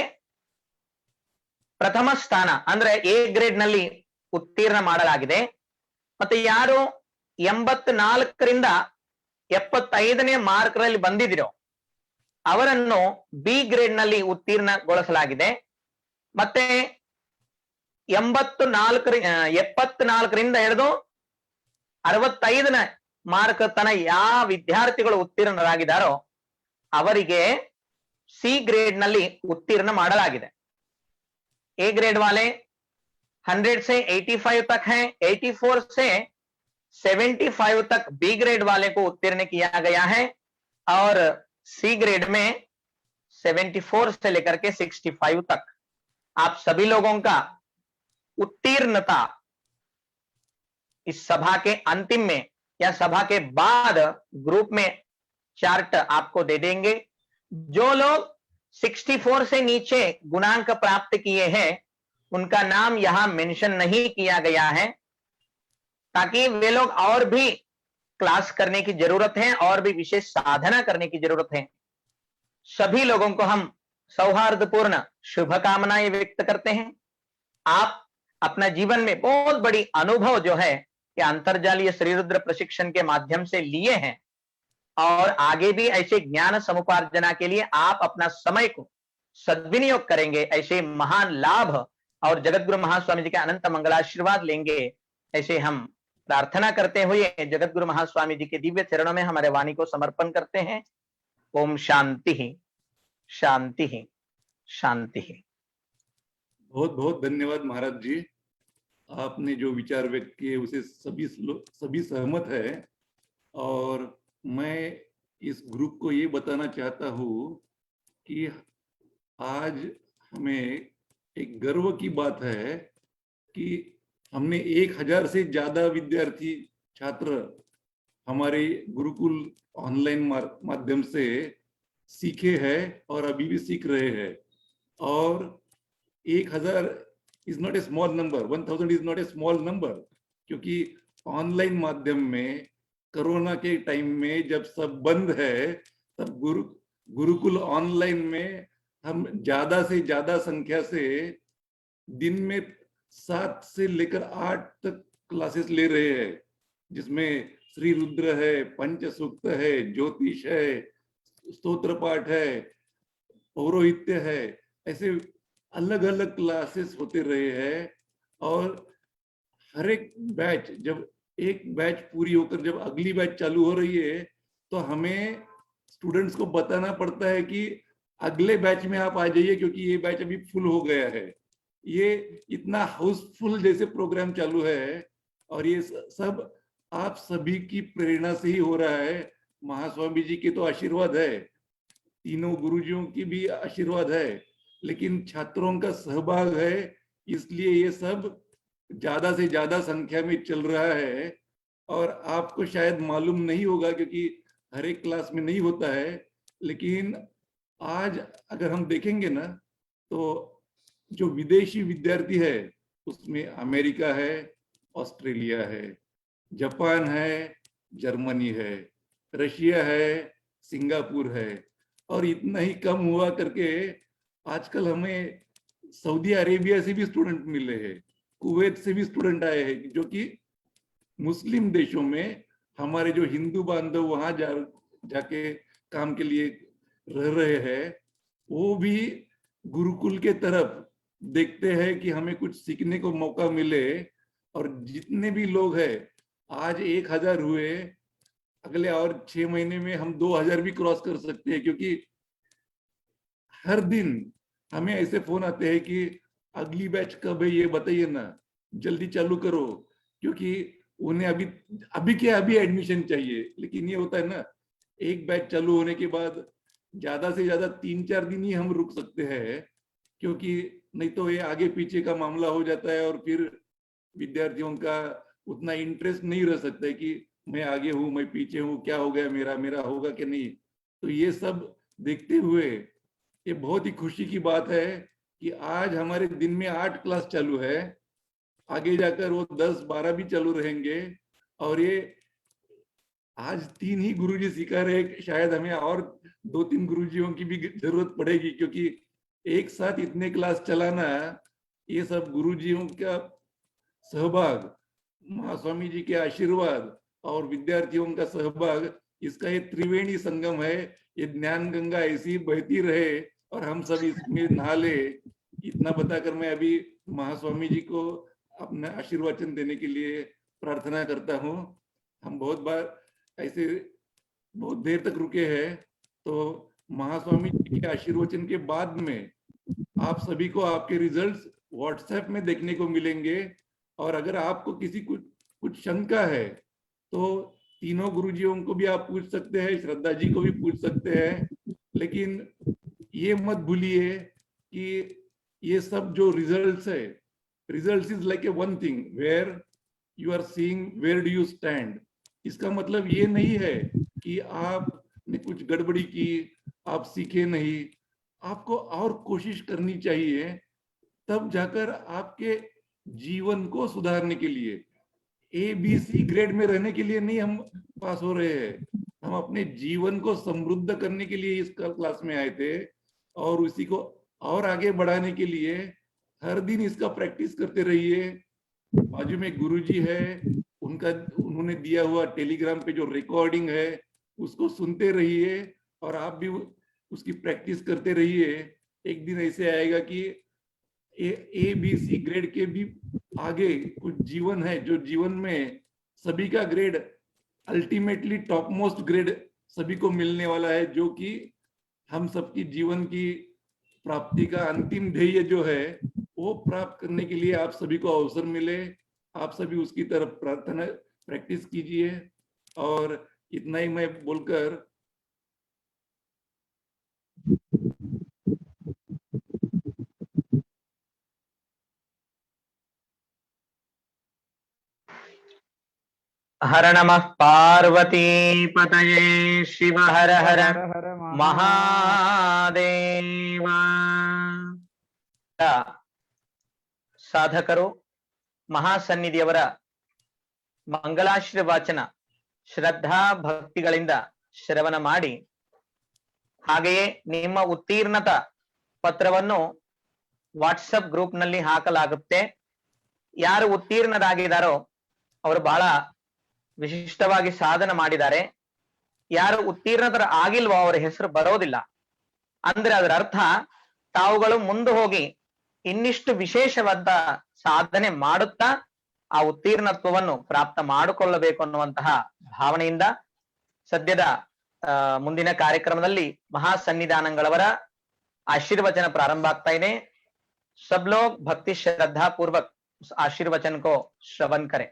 [SPEAKER 8] ಪ್ರಥಮ ಸ್ಥಾನ ಅಂದ್ರೆ A ಗ್ರೇಡ್ ನಲ್ಲಿ ಉತ್ತೀರ್ಣ ಮಾಡಲಾಗಿದೆ. ಮತ್ತೆ ಯಾರು 84ರಿಂದ 75ನೇ ಮಾರ್ಕ್ ರಲ್ಲಿ ಬಂದಿದಿರೋ ಅವರನ್ನು B ಗ್ರೇಡ್ ನಲ್ಲಿ ಉತ್ತೀರ್ಣಗೊಳಿಸಲಾಗಿದೆ. ಮತ್ತೆ 74ರಿಂದ ಹಿಡಿದು 65ನೇ ಮಾರ್ಕ್ ತನ ಯಾವ ವಿದ್ಯಾರ್ಥಿಗಳು ಉತ್ತೀರ್ಣರಾಗಿದ್ದಾರೋ ಅವರಿಗೆ ಸಿ ಗ್ರೇಡ್ ನಲ್ಲಿ ಉತ್ತೀರ್ಣ ಮಾಡಲಾಗಿದೆ. ए ग्रेड वाले 100 से 85 तक हैं, 84 से 75 तक बी ग्रेड वाले को उत्तीर्ण किया गया है और सी ग्रेड में 74 से लेकर के 65 तक आप सभी लोगों का उत्तीर्णता इस सभा के अंतिम में या सभा के बाद ग्रुप में चार्ट आपको दे देंगे। जो लोग 64 से नीचे गुणांक प्राप्त किए हैं उनका नाम यहां मेंशन नहीं किया गया है ताकि वे लोग और भी क्लास करने की जरूरत है और भी विशेष साधना करने की जरूरत है। सभी लोगों को हम सौहार्दपूर्ण शुभकामनाएं व्यक्त करते हैं। आप अपना जीवन में बहुत बड़ी अनुभव जो है कि अंतर्जालीय श्री रुद्र प्रशिक्षण के माध्यम से लिए हैं और आगे भी ऐसे ज्ञान समुपार्जना के लिए आप अपना समय को सद्विनियोग करेंगे, ऐसे महान लाभ और जगतगुरु महास्वामी जी के अनंत मंगलाशीर्वाद लेंगे, ऐसे हम प्रार्थना करते हुए जगतगुरु महास्वामी जी के दिव्य चरणों में हमारे वाणी को समर्पण करते हैं। ओम शांति शांति शांति।
[SPEAKER 2] बहुत बहुत धन्यवाद महाराज जी, आपने जो विचार व्यक्त किए उसे सभी सहमत है। और मैं इस ग्रुप को ये बताना चाहता हूँ कि आज हमें एक गर्व की बात है कि हमने 1000 से ज्यादा विद्यार्थी छात्र हमारे गुरुकुल ऑनलाइन माध्यम से सीखे हैं और अभी भी सीख रहे हैं। और 1000 is not a small number, 1000 is not a small number, क्योंकि ऑनलाइन माध्यम में कोरोना के टाइम में जब सब बंद है तब गुरुकुल ऑनलाइन में हम ज्यादा से ज्यादा संख्या से दिन में 7 से लेकर 8 तक क्लासेस ले रहे हैं, जिसमें श्री रुद्र है, पंच सूक्त है, ज्योतिष है, स्तोत्र पाठ है, पौरोहित्य है, ऐसे अलग अलग क्लासेस होते रहे हैं। और हर एक बैच, जब एक बैच पूरी होकर जब अगली बैच चालू हो रही है तो हमें स्टूडेंट्स को बताना पड़ता है कि अगले बैच में आप आ जाइए क्योंकि ये बैच अभी फुल हो गया है। ये इतना हाउसफुल जैसे प्रोग्राम चालू है और ये सब आप सभी की प्रेरणा से ही हो रहा है। महास्वामी जी के तो आशीर्वाद है, तीनों गुरुजियों की भी आशीर्वाद है, लेकिन छात्रों का सहभाग है, इसलिए ये सब ज्यादा से ज्यादा संख्या में चल रहा है। और आपको शायद मालूम नहीं होगा क्योंकि हर एक क्लास में नहीं होता है, लेकिन आज अगर हम देखेंगे ना तो जो विदेशी विद्यार्थी है उसमें अमेरिका है, ऑस्ट्रेलिया है, जापान है, जर्मनी है, रशिया है, सिंगापुर है, और इतना ही कम हुआ करके आजकल हमें सऊदी अरेबिया से भी स्टूडेंट मिले हैं, कुवैत से भी स्टूडेंट आए हैं, जो कि मुस्लिम देशों में हमारे जो हिंदू बांधव वहां जाके काम के लिए रह रहे हैं, वो भी गुरुकुल के तरफ देखते हैं कि हमें कुछ सीखने को मौका मिले। और जितने भी लोग हैं, आज 1000 हुए, अगले और 6 महीने में हम 2000 भी क्रॉस कर सकते हैं, क्योंकि हर दिन हमें ऐसे फोन आते हैं कि अगली बैच कब है ये बताइए ना, जल्दी चालू करो, क्योंकि उन्हें अभी के अभी एडमिशन चाहिए। लेकिन ये होता है ना, एक बैच चालू होने के बाद ज्यादा से ज्यादा 3-4 दिन ही हम रुक सकते हैं, क्योंकि नहीं तो ये आगे पीछे का मामला हो जाता है और फिर विद्यार्थियों का उतना इंटरेस्ट नहीं रह सकता है कि मैं आगे हूँ, मैं पीछे हूँ, क्या हो गया, मेरा होगा कि नहीं। तो ये सब देखते हुए ये बहुत ही खुशी की बात है कि आज हमारे दिन में 8 क्लास चालू है, आगे जाकर वो 10-12 भी चालू रहेंगे। और ये आज 3 ही गुरुजी सिखा रहे, शायद हमें और 2-3 गुरुजियों की भी जरूरत पड़ेगी, क्योंकि एक साथ इतने क्लास चलाना, ये सब गुरुजियों का सहभाग, महास्वामी जी के आशीर्वाद और विद्यार्थियों का सहभाग, इसका ये त्रिवेणी संगम है। ये ज्ञान गंगा ऐसी बहती रहे और हम सब इसमें नहा ले। इतना बताकर मैं अभी महास्वामी जी को अपना आशीर्वचन देने के लिए प्रार्थना करता हूँ। हम बहुत बार ऐसे बहुत देर तक रुके हैं, तो महास्वामी जी के आशीर्वचन के बाद में आप सभी को आपके रिजल्ट्स व्हाट्सएप में देखने को मिलेंगे। और अगर आपको किसी कुछ शंका है तो तीनों गुरुजियों को भी आप पूछ सकते हैं, श्रद्धा जी को भी पूछ सकते हैं। लेकिन ये मत भूलिए कि ये सब जो रिजल्ट्स है, results is like a one thing where you are seeing where do you stand. इसका मतलब ये नहीं है कि आपने कुछ गड़बड़ी की, आप सीखे नहीं, आपको और कोशिश करनी चाहिए, तब जाकर आपके जीवन को सुधारने के लिए, ABC ग्रेड में रहने के लिए नहीं हम पास हो रहे हैं, हम अपने जीवन को समृद्ध करने के लिए इस क्लास में आए थे। और उसी को और आगे बढ़ाने के लिए हर दिन इसका प्रैक्टिस करते रहिए। बाजू में गुरुजी है, उन्होंने दिया हुआ टेलीग्राम पे जो रिकॉर्डिंग है उसको सुनते रहिए और आप भी उसकी प्रैक्टिस करते रहिए। एक दिन ऐसे आएगा कि ABC ग्रेड के भी आगे कुछ जीवन है, जो जीवन में सभी का grade ultimately top most grade सभी को मिलने वाला है, जो कि हम सबकी जीवन की प्राप्ति का अंतिम ध्येय जो है वो प्राप्त करने के लिए आप सभी को अवसर मिले। आप सभी उसकी तरफ प्रार्थना प्रैक्टिस कीजिए। और इतना ही मैं बोलकर
[SPEAKER 8] हर नमः पार्वती पतये शिव हर हर महादेव। ಸಾಧಕರು ಮಹಾಸನ್ನಿಧಿಯವರ ಮಂಗಳಾಶೀರ್ವಚನ ಶ್ರದ್ಧಾ ಭಕ್ತಿಗಳಿಂದ ಶ್ರವಣ ಮಾಡಿ ಹಾಗೆಯೇ ನಿಮ್ಮ ಉತ್ತೀರ್ಣತಾ ಪತ್ರವನ್ನು ವಾಟ್ಸಪ್ ಗ್ರೂಪ್ ನಲ್ಲಿ ಹಾಕಲಾಗುತ್ತೆ. ಯಾರು ಉತ್ತೀರ್ಣರಾಗಿದ್ದಾರೋ ಅವರು ಬಹಳ ವಿಶಿಷ್ಟವಾಗಿ ಸಾಧನೆ ಮಾಡಿದ್ದಾರೆ. ಯಾರು ಉತ್ತೀರ್ಣತರ ಆಗಿಲ್ವೋ ಅವರ ಹೆಸರು ಬರೋದಿಲ್ಲ. ಅಂದ್ರೆ ಅದರ ಅರ್ಥ ತಾವುಗಳು ಮುಂದೆ ಹೋಗಿ ಇನ್ನಿಷ್ಟು ವಿಶೇಷವಾದ ಸಾಧನೆ ಮಾಡುತ್ತಾ ಆ ಉತ್ತೀರ್ಣತ್ವವನ್ನು ಪ್ರಾಪ್ತ ಮಾಡಿಕೊಳ್ಳಬೇಕು ಅನ್ನುವಂತಹ ಭಾವನೆಯಿಂದ ಸದ್ಯದ ಮುಂದಿನ ಕಾರ್ಯಕ್ರಮದಲ್ಲಿ ಮಹಾಸನ್ನಿಧಾನಗಳವರ आशीर्वचन प्रारंभ ಆಗ್ತಾ ಇದೆ. सब लोग भक्ति श्रद्धा पूर्वक उस आशीर्वचन को श्रवण करें.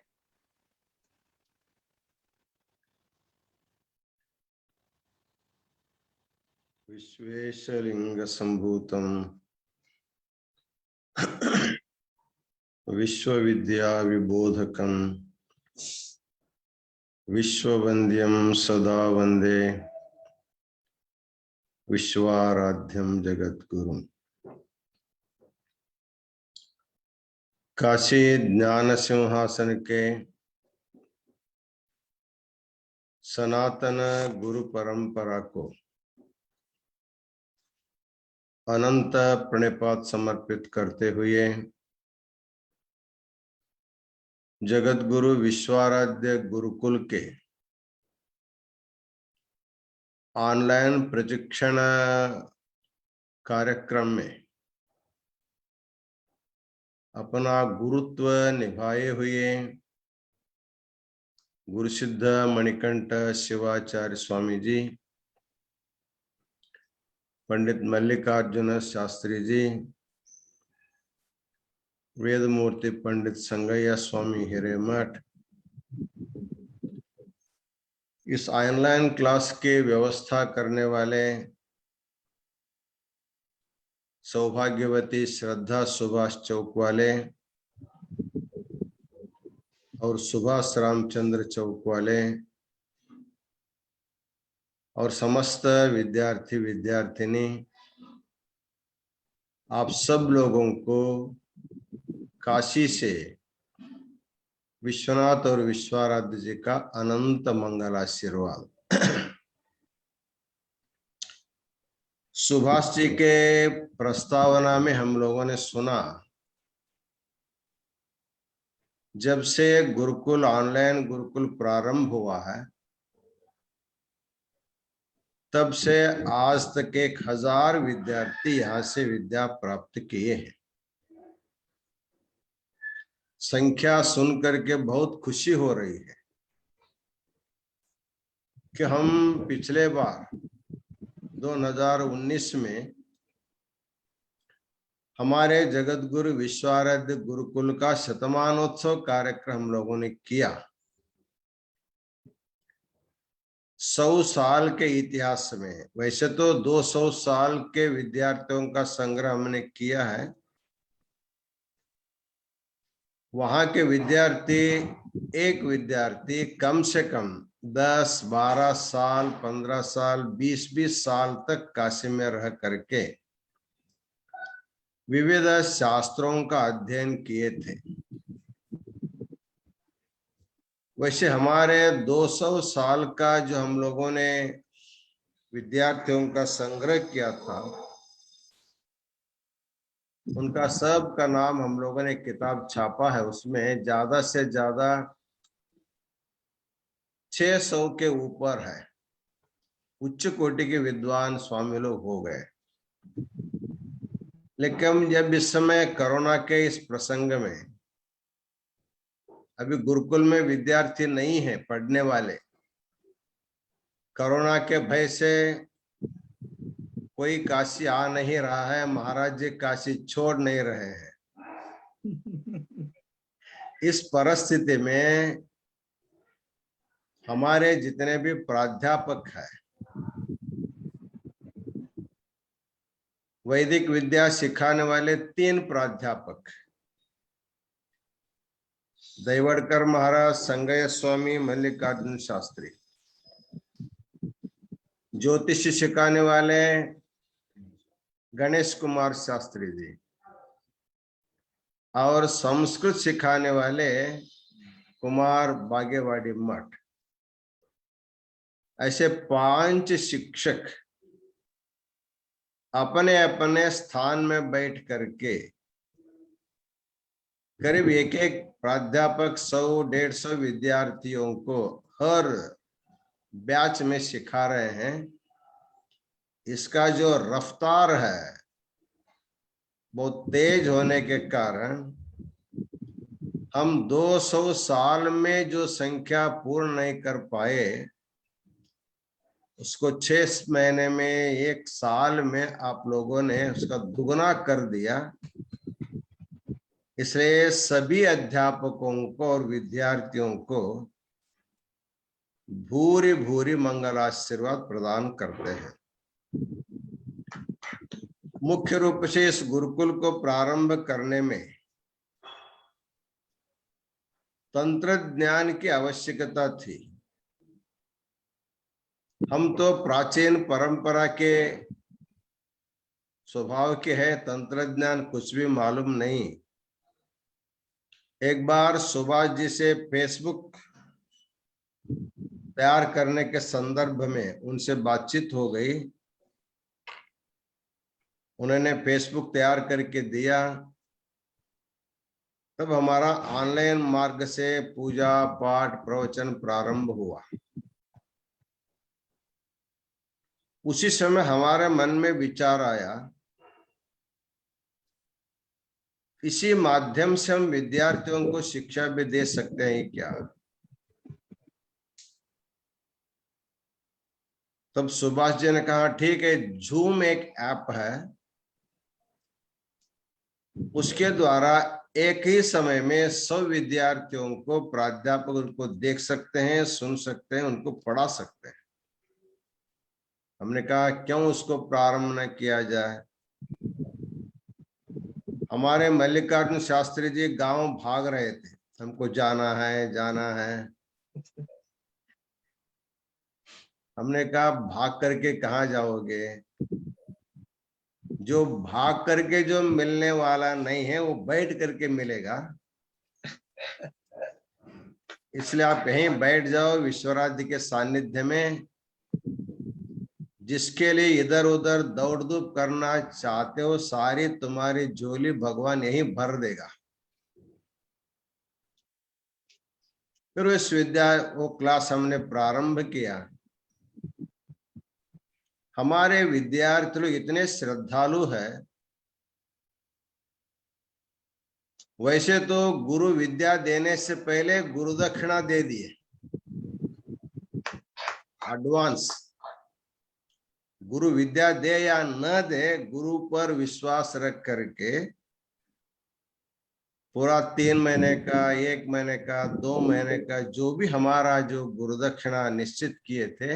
[SPEAKER 9] विश्वेशलिंग संभूतम विश्वविद्या विबोधकम विश्ववंद्यम सदा वंदे विश्वाराध्यम जगद्गुरुम. काशी ज्ञान सिंहासन के सनातन गुरु परंपरा को अनंत प्रणिपात समर्पित करते हुए जगद्गुरु विश्वाराध्य गुरुकुल के ऑनलाइन प्रशिक्षण कार्यक्रम में अपना गुरुत्व निभाए हुए गुरुसिद्ध मणिकंठ शिवाचार्य स्वामी जी, पंडित मल्लिकार्जुन शास्त्री जी, वेदमूर्ति पंडित संगैया स्वामी हिरेमठ, इस ऑनलाइन क्लास के व्यवस्था करने वाले सौभाग्यवती श्रद्धा सुभाष चौक वाले और सुभाष रामचंद्र चौक वाले और समस्त विद्यार्थी विद्यार्थिनी, आप सब लोगों को काशी से विश्वनाथ और विश्वाराध्य जी का अनंत मंगल आशीर्वाद। सुभाष जी के प्रस्तावना में हम लोगों ने सुना, जब से गुरुकुल ऑनलाइन गुरुकुल प्रारंभ हुआ है तब से आज तक 1000 विद्यार्थी यहाँ से विद्या प्राप्त किए हैं। संख्या सुन करके बहुत खुशी हो रही है कि हम पिछले बार 2019 में हमारे जगतगुरु विश्वाराध्य गुरुकुल का शतमानोत्सव कार्यक्रम हम लोगों ने किया। 100 साल के इतिहास में, वैसे तो 200 साल के विद्यार्थियों का संग्रह हमने किया है। वहां के विद्यार्थी, एक विद्यार्थी कम से कम 10, 12 साल, 15 साल, 20 साल तक काशी में रह करके विविध शास्त्रों का अध्ययन किए थे। वैसे हमारे 200 साल का जो हम लोगों ने विद्यार्थियों का संग्रह किया था, उनका सब का नाम हम लोगों ने किताब छापा है। उसमें ज्यादा से ज्यादा 600 के ऊपर है। उच्च कोटि के विद्वान स्वामी लोग हो गए। लेकिन जब इस समय कोरोना के इस प्रसंग में अभी गुरुकुल में विद्यार्थी नहीं है पढ़ने वाले, कोरोना के भय से कोई काशी आ नहीं रहा है, महाराज जी काशी छोड़ नहीं रहे हैं। इस परिस्थिति में हमारे जितने भी प्राध्यापक हैं, वैदिक विद्या सिखाने वाले 3 प्राध्यापक, दैवड़कर महाराज, संगय स्वामी, मल्लिकार्जुन शास्त्री, ज्योतिष सिखाने वाले गणेश कुमार शास्त्री जी, और संस्कृत सिखाने वाले कुमार बागेवाड़ी मठ, ऐसे 5 शिक्षक अपने अपने स्थान में बैठ करके करीब एक एक प्राध्यापक 100-150 विद्यार्थियों को हर बैच में सिखा रहे हैं। इसका जो रफ्तार है बहुत तेज होने के कारण हम 200 साल में जो संख्या पूर्ण नहीं कर पाए उसको 6 महीने में, 1 साल में आप लोगों ने उसका दुगना कर दिया। इसलिए सभी अध्यापकों को और विद्यार्थियों को भूरी भूरी मंगल आशीर्वाद प्रदान करते हैं। मुख्य रूप से इस गुरुकुल को प्रारंभ करने में तंत्र ज्ञान की आवश्यकता थी। हम तो प्राचीन परंपरा के स्वभाव के हैं, तंत्र ज्ञान कुछ भी मालूम नहीं। एक बार सुभाष जी से फेसबुक तैयार करने के संदर्भ में उनसे बातचीत हो गई। उन्होंने फेसबुक तैयार करके दिया, तब हमारा ऑनलाइन मार्ग से पूजा पाठ प्रवचन प्रारंभ हुआ। उसी समय हमारे मन में विचार आया, इसी माध्यम से हम विद्यार्थियों को शिक्षा भी दे सकते हैं क्या। तब सुभाष जी ने कहा ठीक है, जूम एक ऐप है, उसके द्वारा एक ही समय में 100 विद्यार्थियों को प्राध्यापक उनको देख सकते हैं, सुन सकते हैं, उनको पढ़ा सकते हैं। हमने कहा क्यों उसको प्रारंभ न किया जाए। हमारे मल्लिकार्जुन शास्त्री जी गांव भाग रहे थे, हमको जाना है। हमने कहा भाग करके कहाँ जाओगे, जो भाग करके जो मिलने वाला नहीं है वो बैठ करके मिलेगा। इसलिए आप यहीं बैठ जाओ विश्वराज के सानिध्य में। जिसके लिए इधर उधर दौड़ धूप करना चाहते हो, सारी तुम्हारी झोली भगवान यहीं भर देगा। फिर वो क्लास हमने प्रारंभ किया। हमारे विद्यार्थी लोग इतने श्रद्धालु है, वैसे तो गुरु विद्या देने से पहले गुरु दक्षिणा दे दिए एडवांस। गुरु विद्या दे या न दे, गुरु पर विश्वास रख करके पूरा 3 महीने का, 1 महीने का, 2 महीने का जो भी हमारा जो गुरु दक्षिणा निश्चित किए थे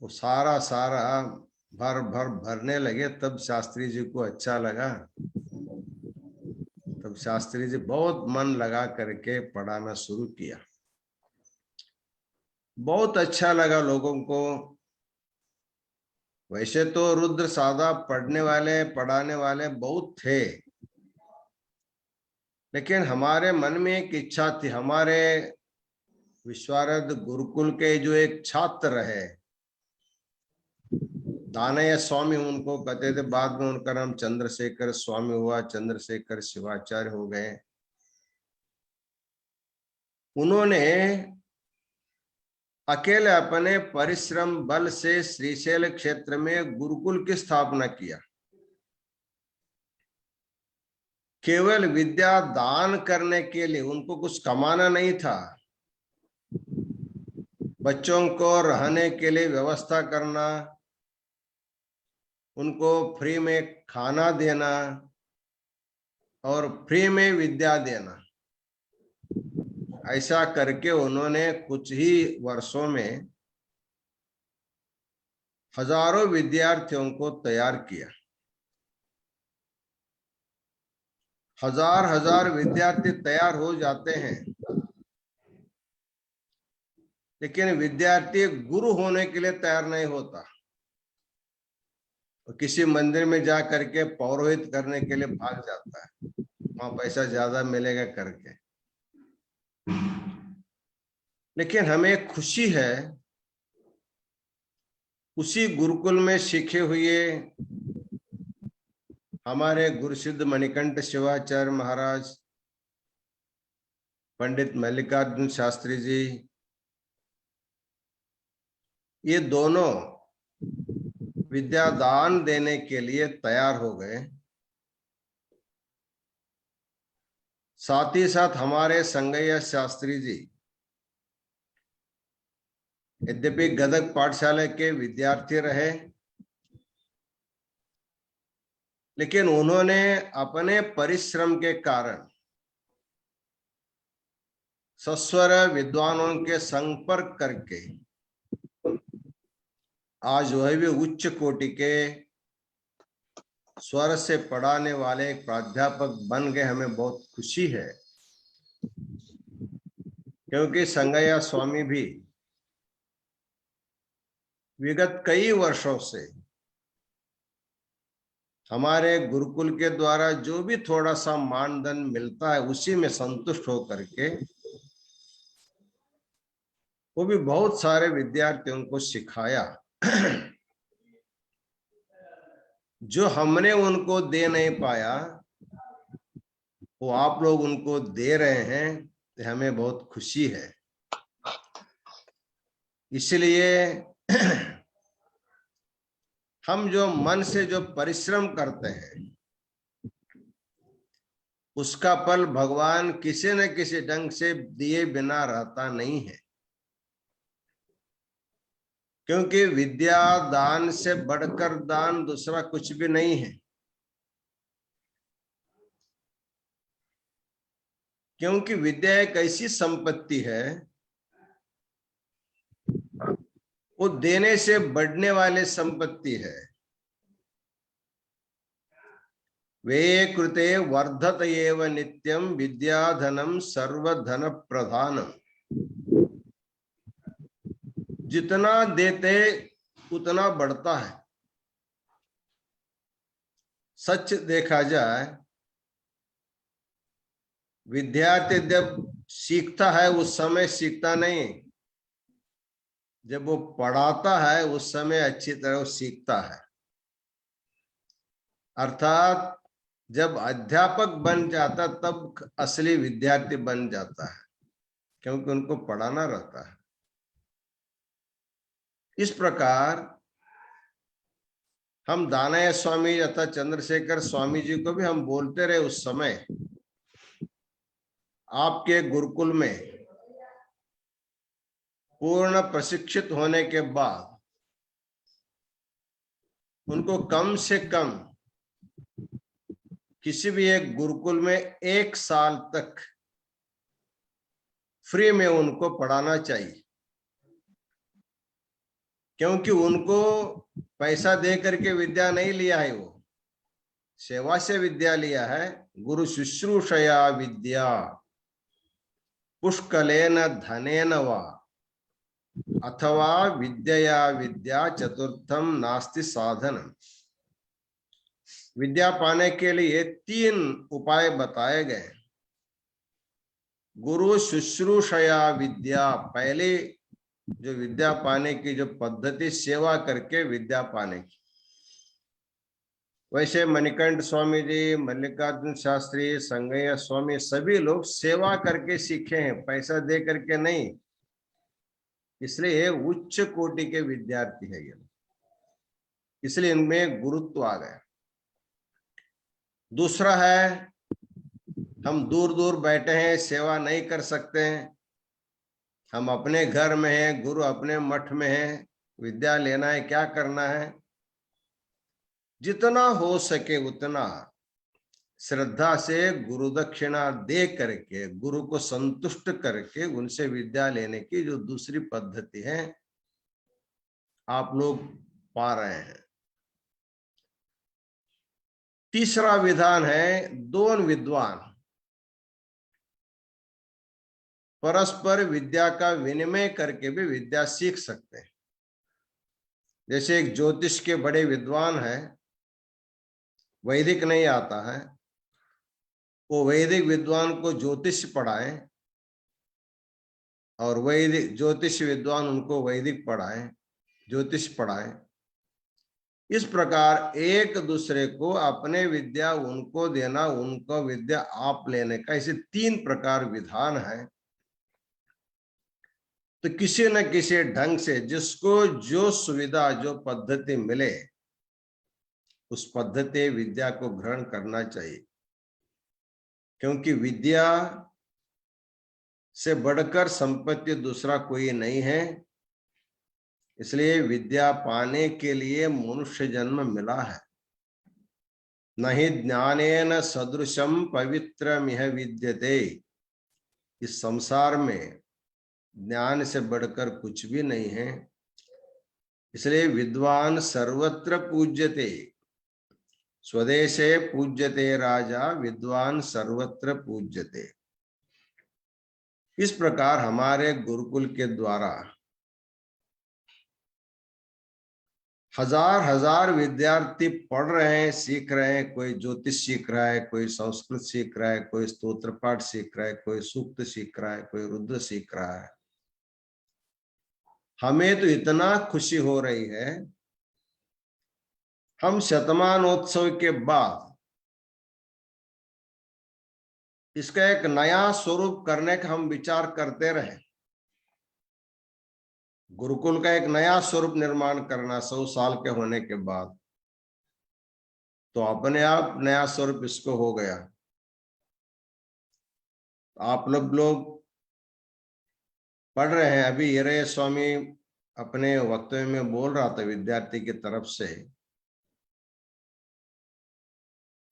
[SPEAKER 9] वो सारा भरने लगे। तब शास्त्री जी को अच्छा लगा। तब शास्त्री जी बहुत मन लगा करके पढ़ाना शुरू किया। बहुत अच्छा लगा लोगों को। वैसे तो रुद्र सादा पढ़ने वाले पढ़ाने वाले बहुत थे, लेकिन हमारे मन में एक इच्छा थी। हमारे विश्वाराध गुरुकुल के जो एक छात्र है दानय स्वामी, उनको कहते थे, बाद में उनका नाम चंद्रशेखर स्वामी हुआ, चंद्रशेखर शिवाचार्य हो गए। उन्होंने अकेले अपने परिश्रम बल से श्रीशैल क्षेत्र में गुरुकुल की स्थापना किया। केवल विद्या दान करने के लिए, उनको कुछ कमाना नहीं था। बच्चों को रहने के लिए व्यवस्था करना, उनको फ्री में खाना देना और फ्री में विद्या देना, ऐसा करके उन्होंने कुछ ही वर्षों में हजारों विद्यार्थियों को तैयार किया। हजार विद्यार्थी तैयार हो जाते हैं, लेकिन विद्यार्थी गुरु होने के लिए तैयार नहीं होता। और किसी मंदिर में जा करके पौरोहित करने के लिए भाग जाता है, वहां पैसा ज्यादा मिलेगा करके। लेकिन हमें खुशी है उसी गुरुकुल में सीखे हुए हमारे गुरुसिद्ध मणिकंठ शिवाचार्य महाराज, पंडित मल्लिकार्जुन शास्त्री जी, ये दोनों विद्यादान देने के लिए तैयार हो गए। साथ ही साथ हमारे संगैया शास्त्री जी यद्यपि गदग पाठशाला के विद्यार्थी रहे, लेकिन उन्होंने अपने परिश्रम के कारण सस्वर विद्वानों के संपर्क करके आज वह भी उच्च कोटि के स्वर से पढ़ाने वाले एक प्राध्यापक बन गए। हमें बहुत खुशी है, क्योंकि संगैया स्वामी भी विगत कई वर्षों से हमारे गुरुकुल के द्वारा जो भी थोड़ा सा मानदंड मिलता है उसी में संतुष्ट होकर के वो भी बहुत सारे विद्यार्थियों को सिखाया। जो हमने उनको दे नहीं पाया वो आप लोग उनको दे रहे हैं, हमें बहुत खुशी है। इसलिए हम जो मन से जो परिश्रम करते हैं उसका फल भगवान किसी न किसी ढंग से दिए बिना रहता नहीं है, क्योंकि विद्या दान से बढ़कर दान दूसरा कुछ भी नहीं है। क्योंकि विद्या एक ऐसी संपत्ति है, वो देने से बढ़ने वाले संपत्ति है। वे कृते वर्धत एव नित्यम विद्याधनम सर्वधन प्रधानम। जितना देते उतना बढ़ता है। सच देखा जाए, विद्यार्थी जब सीखता है उस समय सीखता नहीं, जब वो पढ़ाता है उस समय अच्छी तरह वो सीखता है। अर्थात जब अध्यापक बन जाता तब असली विद्यार्थी बन जाता है, क्योंकि उनको पढ़ाना रहता है। इस प्रकार हम दानय स्वामी अथवा चंद्रशेखर स्वामी जी को भी हम बोलते रहे उस समय, आपके गुरुकुल में पूर्ण प्रशिक्षित होने के बाद उनको कम से कम किसी भी एक गुरुकुल में 1 साल तक फ्री में उनको पढ़ाना चाहिए, क्योंकि उनको पैसा दे करके विद्या नहीं लिया है, वो सेवा से विद्या लिया है। गुरु शुश्रूषया विद्या पुष्कलेन धनेन वा अथवा विद्या विद्या चतुर्थम नास्ति साधनम। विद्या पाने के लिए 3 उपाय बताए गए। गुरु शुश्रूषया विद्या, पहले जो विद्या पाने की जो पद्धति, सेवा करके विद्या पाने की। वैसे मणिकंठ स्वामी जी, मल्लिकार्जुन शास्त्री, संगैया स्वामी सभी लोग सेवा करके सीखे हैं, पैसा दे करके नहीं। इसलिए उच्च कोटि के विद्यार्थी है ये, इसलिए इनमें गुरुत्व आ गया। दूसरा है, हम दूर दूर बैठे हैं, सेवा नहीं कर सकते हैं, हम अपने घर में हैं, गुरु अपने मठ में है, विद्या लेना है, क्या करना है? जितना हो सके उतना श्रद्धा से गुरु दक्षिणा दे करके, गुरु को संतुष्ट करके उनसे विद्या लेने की जो दूसरी पद्धति है आप लोग पा रहे हैं। तीसरा विधान है, 2 विद्वान परस्पर विद्या का विनिमय करके भी विद्या सीख सकते हैं। जैसे एक ज्योतिष के बड़े विद्वान हैं, वैदिक नहीं आता है, वो वैदिक विद्वान को ज्योतिष पढ़ाएं और वैदिक ज्योतिष विद्वान उनको वैदिक पढ़ाएं, ज्योतिष पढ़ाए। इस प्रकार एक दूसरे को अपने विद्या उनको देना, उनको विद्या आप लेने का, ऐसे 3 प्रकार विधान है। तो किसी न किसी ढंग से जिसको जो सुविधा, जो पद्धति मिले, उस पद्धति विद्या को ग्रहण करना चाहिए। क्योंकि विद्या से बढ़कर संपत्ति दूसरा कोई नहीं है। इसलिए विद्या पाने के लिए मनुष्य जन्म मिला है। नहीं ज्ञानेन सदृशम पवित्रमिह विद्यते। इस संसार में ज्ञान से बढ़कर कुछ भी नहीं है। इसलिए विद्वान सर्वत्र पूज्यते। स्वदेशे पूज्यते राजा, विद्वान सर्वत्र पूज्यते। इस प्रकार हमारे गुरुकुल के द्वारा हजार हजार विद्यार्थी पढ़ रहे हैं, सीख रहे हैं। कोई ज्योतिष सीख रहा है, कोई संस्कृत सीख रहा है, कोई स्तोत्र पाठ सीख रहा है, कोई सूक्त सीख रहा है, कोई रुद्र सीख रहा है। हमें तो इतना खुशी हो रही है, हम शतमानोत्सव के बाद इसका एक नया स्वरूप करने का हम विचार करते रहे। गुरुकुल का एक नया स्वरूप निर्माण करना 100 साल के होने के बाद, तो अपने आप नया स्वरूप इसको हो गया। आप लोग पढ़ रहे हैं। अभी हीरे स्वामी अपने वक्तव्य में बोल रहा था विद्यार्थी की तरफ से,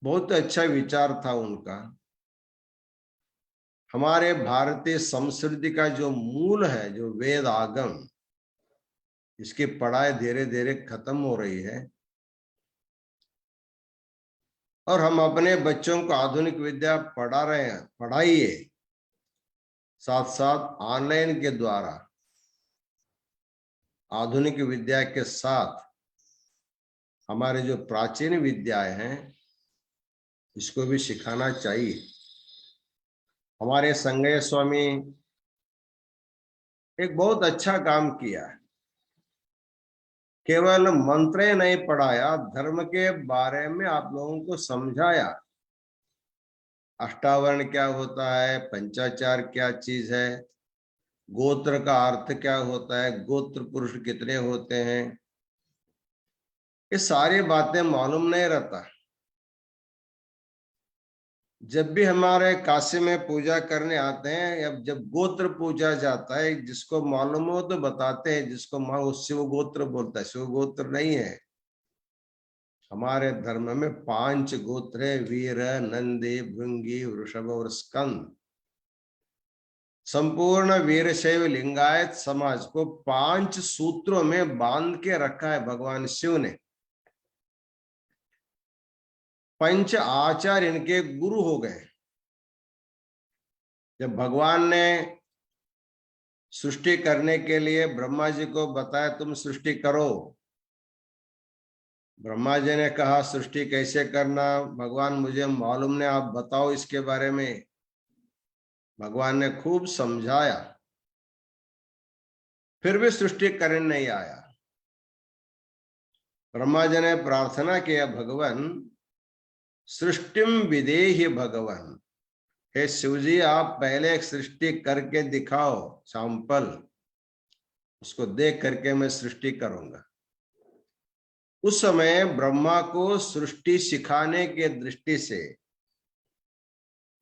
[SPEAKER 9] बहुत अच्छा विचार था उनका। हमारे भारतीय संस्कृति का जो मूल है, जो वेद आगम, इसकी पढ़ाई धीरे धीरे खत्म हो रही है। और हम अपने बच्चों को आधुनिक विद्या पढ़ा रहे हैं। पढ़ाइए, साथ साथ ऑनलाइन के द्वारा आधुनिक विद्या के साथ हमारे जो प्राचीन विद्याएं हैं, इसको भी सिखाना चाहिए। हमारे संगय स्वामी एक बहुत अच्छा काम किया है। केवल मंत्र नहीं पढ़ाया, धर्म के बारे में आप लोगों को समझाया। अष्टावरण क्या होता है, पंचाचार क्या चीज है, गोत्र का अर्थ क्या होता है, गोत्र पुरुष कितने होते हैं, ये सारी बातें मालूम नहीं रहता। जब भी हमारे काशी में पूजा करने आते हैं, जब गोत्र पूजा जाता है, जिसको मालूम हो तो बताते हैं, जिसको उस शिव गोत्र बोलता है। शिव गोत्र नहीं है। हमारे धर्म में 5 गोत्र है, वीर, नंदी, भृंगी, वृषभ और स्कंद। संपूर्ण वीरशैव लिंगायत समाज को 5 सूत्रों में बांध के रखा है भगवान शिव ने। 5 आचार्य इनके गुरु हो गए। जब भगवान ने सृष्टि करने के लिए ब्रह्मा जी को बताया, तुम सृष्टि करो। ब्रह्मा जी ने कहा सृष्टि कैसे करना, भगवान मुझे मालूम नहीं, आप बताओ इसके बारे में। भगवान ने खूब समझाया, फिर भी सृष्टि करने नहीं आया। ब्रह्मा जी ने प्रार्थना किया, भगवान सृष्टिम विदेहि भगवान, हे शिवजी आप पहले एक सृष्टि करके दिखाओ, सैंपल, उसको देख करके मैं सृष्टि करूंगा। उस समय ब्रह्मा को सृष्टि सिखाने के दृष्टि से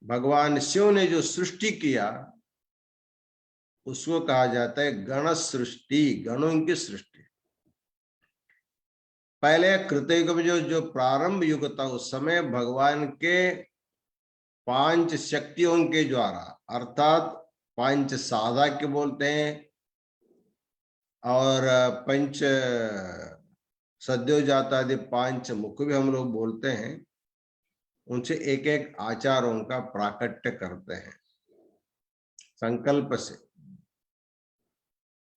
[SPEAKER 9] भगवान शिव ने जो सृष्टि किया, उसको कहा जाता है गण सृष्टि, गणों की सृष्टि। पहले कृतयुग में जो प्रारंभ युग था, उस समय भगवान के 5 शक्तियों के द्वारा, अर्थात 5 साधक बोलते हैं, और पंच सद्योजातादि 5 मुख भी हम लोग बोलते हैं। उनसे एक एक आचारों का प्राकट्य करते हैं संकल्प से।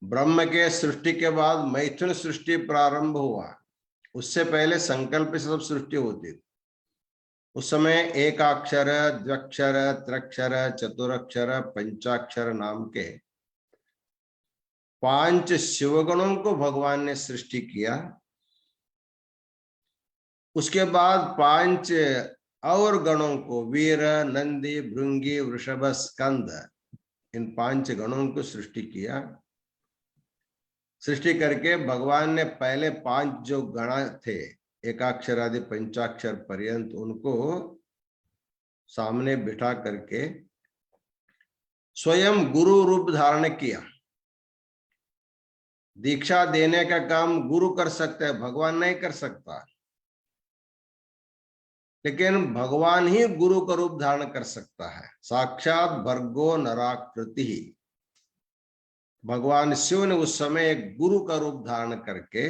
[SPEAKER 9] ब्रह्म के सृष्टि के बाद मैथुन सृष्टि प्रारंभ हुआ। उससे पहले संकल्प से सब सृष्टि होती थी। उस समय एकाक्षर, द्व्यक्षर, त्र्यक्षर, चतुरक्षर, पंचाक्षर नाम के 5 शिवगणों को भगवान ने सृष्टि किया। उसके बाद 5 और गणों को, वीर, नंदी, भृंगी, वृषभ, स्कंद, इन 5 गणों को सृष्टि किया। सृष्टि करके भगवान ने पहले 5 जो गण थे, एकाक्षर आदि पंचाक्षर पर्यंत, उनको सामने बिठा करके स्वयं गुरु रूप धारण किया। दीक्षा देने का काम गुरु कर सकते हैं, भगवान नहीं कर सकता, लेकिन भगवान ही गुरु का रूप धारण कर सकता है। साक्षात भर्गो नराकृति, भगवान शिव ने उस समय एक गुरु का रूप धारण करके,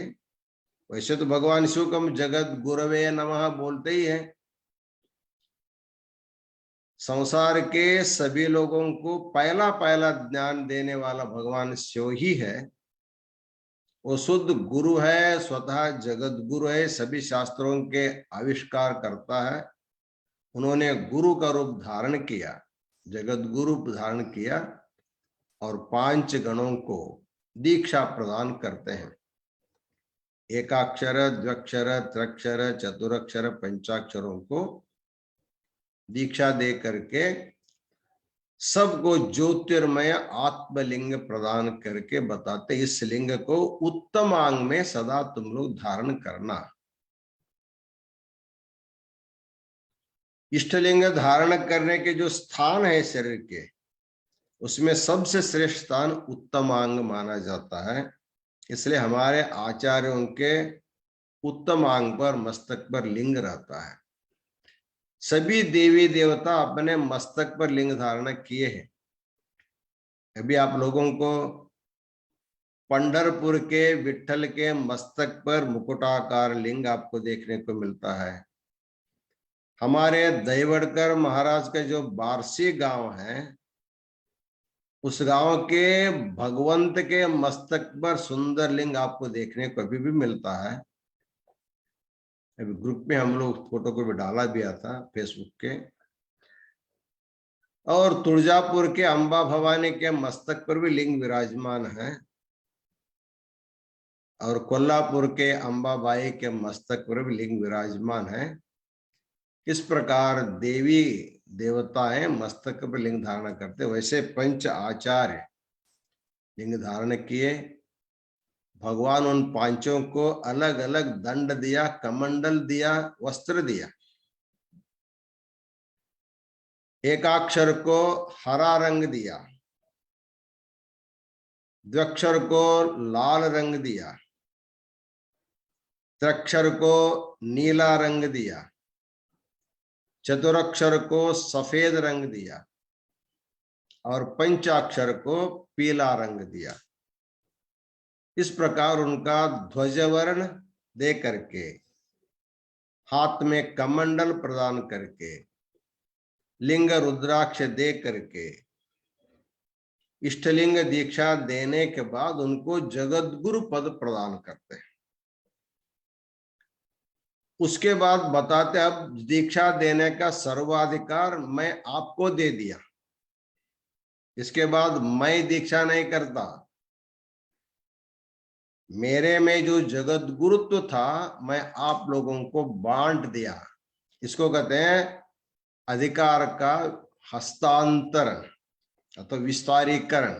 [SPEAKER 9] वैसे तो भगवान शिव को हम जगत गुरवे नमः बोलते ही हैं। संसार के सभी लोगों को पहला पहला ज्ञान देने वाला भगवान शिव ही है। वो शुद्ध गुरु है, स्वतः जगत गुरु है, सभी शास्त्रों के आविष्कार करता है। उन्होंने गुरु का रूप धारण किया, जगत गुरु धारण किया, और 5 गणों को दीक्षा प्रदान करते हैं। एकाक्षर, द्व्यक्षर, त्र्यक्षर, चतुरक्षर, पंचाक्षरों को दीक्षा दे करके सबको ज्योतिर्मय आत्मलिंग प्रदान करके बताते, इस लिंग को उत्तम अंग में सदा तुम लोग धारण करना। इष्टलिंग धारण करने के जो स्थान है शरीर के, उसमें सबसे श्रेष्ठ स्थान उत्तमांग माना जाता है। इसलिए हमारे आचार्यों के उत्तमांग पर, मस्तक पर लिंग रहता है। सभी देवी देवता अपने मस्तक पर लिंग धारण किए हैं। अभी आप लोगों को पंढरपुर के विठ्ठल के मस्तक पर मुकुटाकार लिंग आपको देखने को मिलता है। हमारे दहीवड़कर महाराज का जो बारसी गांव है, उस गांव के भगवंत के मस्तक पर सुंदर लिंग आपको देखने को अभी भी मिलता है। अभी ग्रुप में हम लोग फोटो को भी डाला भी था फेसबुक के। और तुळजापुर के अंबा भवानी के मस्तक पर भी लिंग विराजमान है, और कोल्हापुर के अंबाबाई के मस्तक पर भी लिंग विराजमान है। इस प्रकार देवी देवताएं मस्तक पर लिंग धारण करते। वैसे 5 आचार्य लिंग धारण किए। भगवान उन 5 को अलग अलग दंड दिया, कमंडल दिया, वस्त्र दिया। एकाक्षर को हरा रंग दिया, द्व्यक्षर को लाल रंग दिया, त्र्यक्षर को नीला रंग दिया, चतुरक्षर को सफेद रंग दिया, और पंचाक्षर को पीला रंग दिया। इस प्रकार उनका ध्वजवर्ण दे करके, हाथ में कमंडल प्रदान करके, लिंग रुद्राक्ष दे करके, इष्टलिंग दीक्षा देने के बाद उनको जगत गुरु पद प्रदान करते हैं। उसके बाद बताते, अब दीक्षा देने का सर्वाधिकार मैं आपको दे दिया, इसके बाद मैं दीक्षा नहीं करता। मेरे में जो जगत गुरुत्व था, मैं आप लोगों को बांट दिया। इसको कहते हैं अधिकार का हस्तांतरण अथवा विस्तारीकरण।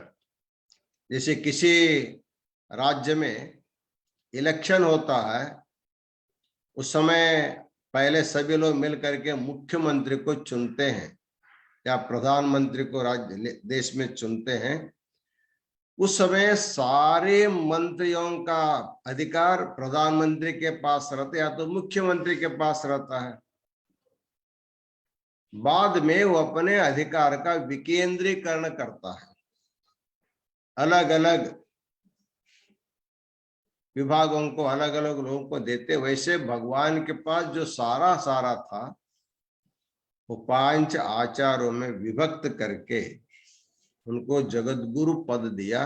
[SPEAKER 9] जैसे किसी राज्य में इलेक्शन होता है, उस समय पहले सभी लोग मिल करके मुख्यमंत्री को चुनते हैं या प्रधानमंत्री को राज्य देश में चुनते हैं। उस समय सारे मंत्रियों का अधिकार प्रधानमंत्री के पास रहता है या तो मुख्यमंत्री के पास रहता है। बाद में वो अपने अधिकार का विकेंद्रीकरण करता है, अलग अलग विभागों को अलग अलग लोगों को देते। वैसे भगवान के पास जो सारा था, वो 5 आचार्यों में विभक्त करके उनको जगत गुरु पद दिया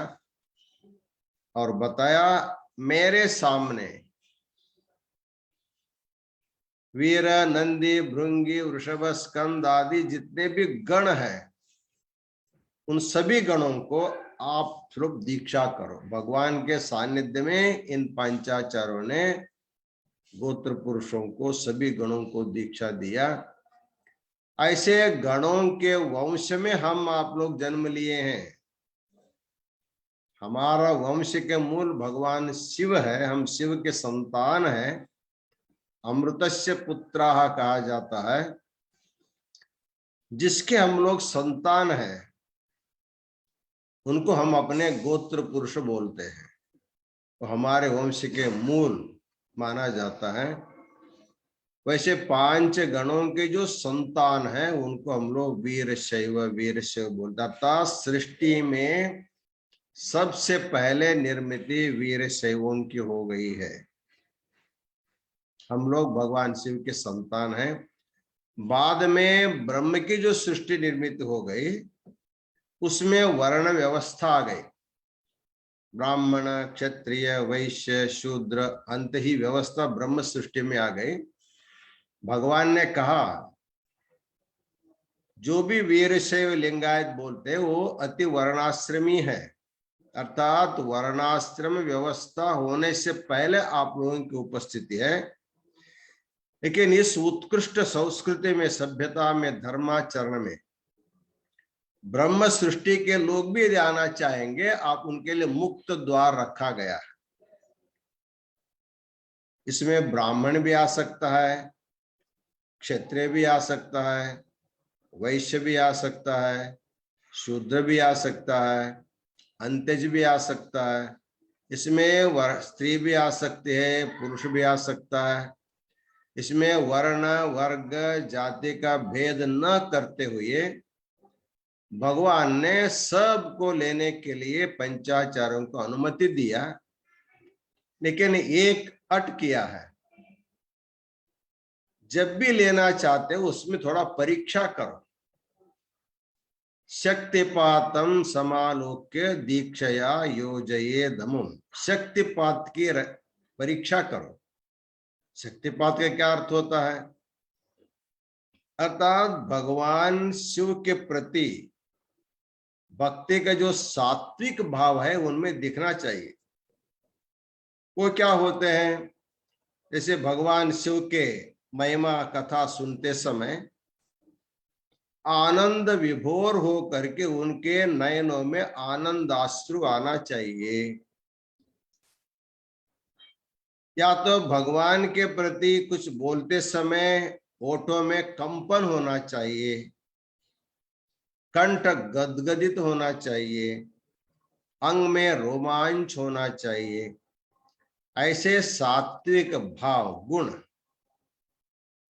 [SPEAKER 9] और बताया, मेरे सामने वीर, नंदी, भृंगी, वृषभ, स्कंद आदि जितने भी गण हैं, उन सभी गणों को आप स्वरूप दीक्षा करो। भगवान के सानिध्य में इन पंचाचार्यों ने गोत्र पुरुषों को, सभी गणों को दीक्षा दिया। ऐसे गणों के वंश में हम आप लोग जन्म लिए हैं। हमारा वंश के मूल भगवान शिव है, हम शिव के संतान हैं। अमृतस्य पुत्राः कहा जाता है, जिसके हम लोग संतान हैं उनको हम अपने गोत्र पुरुष बोलते हैं, तो हमारे वंश के मूल माना जाता है। वैसे 5 गणों के जो संतान हैं उनको हम लोग वीरशैव बोलते हैं। अर्थात सृष्टि में सबसे पहले निर्मित वीरशैवों की हो गई है। हम लोग भगवान शिव के संतान हैं। बाद में ब्रह्म की जो सृष्टि निर्मित हो गई उसमें वर्ण व्यवस्था आ गई। ब्राह्मण, क्षत्रिय, वैश्य, शूद्र, अंत ही व्यवस्था ब्रह्म सृष्टि में आ गई। भगवान ने कहा जो भी वीरशैव लिंगायत बोलते हैं वो अति वर्णाश्रमी है, अर्थात वर्णाश्रम व्यवस्था होने से पहले आप लोगों की उपस्थिति है। लेकिन इस उत्कृष्ट संस्कृति में, सभ्यता में, धर्माचरण में ब्रह्म सृष्टि के लोग भी यदि आना चाहेंगे, आप उनके लिए मुक्त द्वार रखा गया है। इसमें ब्राह्मण भी आ सकता है, क्षत्रिय भी आ सकता है, वैश्य भी आ सकता है, शूद्र भी आ सकता है, अंत्यज भी आ सकता है। इसमें स्त्री भी आ सकती है, पुरुष भी आ सकता है। इसमें वर्ण, वर्ग, जाति का भेद न करते हुए भगवान ने सबको लेने के लिए पंचाचार्यों को अनुमति दिया। लेकिन एक अट किया है, जब भी लेना चाहते हो उसमें थोड़ा परीक्षा करो। शक्तिपातम समालोक्य दीक्षया योजये दमुम। शक्तिपात की परीक्षा करो। शक्तिपात का क्या अर्थ होता है? अर्थात भगवान शिव के प्रति भक्ति का जो सात्विक भाव है उनमें दिखना चाहिए। वो क्या होते हैं? जैसे भगवान शिव के महिमा कथा सुनते समय आनंद विभोर हो करके उनके नयनों में आनंदाश्रु आना चाहिए। या तो भगवान के प्रति कुछ बोलते समय होठों में कंपन होना चाहिए, कंठ गदगदित होना चाहिए, अंग में रोमांच होना चाहिए। ऐसे सात्विक भाव गुण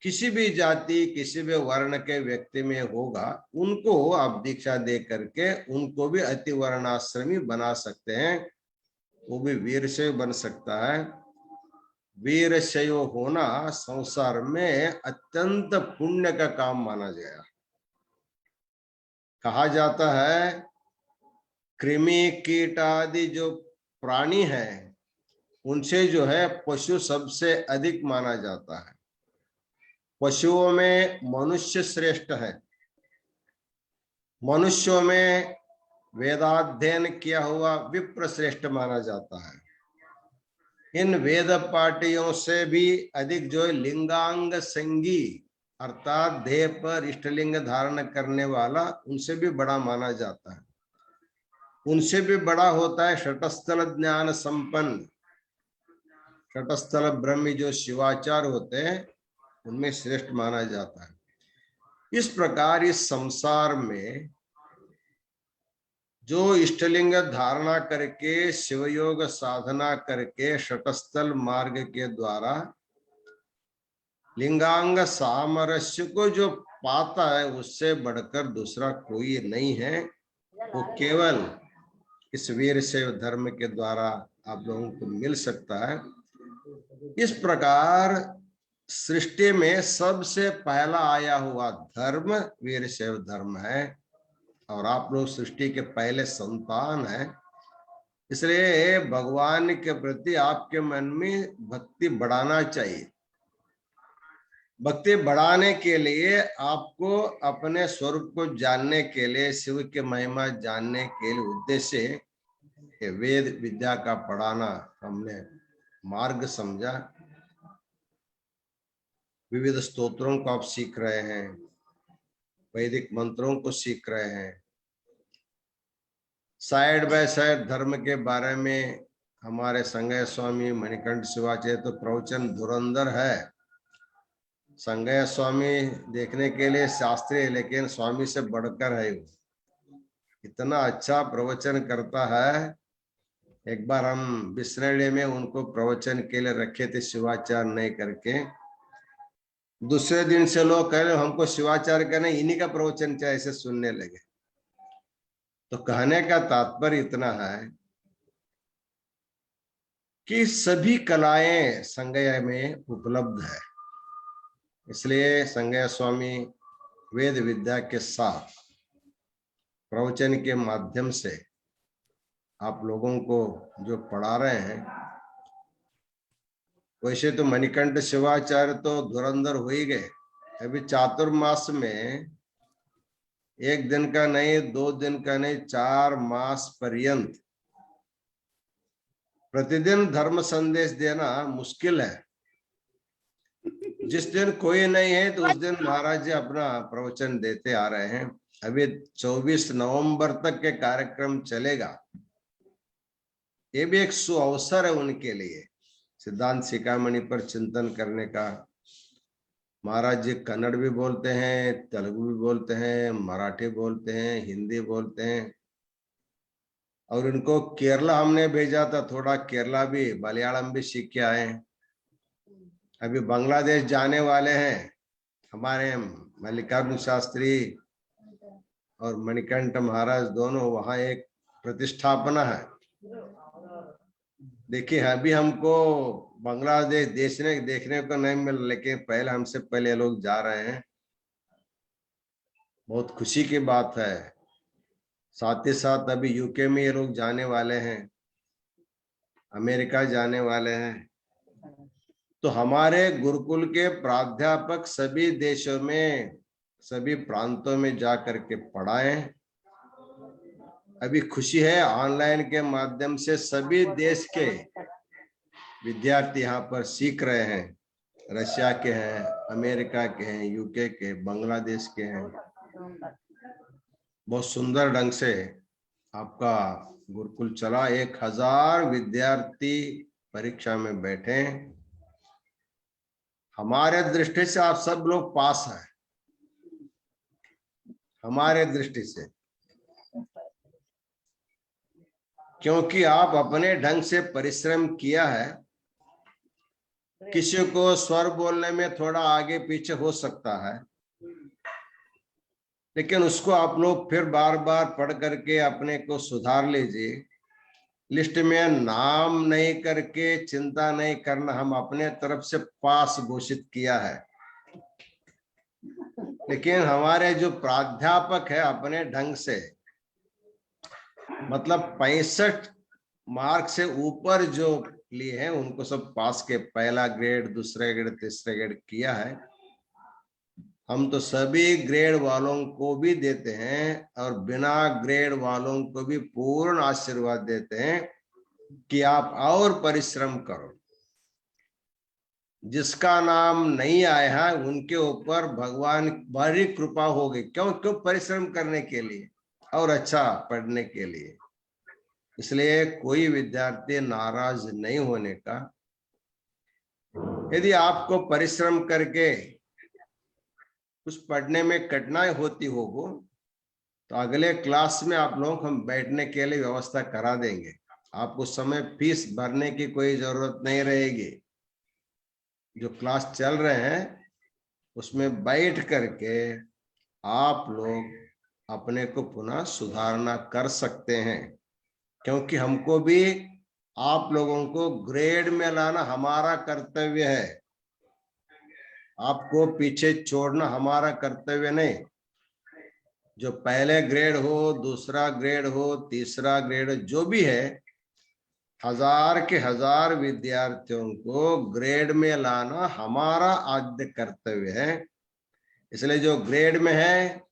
[SPEAKER 9] किसी भी जाति, किसी भी वर्ण के व्यक्ति में होगा, उनको आप दीक्षा दे करके उनको भी अति वर्णाश्रमी बना सकते हैं। वो भी वीरशैव बन सकता है। वीरशैव होना संसार में अत्यंत पुण्य का काम माना गया। कहा जाता है कृमि कीट आदि जो प्राणी है उनसे जो है पशु सबसे अधिक माना जाता है। पशुओं में मनुष्य श्रेष्ठ है। मनुष्यों में वेदाध्ययन किया हुआ विप्र श्रेष्ठ माना जाता है। इन वेद पाठियों से भी अधिक जो लिंगांग संगी अर्थात देह पर इष्टलिंग धारण करने वाला, उनसे भी बड़ा माना जाता है। उनसे भी बड़ा होता है शतस्थल ज्ञान संपन्न, शतस्थल ब्रह्मी जो शिवाचार होते हैं उनमें श्रेष्ठ माना जाता है। इस प्रकार इस संसार में जो इष्टलिंग धारणा करके शिवयोग साधना करके शतस्थल मार्ग के द्वारा लिंगांग सामरस्य को जो पाता है उससे बढ़कर दूसरा कोई नहीं है। वो केवल इस वीरशैव धर्म के द्वारा आप लोगों को मिल सकता है। इस प्रकार सृष्टि में सबसे पहला आया हुआ धर्म वीरशैव धर्म है और आप लोग सृष्टि के पहले संतान हैं। इसलिए भगवान के प्रति आपके मन में भक्ति बढ़ाना चाहिए। भक्ति बढ़ाने के लिए, आपको अपने स्वरूप को जानने के लिए, शिव के महिमा जानने के लिए उद्देश्य ये वेद विद्या का पढ़ाना हमने मार्ग समझा। विविध स्तोत्रों को आप सीख रहे हैं, वैदिक मंत्रों को सीख रहे हैं, साइड बाय साइड धर्म के बारे में हमारे संगय स्वामी मणिकंठ शिवाचार्य तो प्रवचन धुरंधर है। संगय स्वामी देखने के लिए शास्त्री है, लेकिन स्वामी से बढ़कर है वो, इतना अच्छा प्रवचन करता है। एक बार हम बिस्रड़ी में उनको प्रवचन के लिए रखे थे शिवाचार नहीं करके, दूसरे दिन से लोग कह रहे हमको शिवाचार का नहीं, इन्हीं का प्रवचन चाहिए, ऐसे सुनने लगे। तो कहने का तात्पर्य इतना है कि सभी कलाएं संगय में उपलब्ध है। इसलिए संगय स्वामी वेद विद्या के साथ प्रवचन के माध्यम से आप लोगों को जो पढ़ा रहे हैं, वैसे तो मणिकंठ शिवाचार्य तो धुरंधर हो ही गए। अभी चातुर्मास में 1 दिन का नहीं, 2 दिन का नहीं, 4 मास पर्यंत प्रतिदिन धर्म संदेश देना मुश्किल है। जिस दिन कोई नहीं है तो उस दिन महाराज जी अपना प्रवचन देते आ रहे हैं। अभी 24 नवंबर तक के कार्यक्रम चलेगा। ये भी एक सुअवसर है उनके लिए, सिद्धांत शिखामणि पर चिंतन करने का। महाराज जी कन्नड़ भी बोलते हैं, तेलुगु भी बोलते हैं, मराठी बोलते हैं, हिंदी बोलते हैं, और इनको केरला हमने भेजा था, थोड़ा केरला भी मलयालम भी सीख के आए हैं। अभी बांग्लादेश जाने वाले हैं। हमारे मल्लिकार्जुन शास्त्री और मणिकंठ महाराज दोनों, वहां एक प्रतिष्ठापना है। देखिए अभी हमको बांग्लादेश देखने को नहीं मिल, लेकिन पहले हमसे पहले लोग जा रहे हैं, बहुत खुशी की बात है। साथ ही साथ अभी यूके में ये लोग जाने वाले हैं, अमेरिका जाने वाले हैं। तो हमारे गुरुकुल के प्राध्यापक सभी देशों में, सभी प्रांतों में जा करके पढ़ाएं। अभी खुशी है, ऑनलाइन के माध्यम से सभी देश के विद्यार्थी यहाँ पर सीख रहे हैं। रशिया के हैं, अमेरिका के हैं, यूके के, बांग्लादेश के हैं। बहुत सुंदर ढंग से आपका गुरुकुल चला। 1000 विद्यार्थी परीक्षा में बैठे। हमारे दृष्टि से आप सब लोग पास हैं, हमारे दृष्टि से, क्योंकि आप अपने ढंग से परिश्रम किया है। किसी को स्वर बोलने में थोड़ा आगे पीछे हो सकता है, लेकिन उसको आप लोग फिर बार बार पढ़ करके अपने को सुधार लीजिए। लिस्ट में नाम नहीं करके चिंता नहीं करना, हम अपने तरफ से पास घोषित किया है। लेकिन हमारे जो प्राध्यापक है अपने ढंग से, मतलब 65 मार्क से ऊपर जो लिए हैं उनको सब पास के, पहला ग्रेड, दूसरा ग्रेड, तीसरा ग्रेड किया है। हम तो सभी ग्रेड वालों को भी देते हैं और बिना ग्रेड वालों को भी पूर्ण आशीर्वाद देते हैं कि आप और परिश्रम करो। जिसका नाम नहीं आया है उनके ऊपर भगवान बड़ी कृपा होगी। क्यों परिश्रम करने के लिए और अच्छा पढ़ने के लिए। इसलिए कोई विद्यार्थी नाराज नहीं होने का। यदि आपको परिश्रम करके कुछ पढ़ने में कठिनाई होती होगी तो अगले क्लास में आप लोग हम बैठने के लिए व्यवस्था करा देंगे। आपको समय फीस भरने की कोई जरूरत नहीं रहेगी। जो क्लास चल रहे हैं उसमें बैठ करके आप लोग अपने को पुनः सुधारना कर सकते हैं, क्योंकि हमको भी आप लोगों को ग्रेड में लाना हमारा कर्तव्य है। आपको पीछे छोड़ना हमारा कर्तव्य नहीं। जो पहले ग्रेड हो, दूसरा ग्रेड हो, तीसरा ग्रेड हो, जो भी है, हजार के हजार विद्यार्थियों को ग्रेड में लाना हमारा आद्य कर्तव्य है। इसलिए जो ग्रेड में है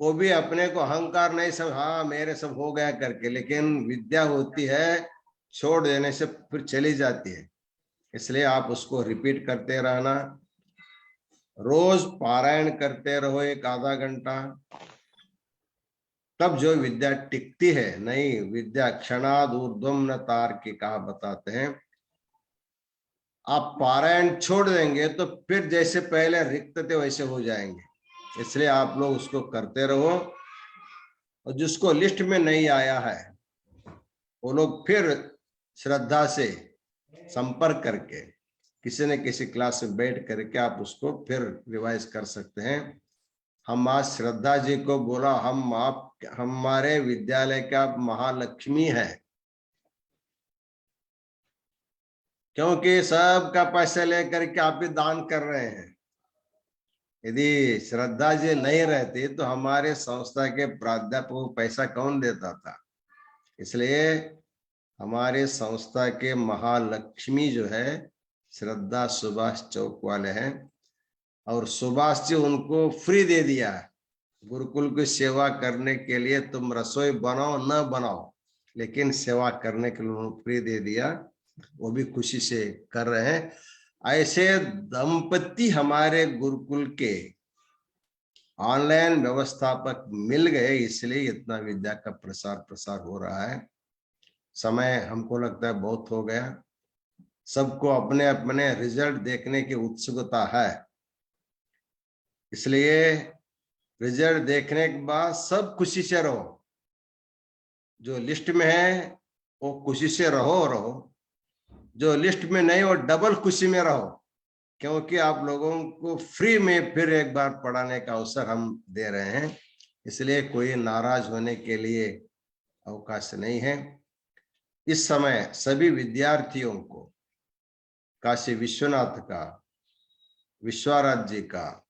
[SPEAKER 9] वो भी अपने को अहंकार नहीं सब, हाँ मेरे सब हो गया करके, लेकिन विद्या होती है छोड़ देने से फिर चली जाती है। इसलिए आप उसको रिपीट करते रहना, रोज पारायण करते रहो 1 आधा घंटा, तब जो विद्या टिकती है। नहीं विद्या क्षणाद ऊर्ध्वम न तार्किका बताते हैं। आप पारायण छोड़ देंगे तो फिर जैसे पहले रिक्त थे वैसे हो जाएंगे। इसलिए आप लोग उसको करते रहो, और जिसको लिस्ट में नहीं आया है वो लोग फिर श्रद्धा से संपर्क करके किसी न किसी क्लास में बैठ करके आप उसको फिर रिवाइज कर सकते हैं। हम आज श्रद्धा जी को बोला, हम आप हमारे विद्यालय का महालक्ष्मी है, क्योंकि सबका पैसा लेकर के आप ही दान कर रहे हैं। यदि श्रद्धा जी नहीं रहती तो हमारे संस्था के प्राध्यापक को पैसा कौन देता था। इसलिए हमारे संस्था के महालक्ष्मी जो है श्रद्धा सुभाष चौक वाले हैं, और सुभाष जी उनको फ्री दे दिया है गुरुकुल की सेवा करने के लिए। तुम रसोई बनाओ न बनाओ, लेकिन सेवा करने के लिए उन्होंने फ्री दे दिया, वो भी खुशी से कर रहे हैं। ऐसे दंपति हमारे गुरुकुल के ऑनलाइन व्यवस्थापक मिल गए, इसलिए इतना विद्या का प्रसार हो रहा है। समय हमको लगता है बहुत हो गया, सबको अपने अपने रिजल्ट देखने की उत्सुकता है, इसलिए रिजल्ट देखने के बाद सब खुशी से रहो। जो लिस्ट में है वो खुशी से रहो, जो लिस्ट में नहीं वो डबल खुशी में रहो, क्योंकि आप लोगों को फ्री में फिर एक बार पढ़ाने का अवसर हम दे रहे हैं। इसलिए कोई नाराज होने के लिए अवकाश नहीं है। इस समय सभी विद्यार्थियों को काशी विश्वनाथ का, विश्वाराध्य जी का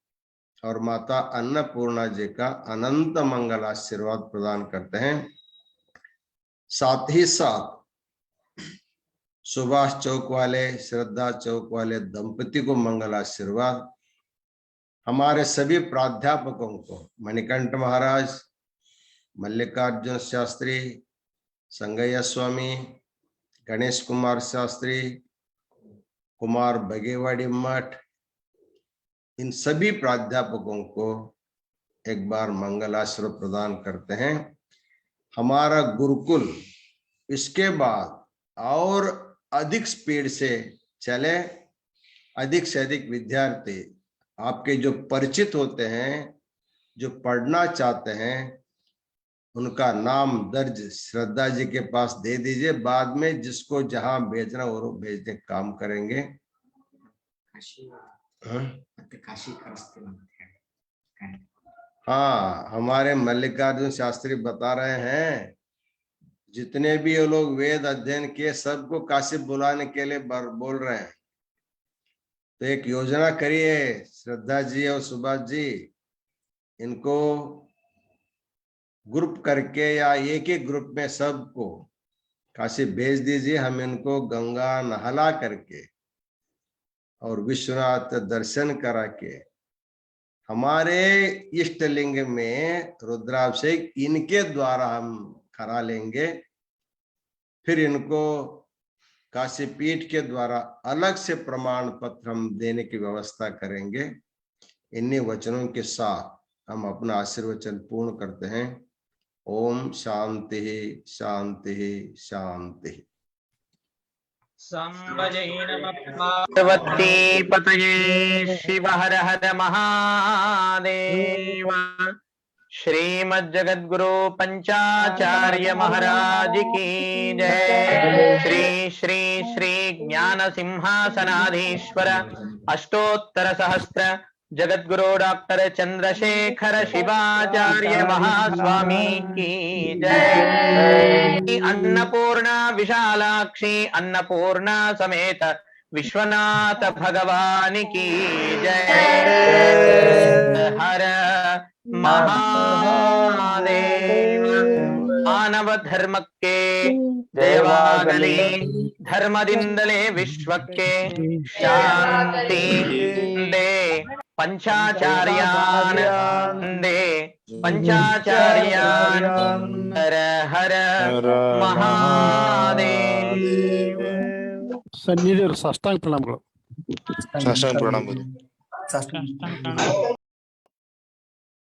[SPEAKER 9] और माता अन्नपूर्णा जी का अनंत मंगल आशीर्वाद प्रदान करते हैं। साथ ही साथ सुभाष चौक वाले, श्रद्धा चौक वाले दंपति को मंगल आशीर्वाद, हमारे सभी प्राध्यापकों को, मणिकंठ महाराज, मल्लिकार्जुन शास्त्री, संगయ్య स्वामी, गणेश कुमार शास्त्री, कुमार बगेवाड़ी मठ, इन सभी प्राध्यापकों को एक बार मंगल आशीर्वाद प्रदान करते हैं। हमारा गुरुकुल इसके बाद और अधिक स्पीड से चले, अधिक से अधिक विद्यार्थी आपके जो परिचित होते हैं, जो पढ़ना चाहते हैं, उनका नाम दर्ज श्रद्धा जी के पास दे दीजिए। बाद में जिसको जहां भेजना वो भेजने का काम करेंगे। हाँ, हमारे मल्लिकार्जुन शास्त्री बता रहे हैं जितने भी ये लोग वेद अध्ययन किए सबको काशी बुलाने के लिए बोल रहे हैं। तो एक योजना करिए श्रद्धा जी और सुभाष जी, इनको ग्रुप करके या एक एक ग्रुप में सबको काशी भेज दीजिए। हम इनको गंगा नहला करके और विश्वनाथ दर्शन करा के हमारे इष्ट लिंग में रुद्राभिषेक इनके द्वारा हम करा लेंगे। फिर इनको काशी पीठ के द्वारा अलग से प्रमाण पत्र हम देने की व्यवस्था करेंगे। इन्हीं वचनों के साथ हम अपना आशीर्वचन पूर्ण करते हैं। ओम शांति शांति शांति।
[SPEAKER 8] पार्वती पतये शिव हर हर महादेव। श्रीमद्जगद्गुरु पंचाचार्य महाराज की जय। श्री श्री श्री ज्ञान सिंहासनाधीश्वर अष्टोत्तर सहस्त्र जगद्गुरु डॉक्टर चंद्रशेखर शिवाचार्य महास्वामी की जय। अन्नपूर्णा विशालाक्षी अन्नपूर्णा समेत विश्वनाथ भगवान की जय। हर महादेव। ಮಾನವ ಧರ್ಮಕ್ಕೆ ಜಯವಾಗಲಿ, ಧರ್ಮದಿಂದಲೇ ವಿಶ್ವಕ್ಕೆ ಶಾಂತಿ. ವಂದೇ ಪಂಚಾಚಾರ್ಯಾನ್, ವಂದೇ ಪಂಚಾಚಾರ್ಯಾನ್. ಹರ ಹರ ಮಹಾದೇವ.
[SPEAKER 10] ಸನ್ನಿಧಿ ಸಾಷ್ಟಾಂಗ ಪ್ರಣಾಮಗಳು.
[SPEAKER 11] ಸಾಷ್ಟಾಂಗ ಪ್ರಣಾಮ.